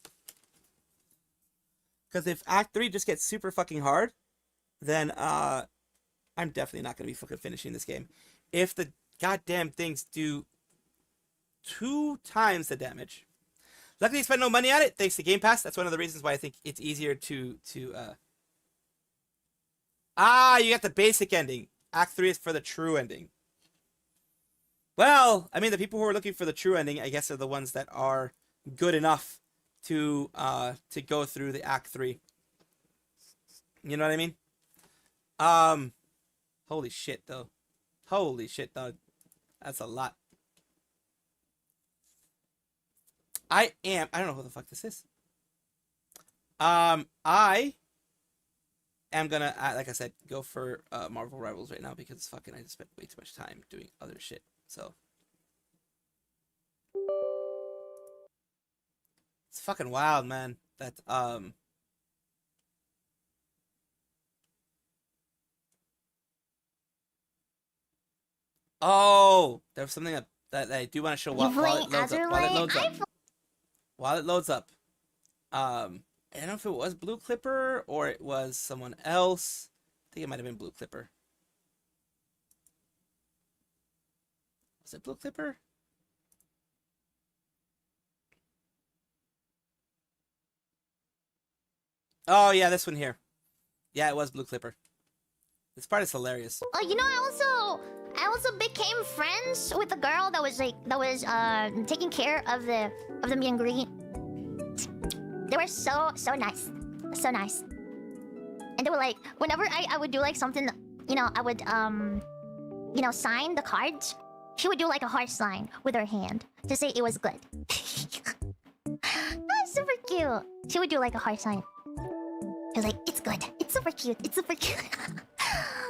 Because if Act 3 just gets super fucking hard, then I'm definitely not gonna be fucking finishing this game. If the goddamn things do 2 times the damage. Luckily, I spent no money on it thanks to Game Pass. That's one of the reasons why I think it's easier to you got the basic ending. Act 3 is for the true ending. Well, I mean, the people who are looking for the true ending, I guess, are the ones that are good enough to go through the Act 3. You know what I mean? Holy shit, though. Holy shit, dog. That's a lot. I don't know who the fuck this is. I am gonna, like I said, go for Marvel Rivals right now because fucking I just spent way too much time doing other shit. So it's fucking wild, man. That oh, there's something that I do want to show while it loads up. While it loads up. I don't know if it was Blue Clipper or it was someone else. I think it might have been Blue Clipper. Was it Blue Clipper? Oh yeah, this one here. Yeah, it was Blue Clipper. This part is hilarious. You know, I also became friends with a girl that was taking care of the meet and greet. They were so nice, so nice. And they were like, whenever I would do like something, you know, I would sign the cards. She would do like a heart sign with her hand to say it was good. That's super cute. She would do like a heart sign. I was like, it's good. It's super cute. It's super cute.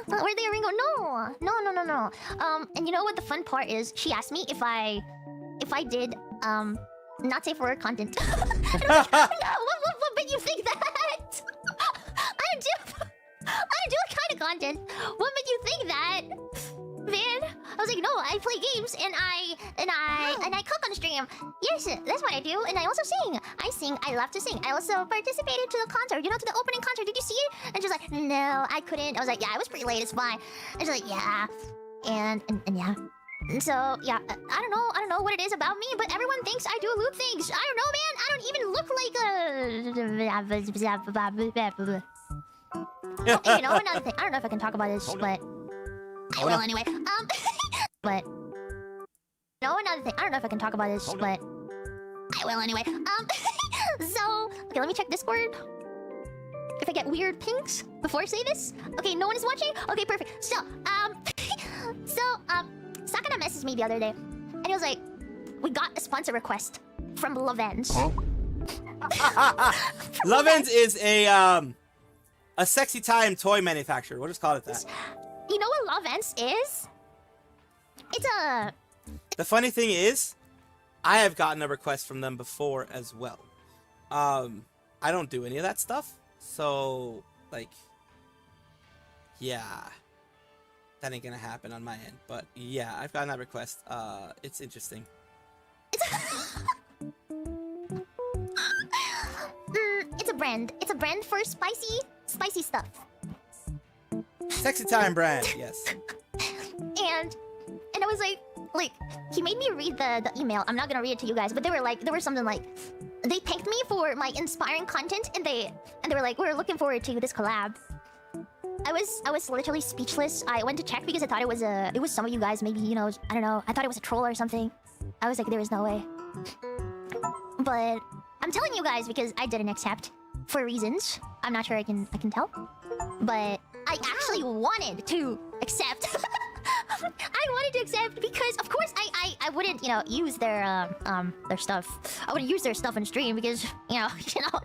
Where'd the earring go? No. And you know what the fun part is? She asked me if I did not safe for work content. And I was like, no, what made you think that? I don't do what kind of content. What made you think that? Man, I was like, no, I play games and I cook on stream. Yes, that's what I do, and I also sing. I sing. I love to sing. I also participated to the concert. You know, to the opening concert. Did you see it? And she's like, no, I couldn't. I was like, yeah, I was pretty late. It's fine. And she's like, yeah, and yeah. And so yeah, I don't know what it is about me, but everyone thinks I do loot things. I don't know, man. I don't even look like a. Oh, and you know another thing. I don't know if I can talk about this, but I will anyway. But no, another thing. I don't know if I can talk about this, but I will anyway. So okay, let me check Discord. If I get pings before I say this. Okay, no one is watching. Okay, perfect. So Sakana messaged me the other day, and he was like, "We got a sponsor request from Loven's." Huh? Loven's is a sexy time toy manufacturer. We'll just call it that. You know what Loven's is? It's a. The funny thing is, I have gotten a request from them before as well. I don't do any of that stuff, so like, yeah, that ain't gonna happen on my end. But yeah, I've gotten that request. It's interesting. It's a brand. It's a brand for spicy stuff. Sexy time brand, yes. And I was like he made me read the email. I'm not gonna read it to you guys, but there were something like they thanked me for my inspiring content, and they were like, we're looking forward to this collab. I was literally speechless. I went to check because I thought it was some of you guys, maybe, you know, I don't know. I thought it was a troll or something. I was like, there is no way. But I'm telling you guys because I didn't accept for reasons. I'm not sure I can tell. But I actually wanted to accept. I wanted to accept because of course I wouldn't, you know, use their stuff. I wouldn't use their stuff on stream because, you know,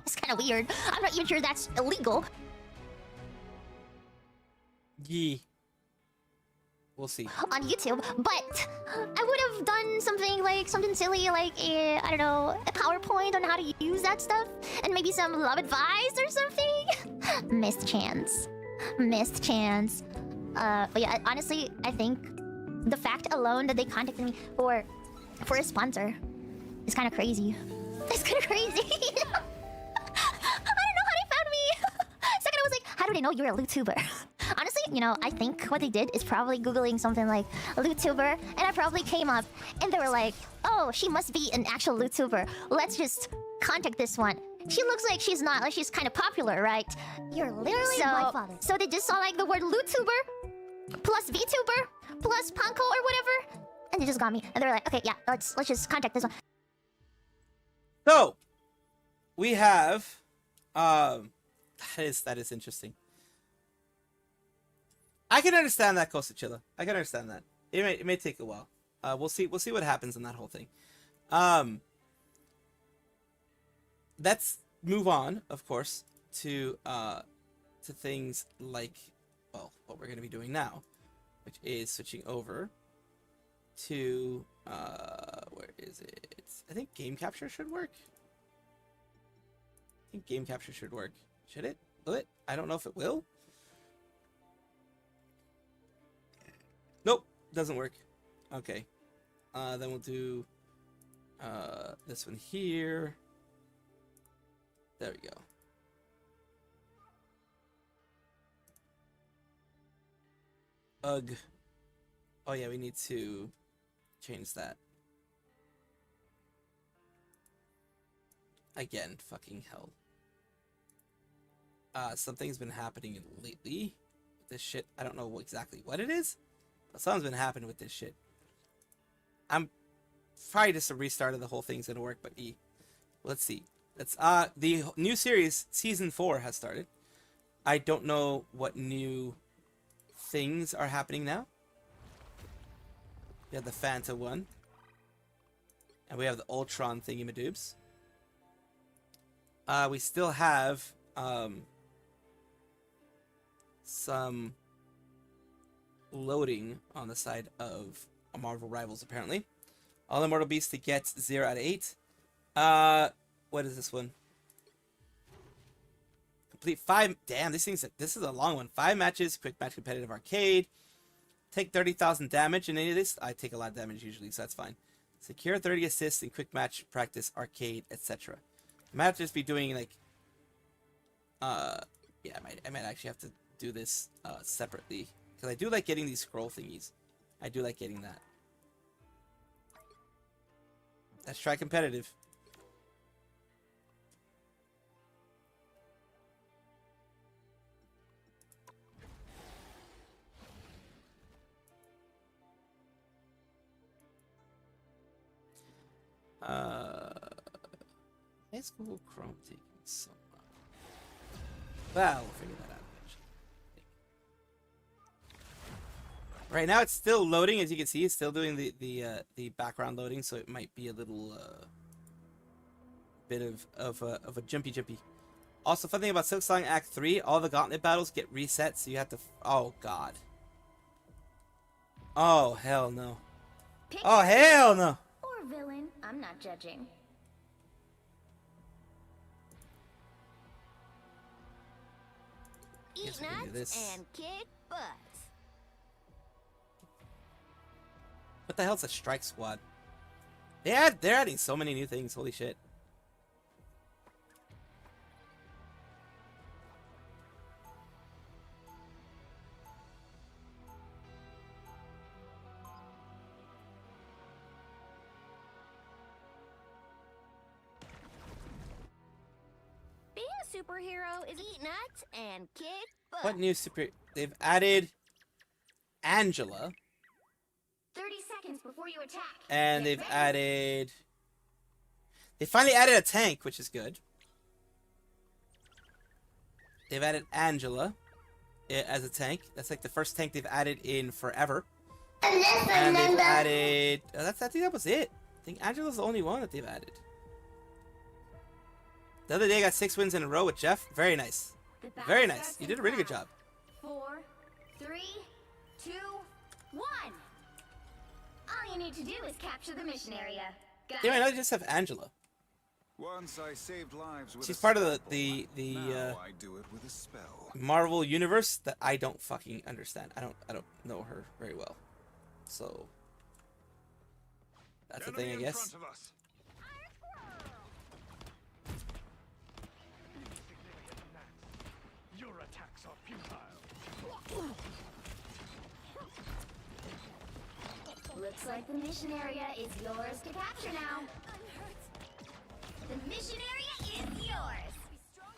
it's kind of weird. I'm not even sure that's illegal. Yeah. We'll see. On YouTube, but I would have done something silly like I don't know, a PowerPoint on how to use that stuff, and maybe some love advice or something. Missed chance. But yeah, honestly, I think the fact alone that they contacted me for a sponsor is kind of crazy. It's kind of crazy. I don't know how they found me. Second, I was like, how do they know you're a LootTuber? Honestly, you know, I think what they did is probably Googling something like LootTuber, and I probably came up, and they were like, oh, she must be an actual LootTuber. Let's just contact this one. She looks like she's not, like she's kind of popular, right? You're literally my father. So they just saw like the word LootTuber, plus VTuber, plus Panko or whatever, and they just got me. And they were like, okay, yeah, let's just contact this one. So, we have, that is interesting. I can understand that, Kosachilla. I can understand that. It may take a while. We'll see what happens in that whole thing. Let's move on, of course, to things like, well, what we're going to be doing now, which is switching over to where is it? I think game capture should work. I think game capture should work. Should it? Will it? I don't know if it will. Nope, doesn't work. Okay. Then we'll do this one here. There we go. Ugh. Oh yeah, we need to change that. Again, fucking hell. Something's been happening lately with this shit. I don't know exactly what it is, but something's been happening with this shit. I'm probably just a restart of the whole thing's gonna work, but let's see. It's the new series season 4 has started. I don't know what new things are happening now. We have the Fanta one, and we have the Ultron thingy-madoobs. We still have some loading on the side of Marvel Rivals, apparently. All Immortal Beasts to get 0 out of 8. What is this one? Complete 5. Damn, this is a long one. 5 matches, quick match competitive arcade. Take 30,000 damage in any of this. I take a lot of damage usually, so that's fine. Secure 30 assists in quick match practice arcade, etc. I might just be doing like, yeah, I might actually have to do this separately because I do like getting these scroll thingies. I do like getting that. Let's try competitive. Let's Google Chrome taking so long. Well, we'll figure that out eventually. Right now, it's still loading. As you can see, it's still doing the background loading, so it might be a little bit of a jumpy. Also, fun thing about Silksong Act 3, all the gauntlet battles get reset, so you have to. Oh God. Oh hell no. Oh hell no. Or villain. I'm not judging. Eat nuts and kick butts. What the hell's a strike squad? They're adding so many new things. Holy shit. Being a superhero is eat nuts and kick butts. What new super? They've added Angela. 30 seconds before you attack. And they've added... They finally added a tank, which is good. They've added Angela as a tank. That's like the first tank they've added in forever. And they've added... I think that was it. I think Angela's the only one that they've added. The other day I got 6 wins in a row with Jeff. Very nice. Very nice. You did a really good job. 4, 3, 2, 1. All you need to do is capture the mission area. Got Yeah, it? I know they just have Angela. Once I saved lives with She's a part of spell. the Now I do it with a spell. Marvel universe that I don't fucking understand. I don't know her very well. So that's the thing, I guess. Your attacks are futile. Looks like the mission area is yours to capture now. The mission area is yours.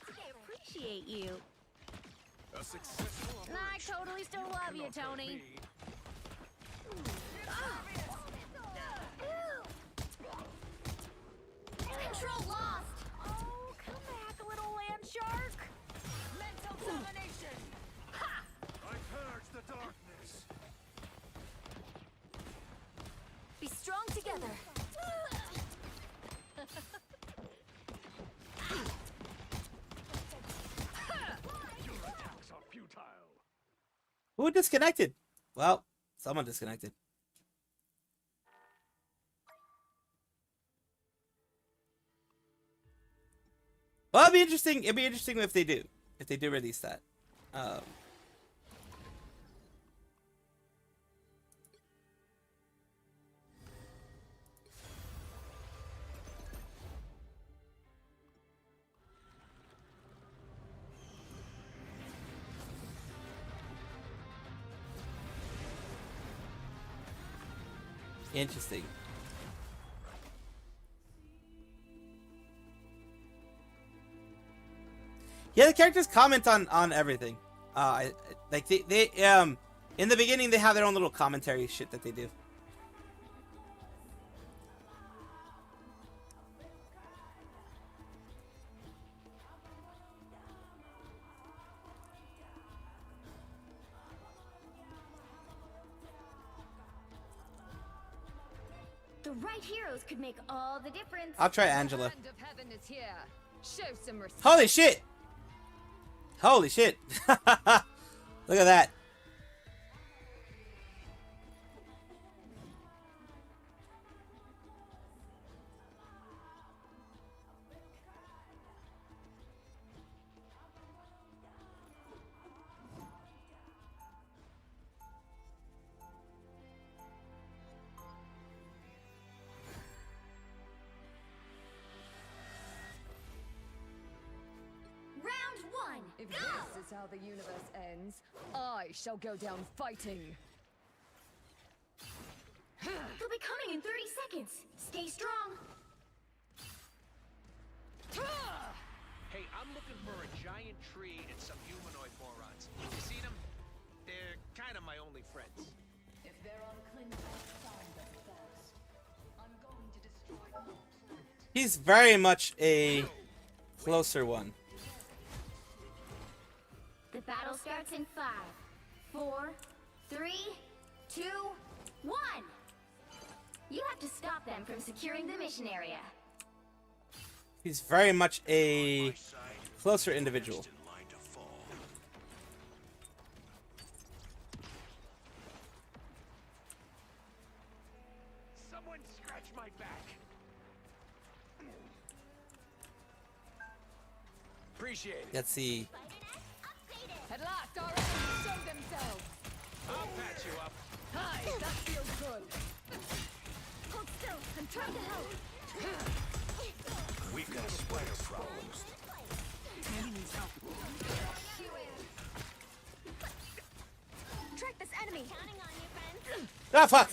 I appreciate you. A successful I totally still love you, Tony. Control lost. Oh, come back, little land shark. Mental domination. Ha! I purge the darkness. Be strong together. Your attacks are futile. Who disconnected? Well, someone disconnected. Well, it'd be interesting. It'd be interesting if they do release that. Interesting. Yeah, the characters comment on everything. Like they in the beginning they have their own little commentary shit that they do. The right heroes could make all the difference. I'll try Angela. The hand of heaven is here. Show some respect. Holy shit! Holy shit! Look at that. Round one. If Go! this is how the universe ends, I shall go down fighting. They'll be coming in 30 seconds. Stay strong. Hey, I'm looking for a giant tree and some humanoid morons. You seen them? They're kind of my only friends. If they're unclean, find them first. I'm going to destroy the whole planet. He's very much a closer one. The battle starts in 5, 4, 3, 2, 1. You have to stop them from securing the mission area. He's very much a closer individual. Someone scratch my back. Appreciate it. Let's see. At last, our enemies show themselves. I'll patch you up. Hi, that feels good. Hold still. I'm trying to help. We've got spider problems. Track this enemy. Counting on you, friends. Ah, fuck!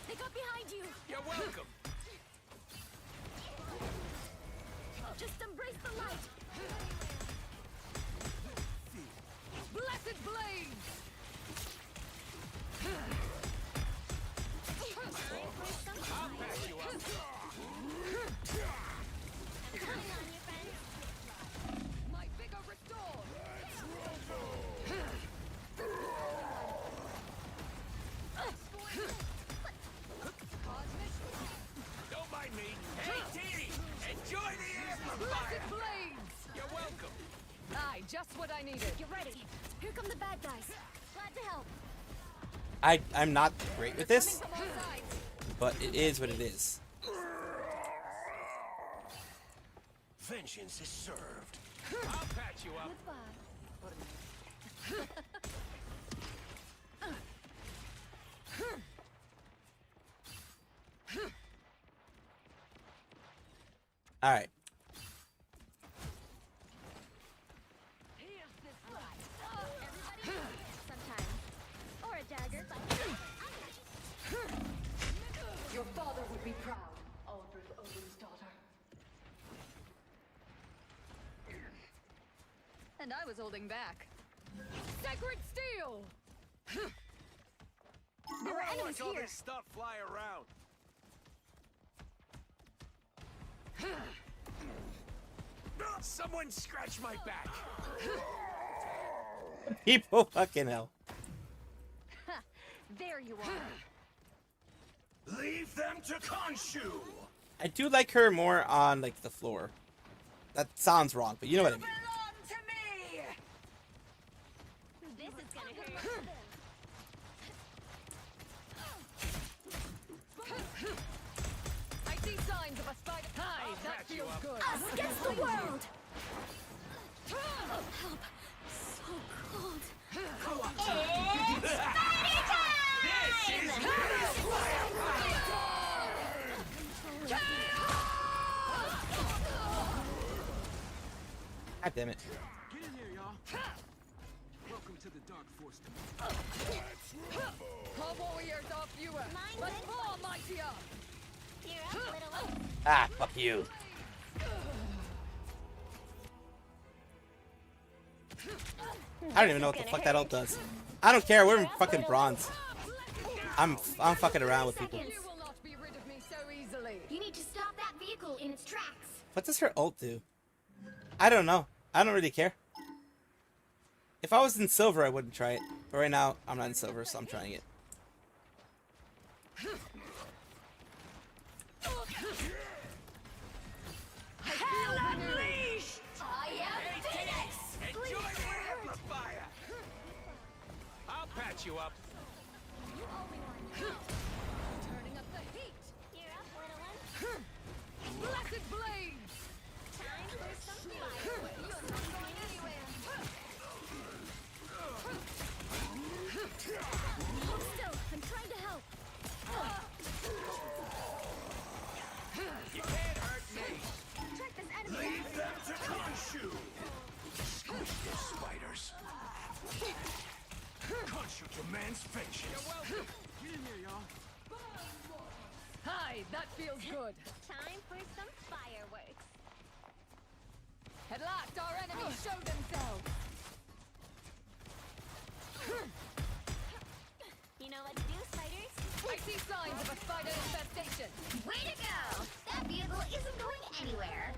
They got behind you. You're welcome. Just embrace the light. Blessed blades! I'll patch you up. My vigor restored! Don't mind me. Hey, T! Enjoy the amplifier. Blessed blades! You're welcome. Aye, just what I needed. Get ready. Here come the bad guys. Glad to help. I'm not great with this, but it is what it is. Vengeance is served. I'll patch you up. All right. Sometimes. Or a dagger. Your father would be proud, Aldrich Odin's daughter. And I was holding back. Sacred steel! There are I don't enemies watch all here. this stuff fly around. Someone scratch my back. People fucking hell. There you are. Leave them to Khonshu. I do like her more on like the floor. That sounds wrong, but you know what I mean. This is gonna hurt. I see signs of a spider. Hi, that feels good. Us against the world. Help. So cold. It's party God damn it. Get in here, y'all. Welcome to the Dark Force. Our warriors are fewer, but more mightier. You're up, little one. Ah, fuck you. I don't even know what the fuck that ult does. I don't care. We're in fucking bronze. I'm fucking around with people. You will not be rid of me so easily. You need to stop that vehicle in its tracks. What does her ult do? I don't know. I don't really care. If I was in silver, I wouldn't try it. But right now, I'm not in silver, so I'm trying it. Hell unleashed! I am Phoenix! Enjoy the amplifier. patch you up. Turning up the heat. You're up, little one. Blessed blades. Time for some fireworks. You're not going anywhere. Hold still. I'm trying to help. You can't hurt me. Track this enemy. Leave them to Khonshu. Squish those spiders. Khonshu demands vengeance. You're welcome. Get in there, y'all. Hi, that feels good. Time for some fireworks. At last, our enemies show themselves. You know what to do, spiders. I see signs of a spider infestation. Way to go! That vehicle isn't going anywhere.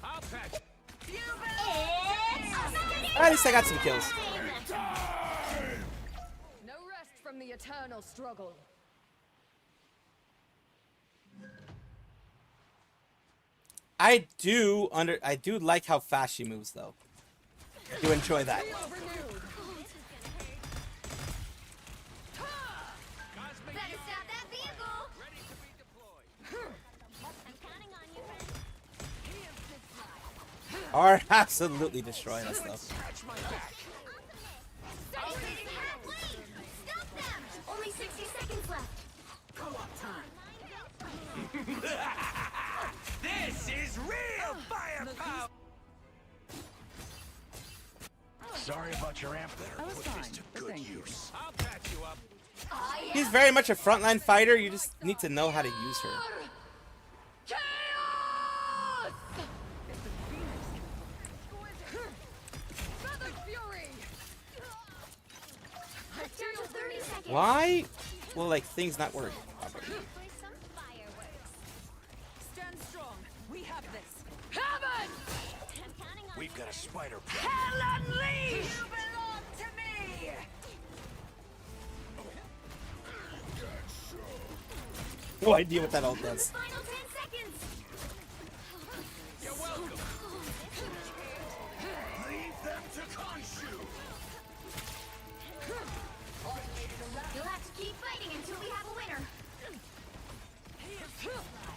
I'll patch. At least I got some kills. No rest from the eternal struggle. I do like how fast she moves though. I do enjoy that. Better stop that vehicle! Ready to be deployed. I'm counting on you, friend. Are absolutely destroying us though. Scratch my back. Stop them! Only 60 seconds left. Co-op time. This is real firepower. Sorry about your amp there. Put this to good use. I'll patch you up. She's very much a frontline fighter. You just need to know how to use her. Chaos! Feather fury! Down to 30 seconds. Why will like things not work properly? For some fireworks. Stand strong. We have this. Heaven! I'm counting on We've got a spider. Hell unleashed! You belong to me! No idea what that all does. final 10 seconds. You're welcome. Leave them to Khonshu. You'll have to keep fighting until we have a winner.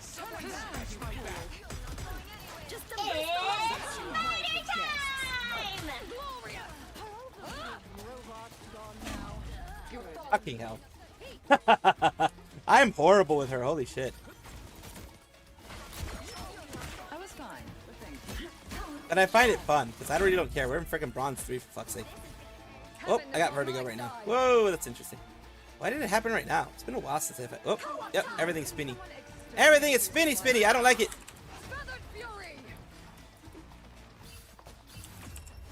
Scratch my back. Just a spider time! Fucking hell. I'm horrible with her. Holy shit. I was fine, but thank you. And I find it fun because I really don't care. We're in freaking bronze 3 for fuck's sake. Oh, I got vertigo right now. Whoa, that's interesting. Why did it happen right now? It's been a while since I've. Oh, yep, everything's spinny. Everything is spinny, spinny. I don't like it.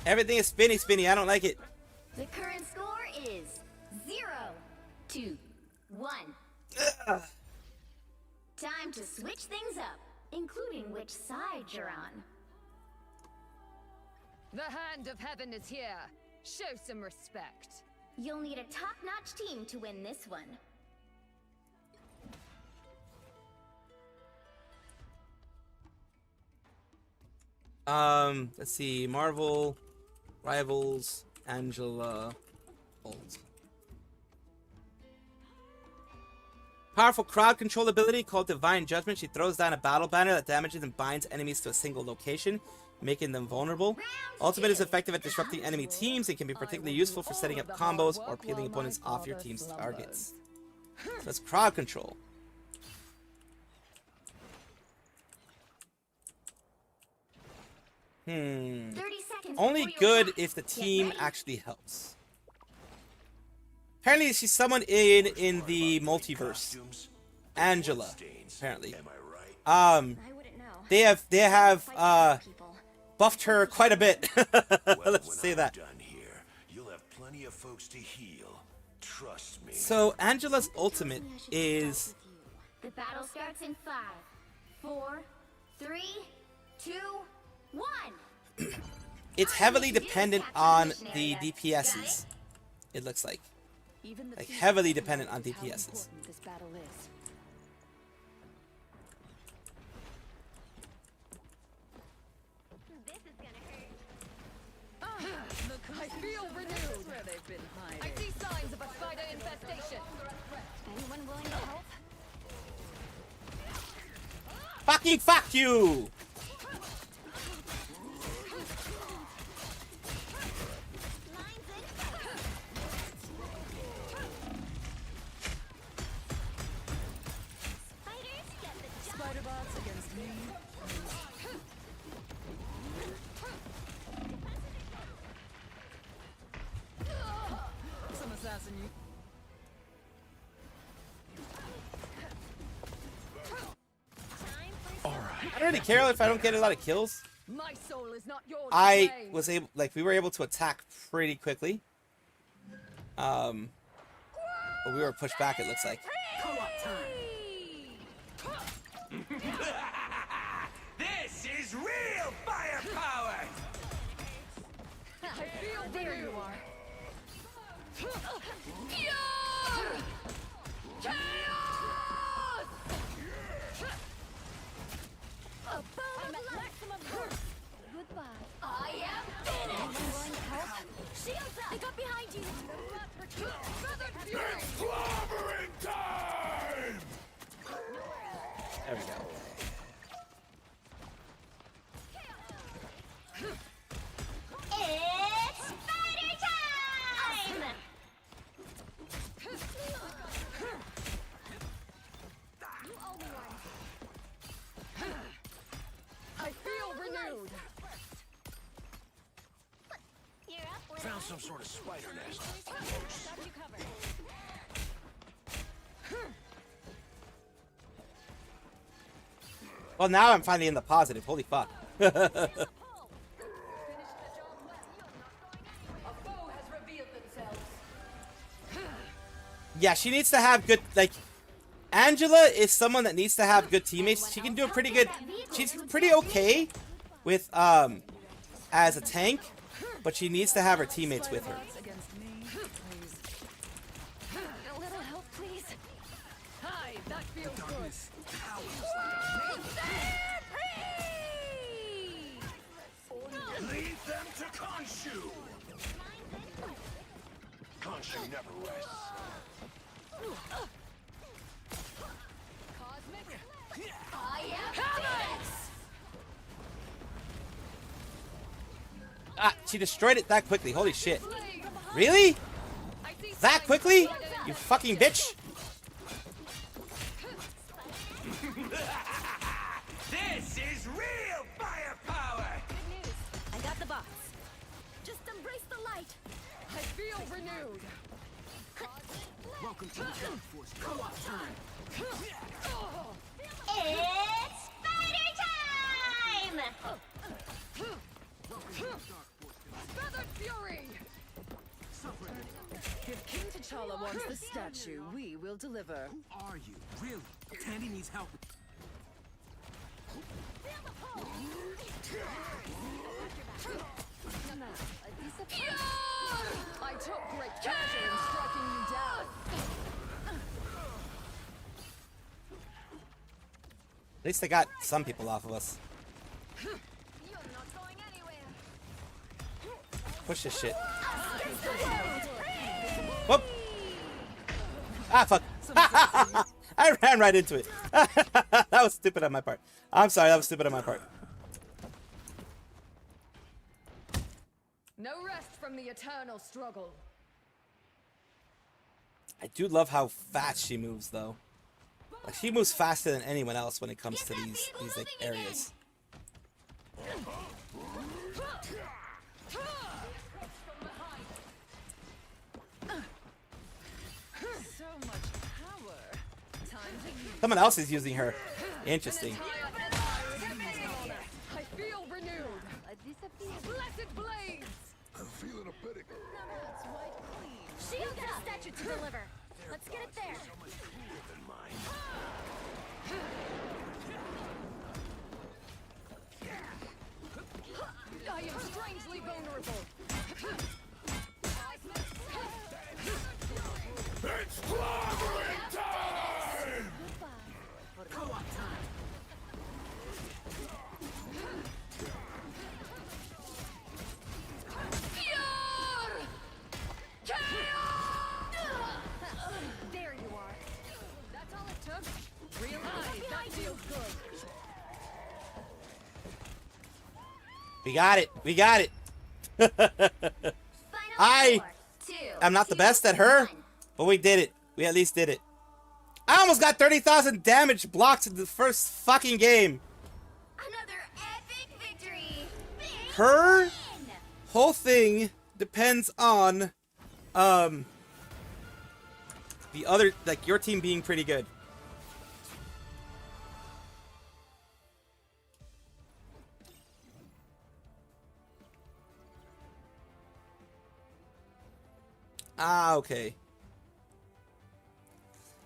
Everything is spinny, spinny. I don't like it. The current score is 0-1. Time to switch things up, including which side you're on. The hand of heaven is here. Show some respect. You'll need a top-notch team to win this one. Let's see. Marvel, Rivals, Angela, Bolt. Powerful crowd control ability called Divine Judgment. She throws down a battle banner that damages and binds enemies to a single location, making them vulnerable. Ultimate is effective at disrupting enemy teams and can be particularly useful for setting up combos or peeling opponents off your team's targets. So that's crowd control. Only good if the team actually helps. Apparently she's someone in the multiverse. Angela, apparently. They have buffed her quite a bit. Let's say that. You'll have plenty of folks to heal. Trust me. So Angela's ultimate is The battle starts in 5, 4, 3, 2, 1. it's heavily dependent on the DPSs. It looks like heavily dependent on DPSs. This battle is. This is gonna hurt. Look, I feel renewed. Where they've been hiding. I see signs of a spider infestation. Anyone willing to help? Fucking fuck you! Spider bots against me. Some assassin you. I don't really care if I don't get a lot of kills. My soul is not yours. I was able, like, we were able to attack pretty quickly. But we were pushed back, it looks like. This is real firepower! I feel there you are. Chaos! A boom of maximum force. Goodbye. I am finished. Anyone willing to help? Shields up. They got behind you. Feathered fury. Clobbering time! There we go. It's spider time! You owe me one. I feel renewed. You're up. Found some sort of spider nest. Got you covered. Well, now I'm finally in the positive. Holy fuck. A foe has revealed themselves. Yeah, she needs to have good, like, Angela is someone that needs to have good teammates. She can do a pretty good, she's pretty okay with, as a tank, but she needs to have her teammates with her. A little help, please. Hi, that feels good. Lead them to Khonshu! Khonshu never rests. I am finished. Ah, she destroyed it that quickly. Holy shit. Really? That quickly? You fucking bitch. This is real firepower! Good news. I got the box. Just embrace the light. I feel renewed. Welcome to the Dark Force co-op time! It's spider time! Feathered fury. If King T'Challa wants the statue, we will deliver. Who are you? Really? Tandy needs help. I took great pleasure in striking you down. At least they got some people off of us. You're not going anywhere. Push this shit. Whoop. Ah, fuck. I ran right into it. That was stupid on my part. I'm sorry, that was stupid on my part. No rest from the eternal struggle. I do love how fast she moves, though. Like, she moves faster than anyone else when it comes to these like areas. So much power. Time to use. Someone else is using her. Interesting. I feel renewed. Blessed blades. I'm feeling a bit of... Shield got a statue to deliver. Let's get it there. So much cooler than mine. I am strangely vulnerable. It's clobbering time! Co-op time! We got it. We got it. I'm not the best at her, but we did it. We at least did it. I almost got 30,000 damage blocks in the first fucking game. Another epic victory. Her whole thing depends on the other, like, your team being pretty good. Ah, okay.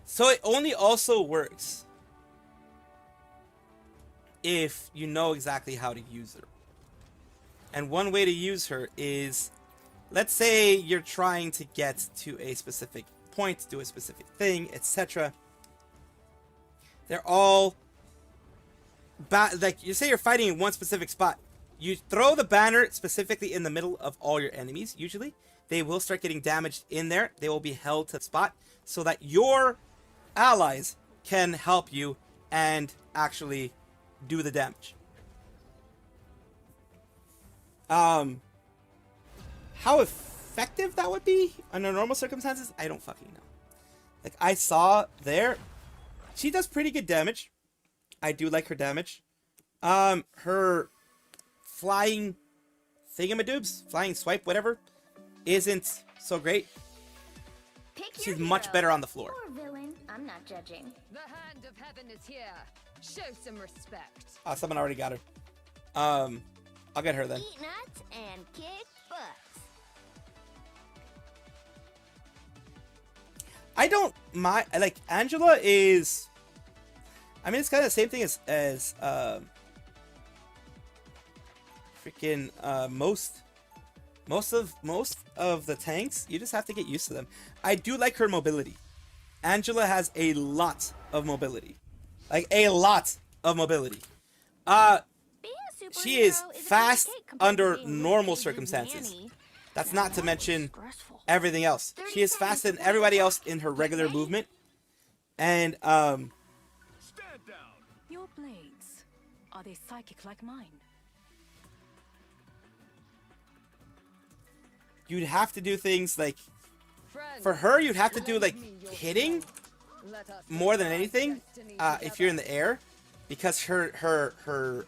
So it only also works if you know exactly how to use her. And one way to use her is, let's say you're trying to get to a specific point, do a specific thing, etc. They're all like, you say you're fighting in one specific spot. You throw the banner specifically in the middle of all your enemies, usually. They will start getting damaged in there. They will be held to the spot so that your allies can help you and actually do the damage. How effective that would be under normal circumstances, I don't fucking know. Like, I saw there, she does pretty good damage. I do like her damage. Her flying thingamadoobs, flying swipe, whatever, isn't so great. She's much better on the floor. Or villain. I'm not judging. The hand of heaven is here. Show some respect. Someone already got her. I'll get her then. Eat nuts and kick butts. I don't mind. Like, Angela is, I mean, it's kind of the same thing as freaking most of the tanks. You just have to get used to them. I do like her mobility. Angela has a lot of mobility. Like, a lot of mobility. She is fast under normal circumstances. That's not to mention everything else. She is faster than everybody else in her regular movement. And, Your blades, are they psychic like mine? you'd have to do things like, for her, you'd have to do, like, hitting more than anything, if you're in the air, because her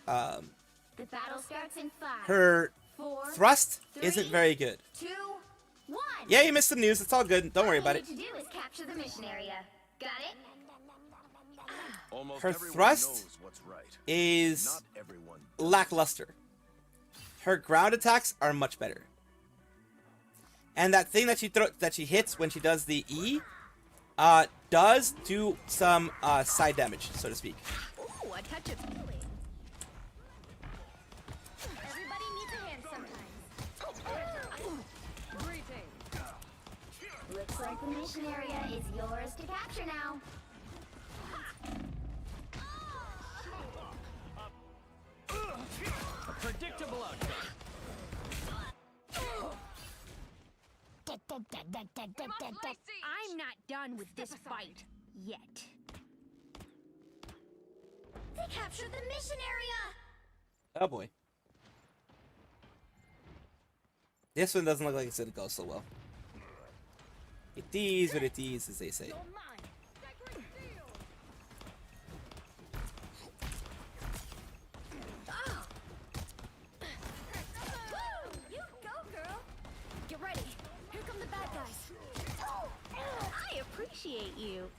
The battle starts in 5, her 4, thrust 3, isn't very good. 2, 1. Yeah, you missed some news. It's all good. Don't worry All about we it. need to do is capture the mission area. Got it? Almost Her everyone thrust knows what's right. is Not everyone. lackluster. Her ground attacks are much better. And that thing that she hits when she does the E, does do some side damage, so to speak. Ooh, a touch of healing. Everybody needs a hand sometimes. Looks like the mission area is yours to capture now. A predictable outcome. I'm not done with this fight yet. They captured the mission area! Oh boy. This one doesn't look like it's gonna go so well. It is what it is, as they say. You go, girl! Get ready. Here come the bad guys. I appreciate you.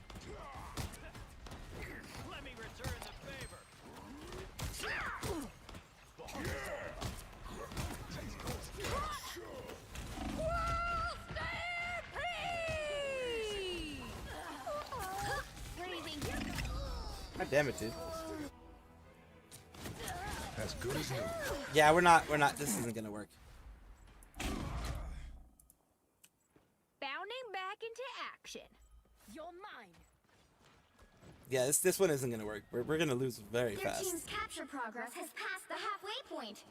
Let me return the favor. God damn it, dude. As good as new. Yeah, we're not, this isn't gonna work. Bounding back into action. You're mine. Yeah, this one isn't gonna work. We're gonna lose very Their fast. team's capture progress has passed the halfway point.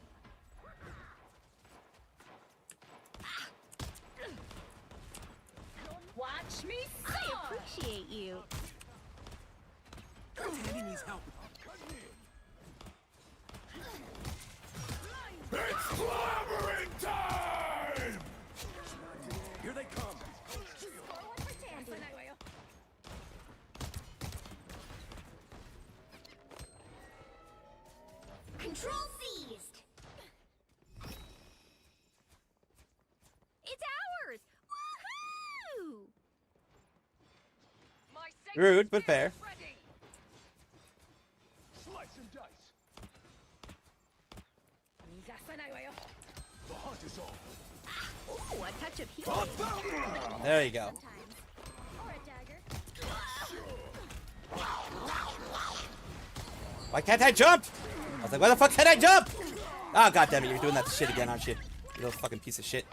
Watch me I appreciate you. Enemy needs help. Clobbering time! Here they come. Control seized. It's ours! Woohoo! Rude, but fair. Slice and dice. The hunt is on. Ooh, a touch of heat. There you go. Or a dagger. Why can't I jump? I was like, why the fuck can't I jump? Oh, god damn it, you're doing that shit again, aren't you? You little fucking piece of shit.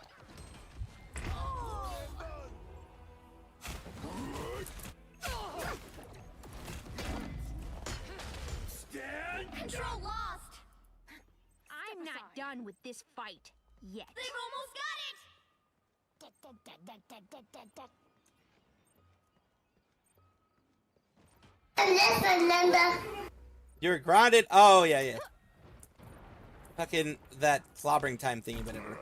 Control lost. I'm not done with this fight yet. They've almost got it. You're grounded? Oh, yeah, yeah. Fucking that clobbering time thingy, whatever.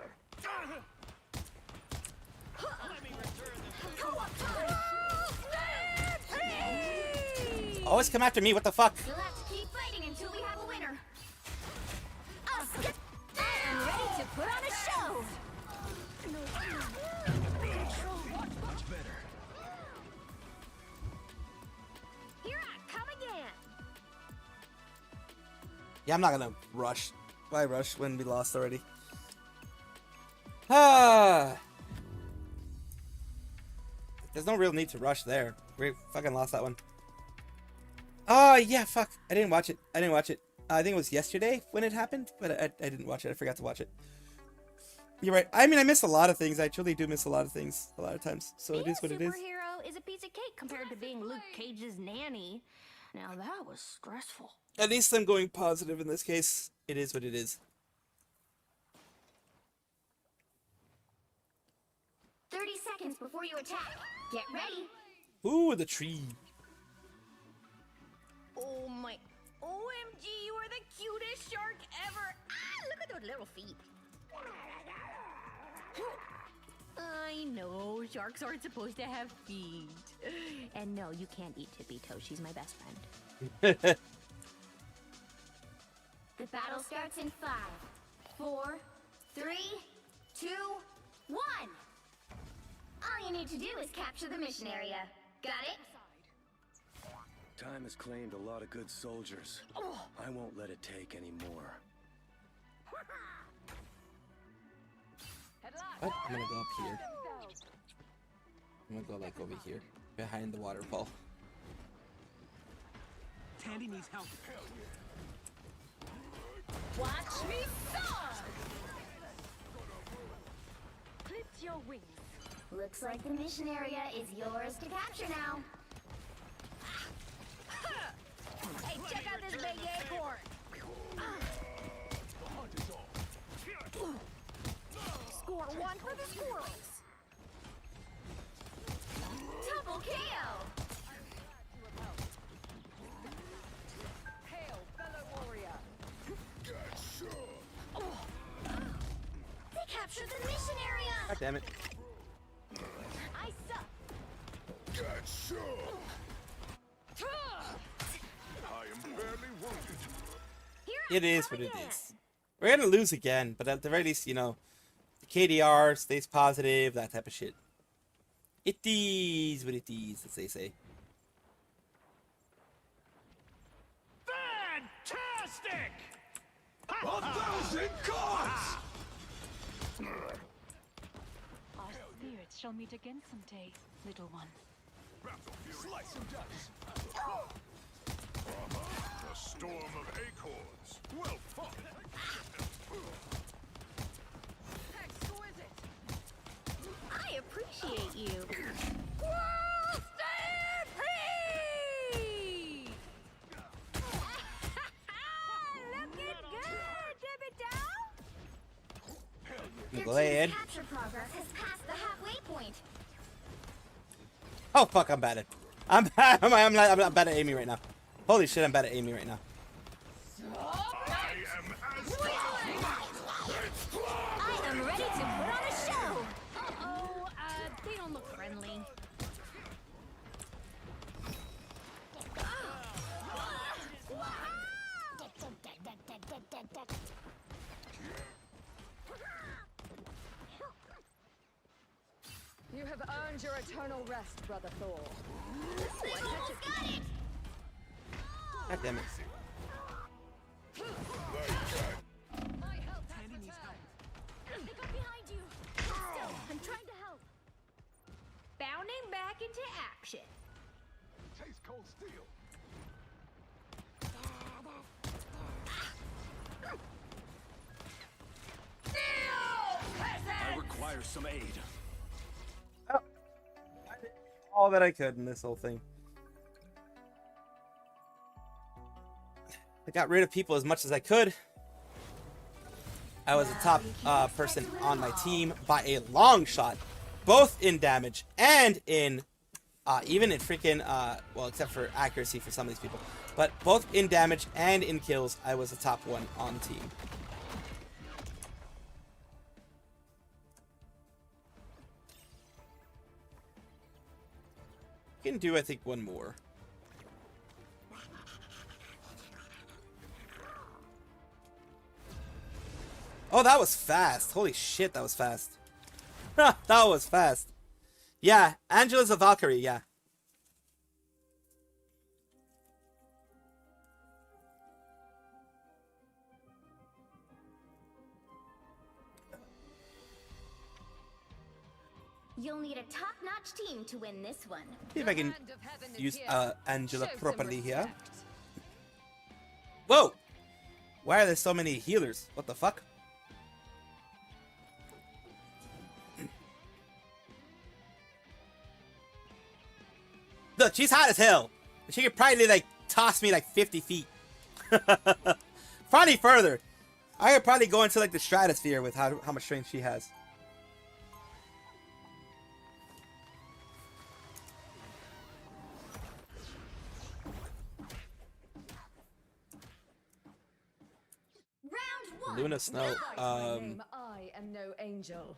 Always come after me, what the fuck? You'll have to keep fighting until we have a winner. I'm ready to put on a show. Much better. Here I come again. Yeah, I'm not gonna rush. Why rush when we lost already? Ah. There's no real need to rush there. We fucking lost that one. Oh, yeah, fuck. I didn't watch it. I think it was yesterday when it happened, but I didn't watch it. I forgot to watch it. You're right. I mean, I miss a lot of things. I truly do miss a lot of things a lot of times. So it is what it is. Being a superhero is a piece of cake compared to being Luke Cage's nanny. Now that was stressful. At least I'm going positive in this case. It is what it is. 30 seconds before you attack. Get ready. Ooh, the tree. Oh my. OMG, you are the cutest shark ever. Ah, look at those little feet. I know, sharks aren't supposed to have feet. And no, you can't eat Tippy Toe. She's my best friend. The battle starts in 5, 4, 3, 2, 1. All you need to do is capture the mission area. Got it? Time has claimed a lot of good soldiers. I won't let it take any more. What? I'm gonna go up here. I'm gonna go like over here, behind the waterfall. Tandy needs help. Watch me soar! Clip your wings. Looks like the mission area is yours to capture now. Hey, check out this big acorn! Score 1 for the squirrels! Double KO! Hail, fellow warrior. They captured the mission area! God damn it. I suck! Get shook! I am barely wounded. It is what it is. We're gonna lose again, but at the very least, you know, the KDR stays positive, that type of shit. It is what it is, as they say. Fantastic! 1,000 cards! Our spirits shall meet again someday, little one. Slice and dice. A storm of acorns. Well fought. Exquisite! I appreciate you. Looking good, Dippy I'm glad. Capture progress has passed the halfway point. Oh fuck, I'm bad at. I'm bad at aiming right now. Holy shit, I'm bad at aiming right now. I am as look friendly. You have earned your eternal rest, Brother Thor. Got it! God damn it. My health has returned. They got behind you. Still, I'm trying to help. Bounding back into action. Taste cold steel. I require some aid. All that I could in this whole thing. I got rid of people as much as I could. I was the top person on my team by a long shot, both in damage and in even in freaking well, except for accuracy for some of these people, but both in damage and in kills, I was the top one on the team. Can do, I think, one more. Oh, that was fast. Holy shit, that was fast. That was fast. Yeah, Angela's a Valkyrie, yeah. You'll need a top-notch team to win this one. See if I can use Angela properly here. Whoa! Why are there so many healers? What the fuck? Look, she's hot as hell. She could probably like toss me like 50 feet. Probably further. I could probably go into like the stratosphere with how much strength she has. Luna Snow. I am no angel.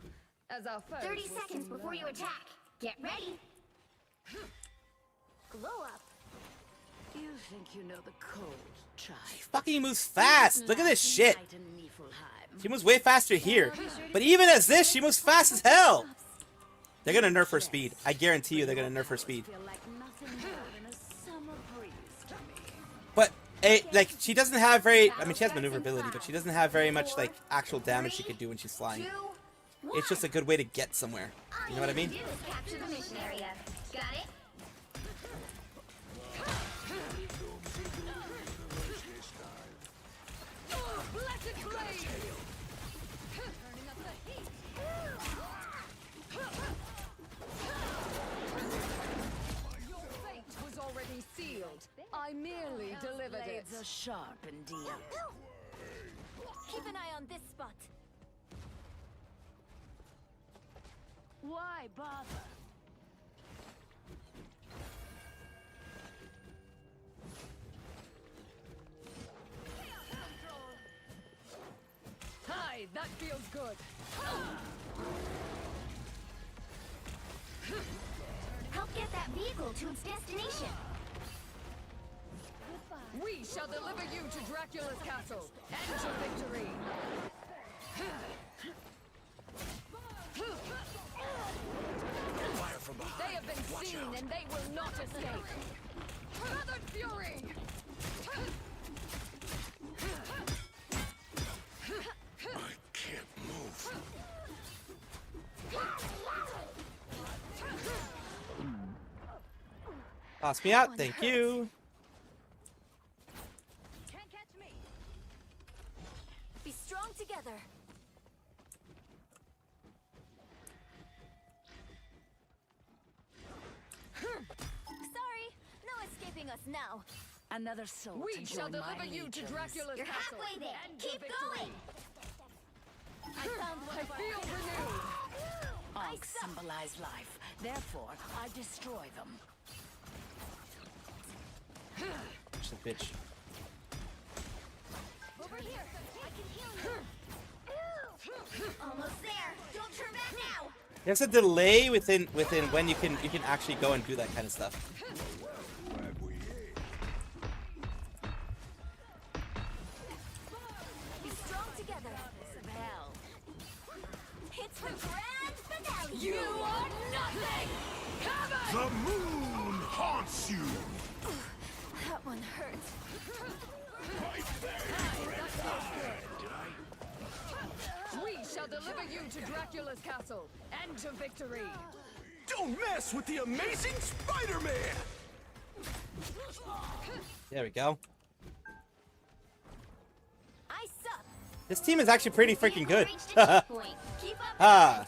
As our foes 30 will seconds soon before you learn. attack. Get ready. Glow up. You think you know the code, child? Fucking moves fast. Look at this shit. She moves way faster here. But even as this, she moves fast as hell. They're gonna nerf her speed. I guarantee you they're gonna nerf her speed. But like she doesn't have very, I mean she has maneuverability, but she doesn't have very much like actual damage she could do when she's flying. It's just a good way to get somewhere. You know what I mean? Capture the mission area. Got it? Your fate was already sealed. I merely delivered it. Blades are sharp indeed. Keep an eye on this spot. Why bother? Hi, that feels good. Help get that vehicle to its destination. We shall deliver you to Dracula's castle and to victory. Fire from behind. They have been Watch seen out. and they will not escape. Feathered Fury! I can't move. Toss me out, thank you. Can't catch me. Be strong together. Sorry, no escaping us now. Another soul We to shall join my deliver you to legions. Dracula's You're castle. halfway there. and Keep victory. going. I found one I of our feel renewed. Onks symbolize life. Therefore, I destroy them. Just a bitch. Over here. I can heal you. Almost there. Don't turn back now. There's a delay within when you can actually go and do that kind of stuff. Be strong together. Hell. It's the grand finale. You are nothing. The moon haunts you. That one hurts. We shall deliver you to Dracula's castle and to victory. Don't mess with the amazing Spider-Man. There we go. I suck. This team is actually pretty freaking good. Keep up Ah.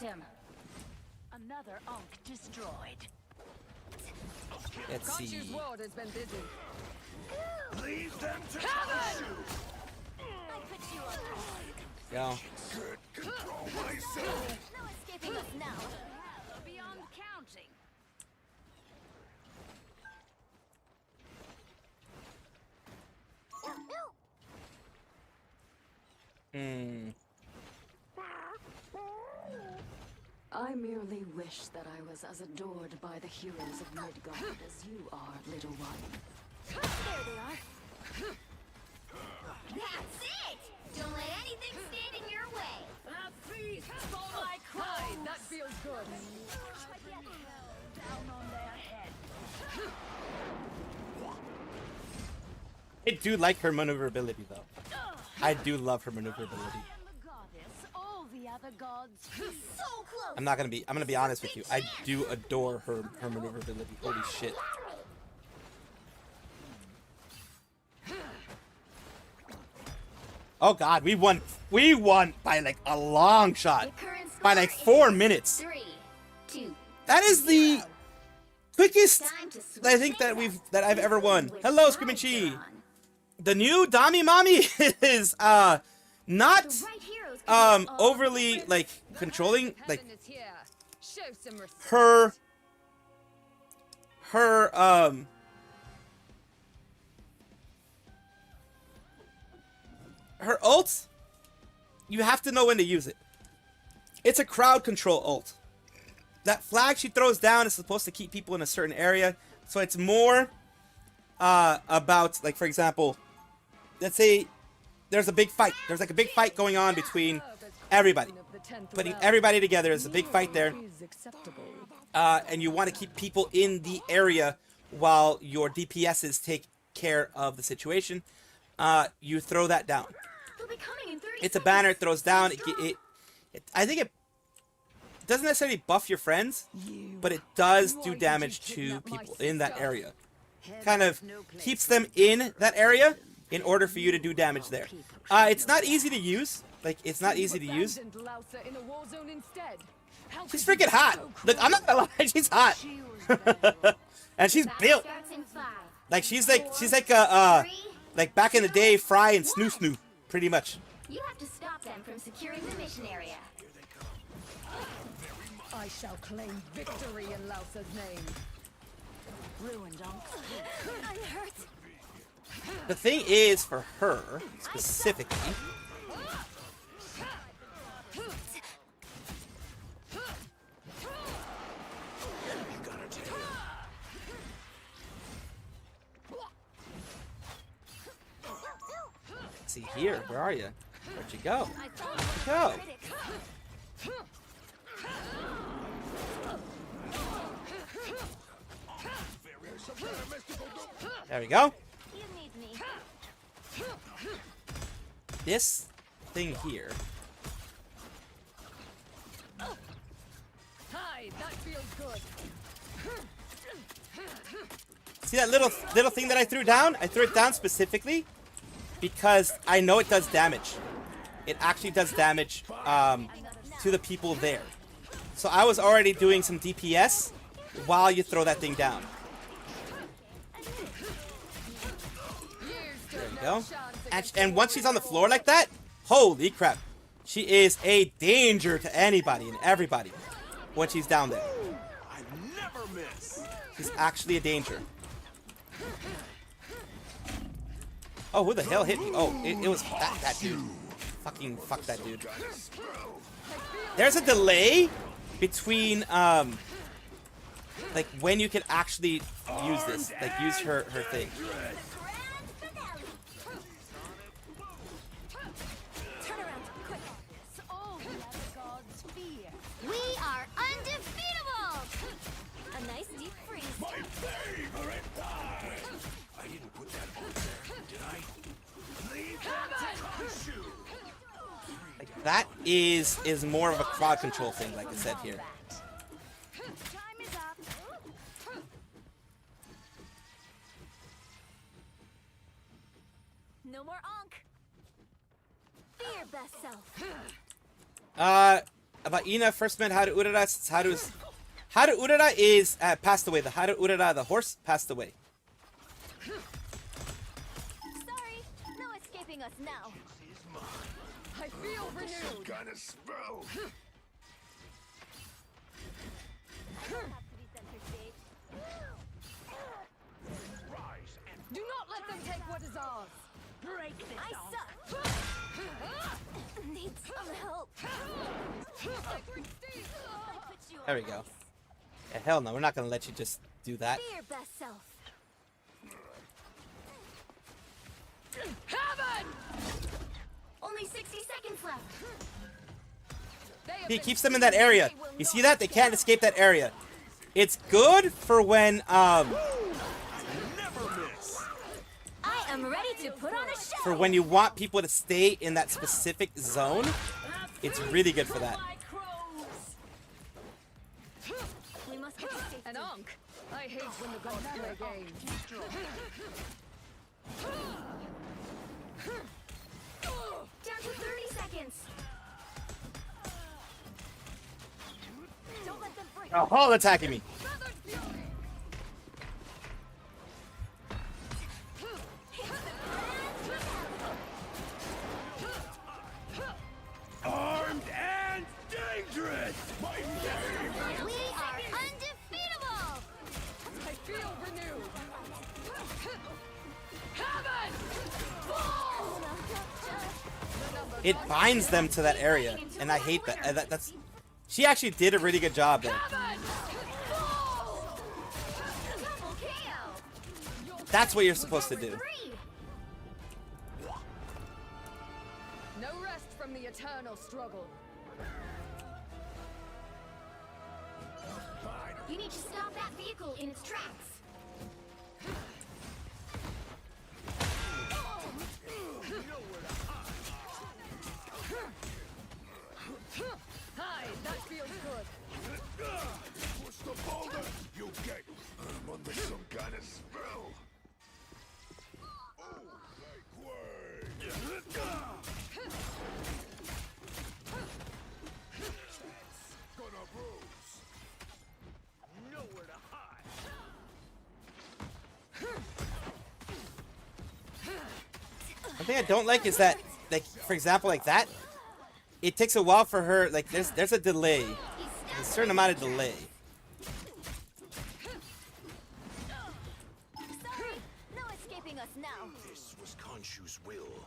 Another Unk destroyed. Let's see. Khonshu's ward has been busy. Leave them to Heaven! I put you on. Go. control myself. No escaping us now. Beyond counting. Hmm. I merely wish that I was as adored by the heroes of Midgard as you are, little one. There they are. That's it! Don't let anything stand in your way. A feast for my crown. That feels good. Down on their head. I do like her maneuverability though. I do love her maneuverability. All the other gods. So close. I'm gonna be honest with you. I do adore her maneuverability. Holy shit. Oh god, we won by like a long shot. By like 4 minutes. 3, 2. That is the quickest I think that I've ever won. Hello, Screaming Chi. The new Dami Mami is not overly like controlling, like her ult, you have to know when to use it. It's a crowd control ult. That flag she throws down is supposed to keep people in a certain area, so it's more about, like, for example, let's say there's a big fight. There's like a big fight going on between everybody. Putting everybody together is a big fight there. And you want to keep people in the area while your DPSs take care of the situation. You throw that down. It's a banner, it throws down. I think it doesn't necessarily buff your friends, but it does do damage to people in that area. Kind of keeps them in that area in order for you to do damage there. It's not easy to use. Like, it's not easy to use. She's freaking hot. Look, I'm not gonna lie, she's hot. And she's built. Like, she's like a like back in the day, Fry and Snoo Snoo, pretty much. You have to stop them from securing the mission area. I shall claim victory in Lausa's name. Ruined Unk. I'm hurt. The thing is, for her specifically, let's see here, where are you? Where'd you go? Where'd you go? There we go. You need me. This thing here. Hi, that feels good. See that little thing that I threw down? I threw it down specifically because I know it does damage. It actually does damage to the people there. So I was already doing some DPS while you throw that thing down. There you go. And once she's on the floor like that, holy crap. She is a danger to anybody and everybody when she's down there. I never miss. She's actually a danger. Oh, who the hell hit me? Oh, it was that dude. Fucking fuck that dude. There's a delay between like when you can actually use this, like use her thing. We are undefeatable! A nice deep freeze. My favorite time! I didn't put that on there, did I? Leave them to Khonshu! Like that is more of a crowd control thing, like I said here. Time is up. No more onk. Be your best self. About Ina first met Haru Urara. Haru Urara is passed away. The Haru Urara, the horse, passed away. Sorry, no escaping us now. I feel renewed. Some kind of spell. Do not let them take what is ours. Break this I off. suck. Need some help. There we go. Yeah, hell no, we're not gonna let you just do that. Be your best self. Heaven! Only 60 seconds left. He keeps them in that area. You see that? They can't escape that area. It's good for when I am ready to put on a show. for when you want people to stay in that specific zone. It's really good for that. We must get to safety. An onk. I hate when the gods play games. Down to 30 seconds. Don't let them break. Oh, Hall attacking me. Armed and dangerous! My favorite! We are undefeatable. I feel renewed. Heaven! It binds them to that area, and I hate that. That's she actually did a really good job there. That's what you're supposed to do. No rest from the eternal struggle. You need to stop that vehicle in its tracks. Hi, that feels good. Push the boulder! You get... I'm under some kind of spell. Oh, like way! Gonna bruise. Nowhere to hide. One thing I don't like is that, like, for example, like that, it takes a while for her, like, there's a delay. There's a certain amount of delay. Sorry, no escaping us now. This was Khonshu's will.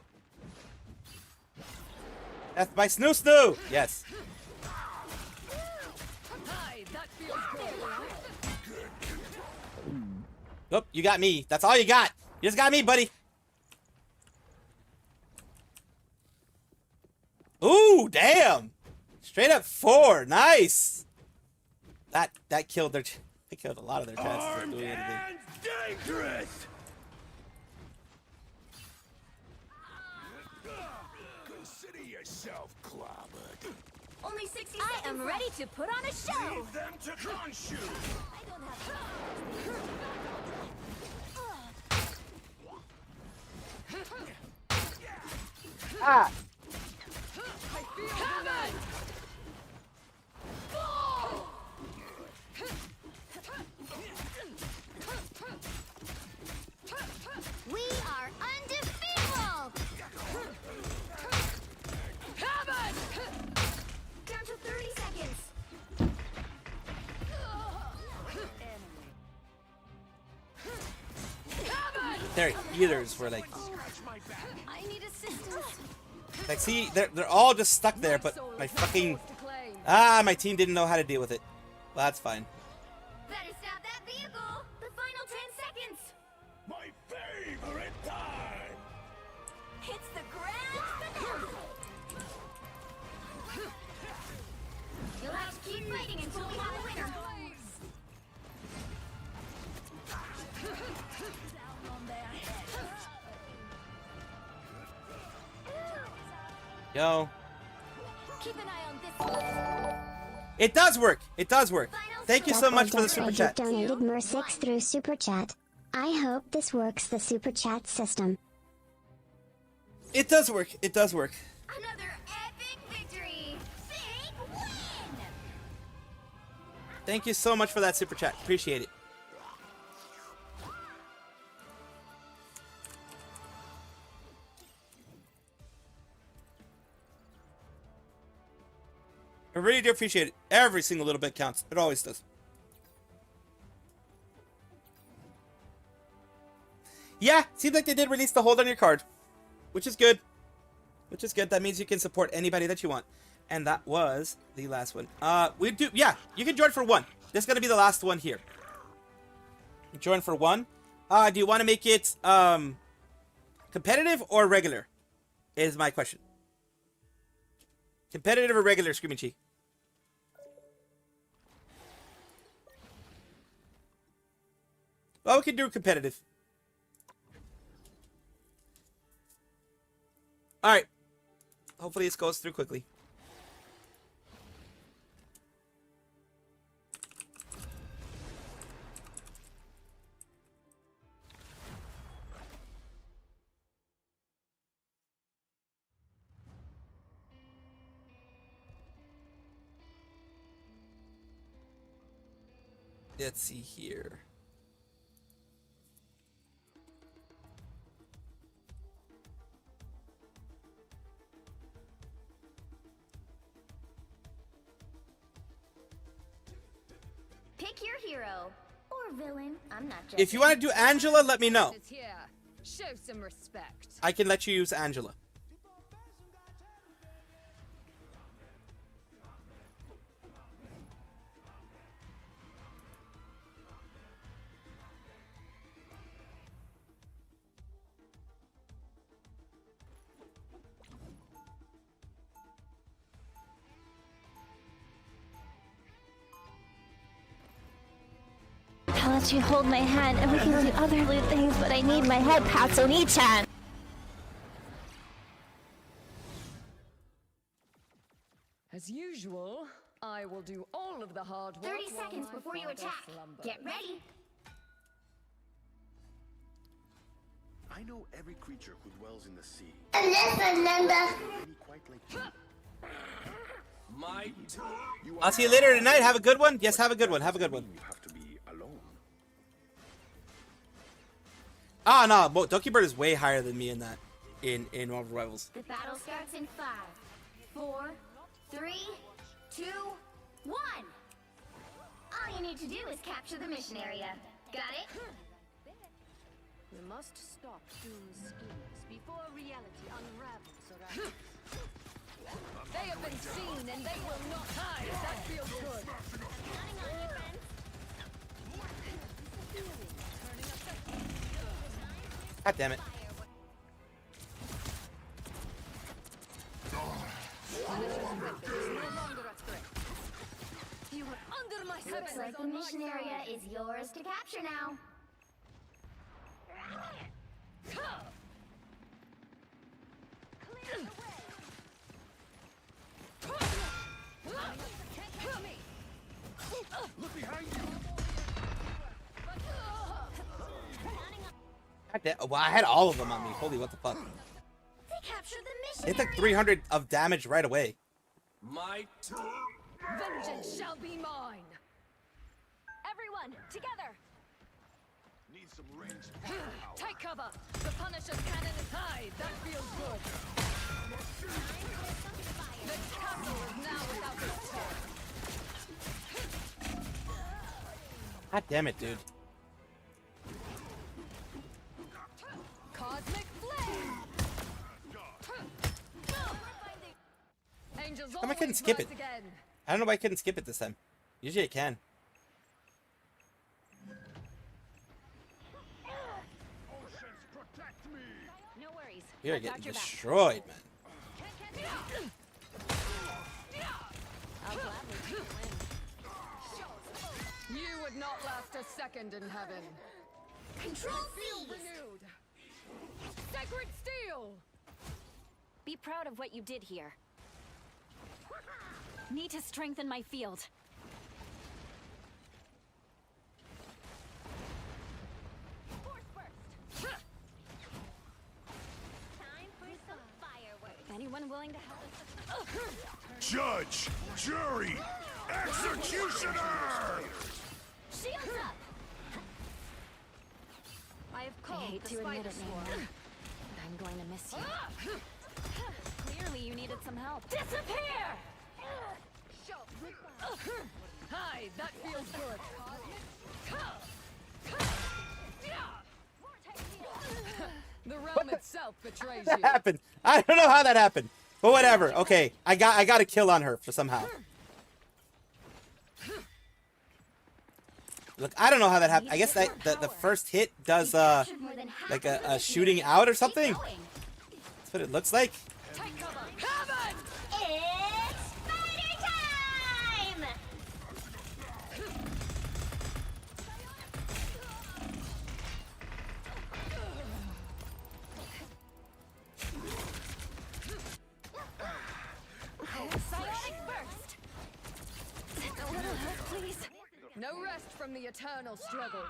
That's my snoo snoo! Yes. Hi, that feels good. Oop, you got me. That's all you got. You just got me, buddy. Ooh, damn! Straight up 4. Nice. That killed their. They killed a lot of their chances of doing anything. Dangerous! Consider yourself clobbered. Only 60 seconds. I am ready to put on a show. Leave them to Khonshu! I don't have Ah! Heaven! We are undefeatable. Heaven! Down to 30 seconds. Their healers were like, I need assistance. see, they're all just stuck there, but my fucking Ah, my team didn't know how to deal with it. Well, that's fine. Better stop that vehicle! The final 10 seconds! My favorite time! Hits the ground! You'll have to keep fighting until we have a winner! Yo. Keep an eye on this. It does work. It does work. Thank you so much for the super chat. Donated Mer6 through super chat. I hope this works the super chat system. It does work. It does work. Another epic victory! Big win! Thank you so much for that super chat. Appreciate it. I really do appreciate it. Every single little bit counts. It always does. Yeah, seems like they did release the hold on your card, which is good. Which is good. That means you can support anybody that you want. And that was the last one. Yeah, you can join for one. This is going to be the last one here. Join for one. Do you want to make it competitive or regular? Is my question. Competitive or regular, Screaming Chi? Well, we can do competitive. Alright. Hopefully this goes through quickly. Let's see here. Pick your hero. Or villain. I'm not judging. If you want to do Angela, let me know. It's here. Show some respect. I can let you use Angela. I'll let you hold my hand and we can do other loot things, but I need my head pat, so Oni-chan. As usual, I will do all of the hard work. 30 seconds before you attack. Get ready. I know every creature who dwells in the sea. Quite like you. I'll see you later tonight. Have a good one. Yes, have a good one. Have a good one. You have to be alone. Ah, no. Doki Bird is way higher than me in that. In Marvel Rivals. The battle starts in 5, 4, 3, 2, 1. All you need to do is capture the mission area. Got it? We must stop Doom's schemes before reality unravels around. They have been seen and they will not hide. That feels good. Counting on you, friends. God damn it. You are under my Looks like the mission area is yours to capture now. Look behind you. God damn. Well, I had all of them on me. Holy, what the fuck. They captured the mission It took area. 300 of damage right away. My vengeance shall be mine. Everyone, together! need some range. Take cover. The Punisher's cannon is high. That feels good. The castle is now without its top. God damn it, dude. Cosmic flame. Angels How come I couldn't skip it? again. I don't know why I couldn't skip it this time. Usually I can. No worries. We are I got getting your back. destroyed, man. I'll gladly take the win. You would not last a second in heaven. Control Feel renewed. Sacred steel. Be proud of what you did here. Need to strengthen my field. Force burst. Time for some fireworks. Anyone willing to help us? Judge, jury, executioner! Shields up. I have called hate the to admit spider it, swarm. Nina. But I'm going to miss you. Clearly, you needed some help. Disappear! Hi, that feels good. The realm itself betrays That you. happened. I don't know how that happened. But whatever. Okay. I got a kill on her for somehow. Look, I don't know how that happened. I guess that the first hit does like a shooting out or something. That's what it looks like. Take cover. It's spider time! Psionic burst. A little help, please. No rest from the eternal struggle.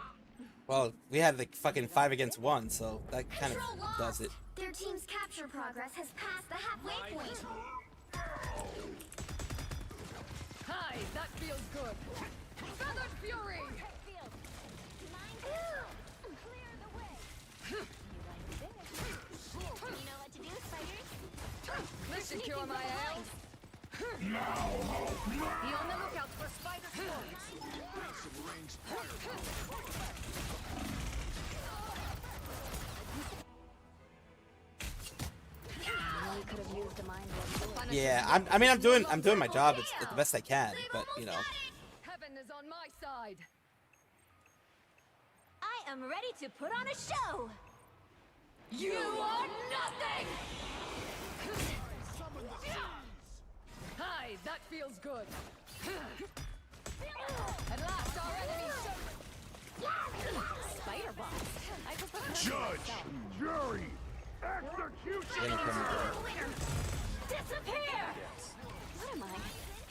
Well, we had like fucking 5 against 1, so that kind of does it. Their team's capture progress has passed the halfway point. Hi, that feels good. Feathered fury. Clear the way. You know what to do, spiders. This should cure my ails. Now, Be on the lookout for spider swarms. You could have used a mind blow. Yeah, I mean I'm doing my job. It's the best I can, but you know. Heaven is on my side. I am ready to put on a show. You are nothing. Hi, that feels good. At last, our enemy Spider boss. I prefer judge, jury, executioner! Disappear! What am I?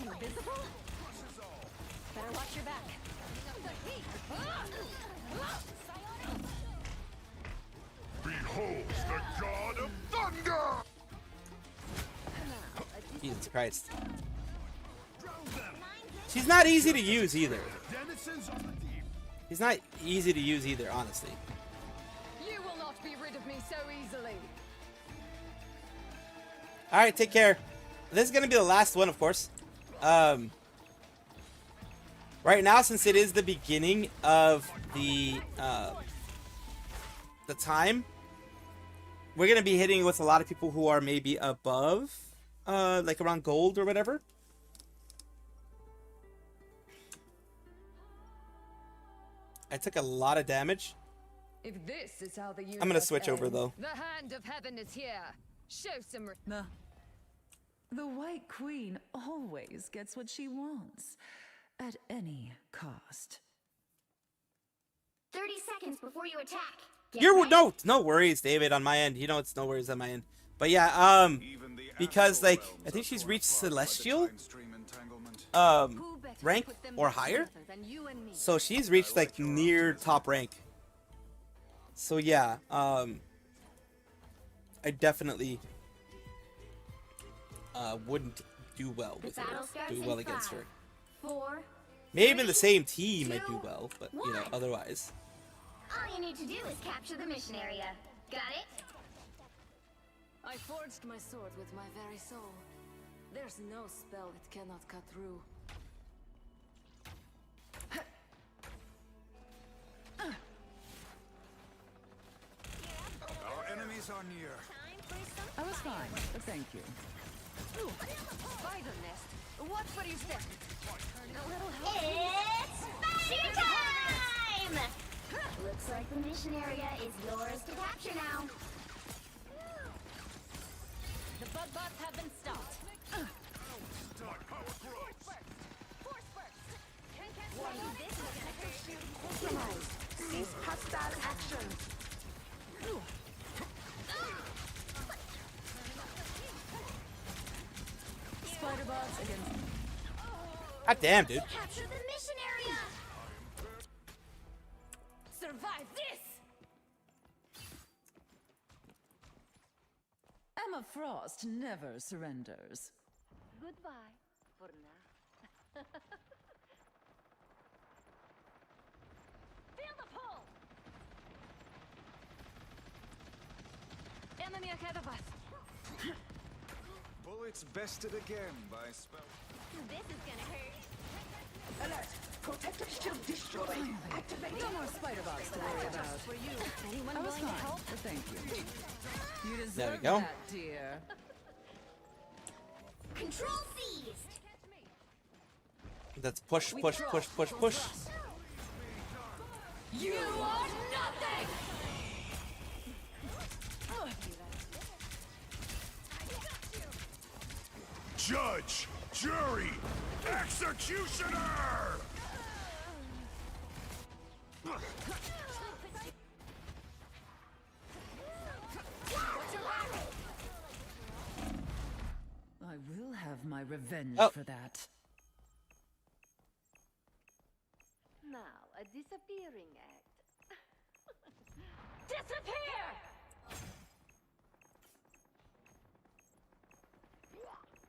Invisible? Better watch your back. Behold the god of thunder! Jesus Christ. She's not easy to use either. He's not easy to use either, honestly. You will not be rid of me so easily. Alright, take care. This is gonna be the last one, of course. Right now, since it is the beginning of the time, we're gonna be hitting with a lot of people who are maybe above, like around gold or whatever. I took a lot of damage. If this is how the I'm gonna switch over, ends, though. The hand of heaven is here. Show some. The White Queen always gets what she wants, at any cost. 30 seconds before you attack. You're no worries, David, on my end. You know it's no worries on my end. But yeah, because like I think she's reached Celestial rank or higher. So she's reached like near top rank. So yeah, I definitely wouldn't do well with her. Do well against her. 4. Maybe in the same team I'd do well, but you know, otherwise. All you need to do is capture the mission area. Got it? I forged my sword with my very soul. There's no spell it cannot cut through. Our enemies are near. I was fine, but thank you. Spider nest. What for you step? A little help. It's Spider time! Looks like the mission area is yours to capture now. The bug bots have been stopped. Warning, this is gonna hurt you. Compromise. Cease hostile action. Spider bots against. God damn, dude. Capture the mission area. Survive this! Emma Frost never surrenders. Goodbye for now. Feel the pull! Enemy ahead of us. Bullets bested again by spell. This is gonna hurt. Alert! Protective shield destroyed. Activate. No more spider bots to worry about. For you. Anyone I was willing to fine, help? but thank you. You deserve There we go. that, dear. Control seized. That's push, push, push, push, push. You are nothing! Judge, jury, executioner! I will have my revenge Oh. for that. Now, a disappearing act. Disappear!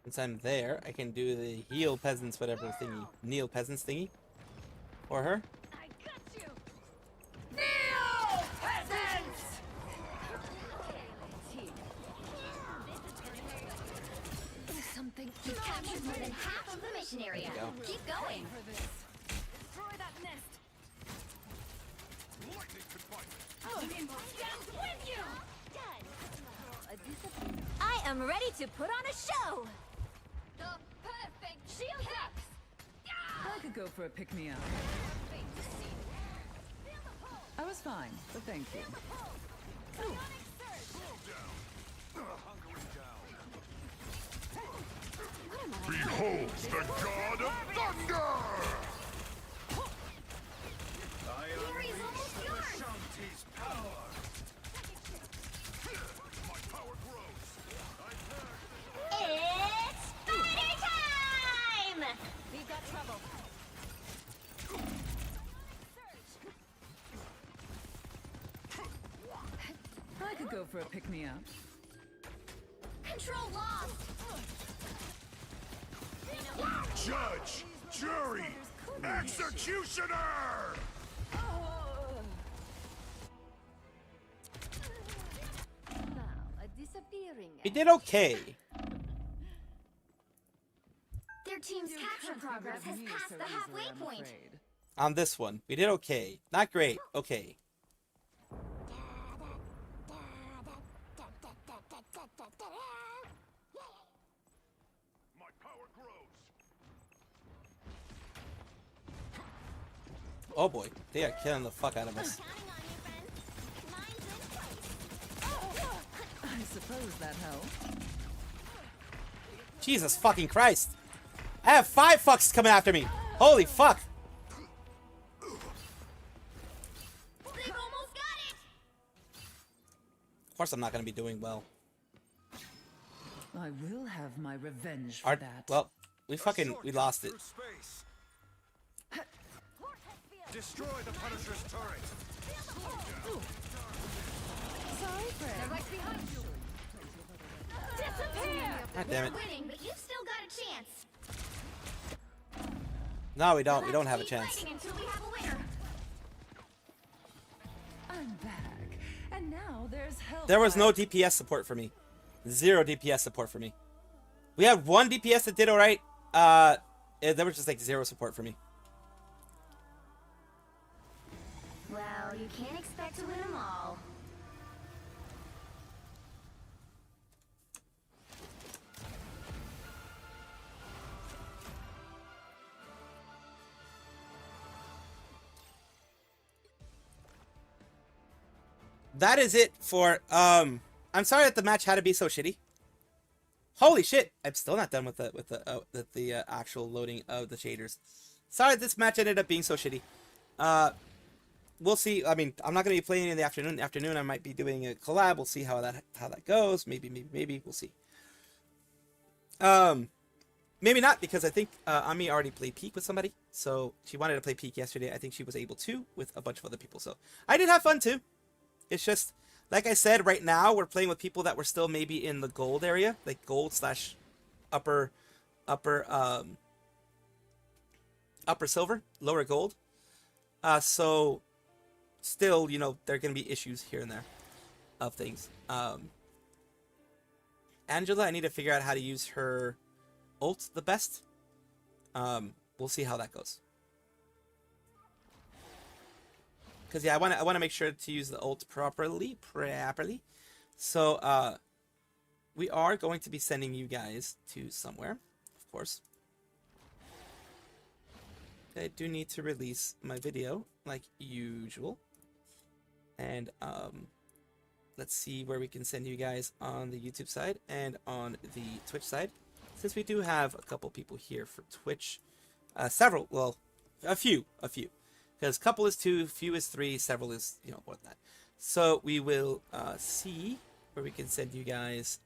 Since I'm there, I can do the heal peasants, whatever thingy. Kneel peasants thingy. For her. I got you! Kneel, peasants! Something. You've captured more than half of the mission area. There you go. Keep going. Destroy that nest! Stands with you! I am ready to put on a show. The perfect shield hacks! I could go for a pick-me-up. I was fine, but thank you. Behold the god of thunder! I unleash the Shanti's power! My power grows! It's Spider time! We've got trouble. I could go for a pick-me-up. Control lost. Judge, jury, executioner! Now, a disappearing We did okay. Their team's capture progress has passed the halfway point. On this one, we did okay. Not great. Okay. My power grows! Oh boy, they are killing the fuck out of us. I suppose that helped. Jesus fucking Christ. I have 5 fucks coming after me. Holy fuck. They've almost got it. Of course I'm not going to be doing well. I will have my revenge for that. Well, we lost it. Space. Destroy the Punisher's turret! Sorry, Fred. They're right behind you. Disappear! God damn it. We're winning, but you've still got a chance. No, we don't. We don't have a Keep chance. fighting until we have a winner. I'm back, and now there's help. There was no DPS support for me. 0 DPS support for me. We had 1 DPS that did alright. There was just like 0 support for me. Well, you can't expect to win them all. that is it for I'm sorry that the match had to be so shitty. Holy shit! I'm still not done with the actual loading of the shaders. Sorry this match ended up being so shitty. We'll see. I mean, I'm not going to be playing in the afternoon. Afternoon, I might be doing a collab. We'll see how that goes. Maybe. We'll see. Maybe not, because I think Ami already played Peak with somebody. So she wanted to play Peak yesterday. I think she was able to with a bunch of other people. So I did have fun too. It's just, like I said, right now we're playing with people that were still maybe in the gold area, like gold slash upper silver, lower gold. So still, you know, there are going to be issues here and there of things. Angela, I need to figure out how to use her ult the best. We'll see how that goes. Because yeah, I want to make sure to use the ult properly. So we are going to be sending you guys to somewhere, of course. I do need to release my video like usual. And let's see where we can send you guys on the YouTube side and on the Twitch side. Since we do have a couple people here for Twitch. Several, well, a few. Because couple is 2, few is 3, several is, you know, more than that. So we will see where we can send you guys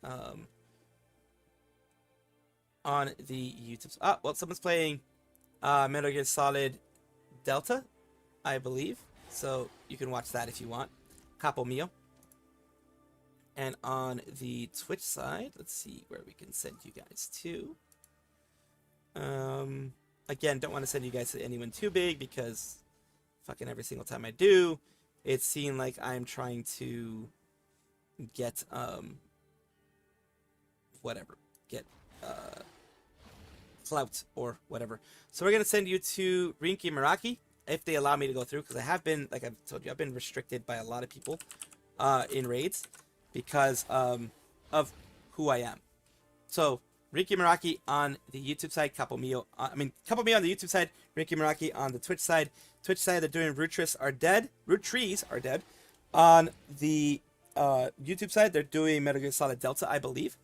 on the YouTube. Ah, well, someone's playing Metal Gear Solid Delta, I believe. So you can watch that if you want. Capo Mio. And on the Twitch side, let's see where we can send you guys to. Again, don't want to send you guys to anyone too big, because fucking every single time I do, it seems like I'm trying to get clout or whatever. So we're gonna send you to Rinki Meraki if they allow me to go through, because I have been, like I've told you, I've been restricted by a lot of people in raids because of who I am. So Rinki Meraki on the YouTube side, Capo Mio on the YouTube side, Rinki Meraki on the Twitch side. Twitch side, they're doing Root Trees Are Dead. On the YouTube side, they're doing Metal Gear Solid Delta, I believe.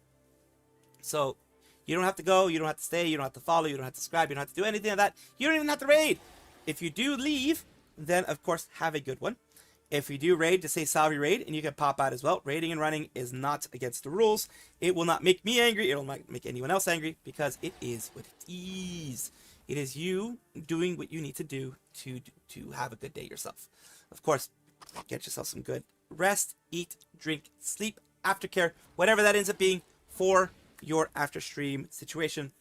So you don't have to go, you don't have to stay, you don't have to follow, you don't have to subscribe, you don't have to do anything like that. You don't even have to raid. If you do leave, then of course have a good one. If you do raid, just say Salvi raid, and you can pop out as well. Raiding and running is not against the rules. It will not make me angry. It will not make anyone else angry, because it is what it is. It is you doing what you need to do to have a good day yourself. Of course, get yourself some good rest, eat, drink, sleep, aftercare, whatever that ends up being for your after stream situation.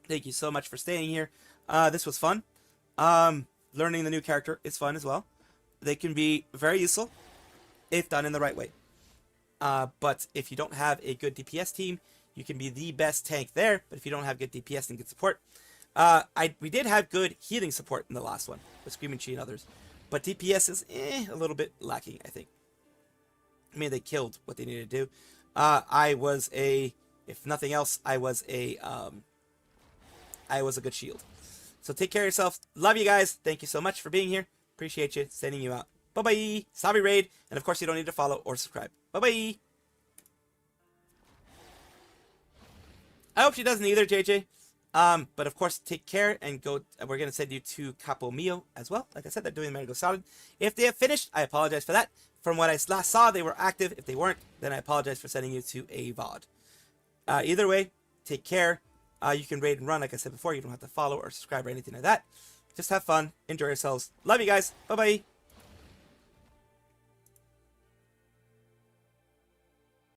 Thank you so much for staying here. This was fun. Learning the new character is fun as well. They can be very useful if done in the right way. But if you don't have a good DPS team, you can be the best tank there. But if you don't have good DPS and good support, we did have good healing support in the last one with Screaming Chi and others. But DPS is a little bit lacking, I think. I mean, they killed what they needed to do. If nothing else, I was a good shield. So take care of yourself. Love you guys. Thank you so much for being here. Appreciate you. Sending you out. Bye-bye. Salvi raid. And of course, you don't need to follow or subscribe. Bye-bye. I hope she doesn't either, JJ. But of course, take care and go. We're going to send you to Capo Mio as well. Like I said, they're doing Metal Gear Solid. If they have finished, I apologize for that. From what I last saw, they were active. If they weren't, then I apologize for sending you to a VOD. Either way, take care. You can raid and run, like I said before. You don't have to follow or subscribe or anything like that. Just have fun. Enjoy yourselves. Love you guys. Bye-bye.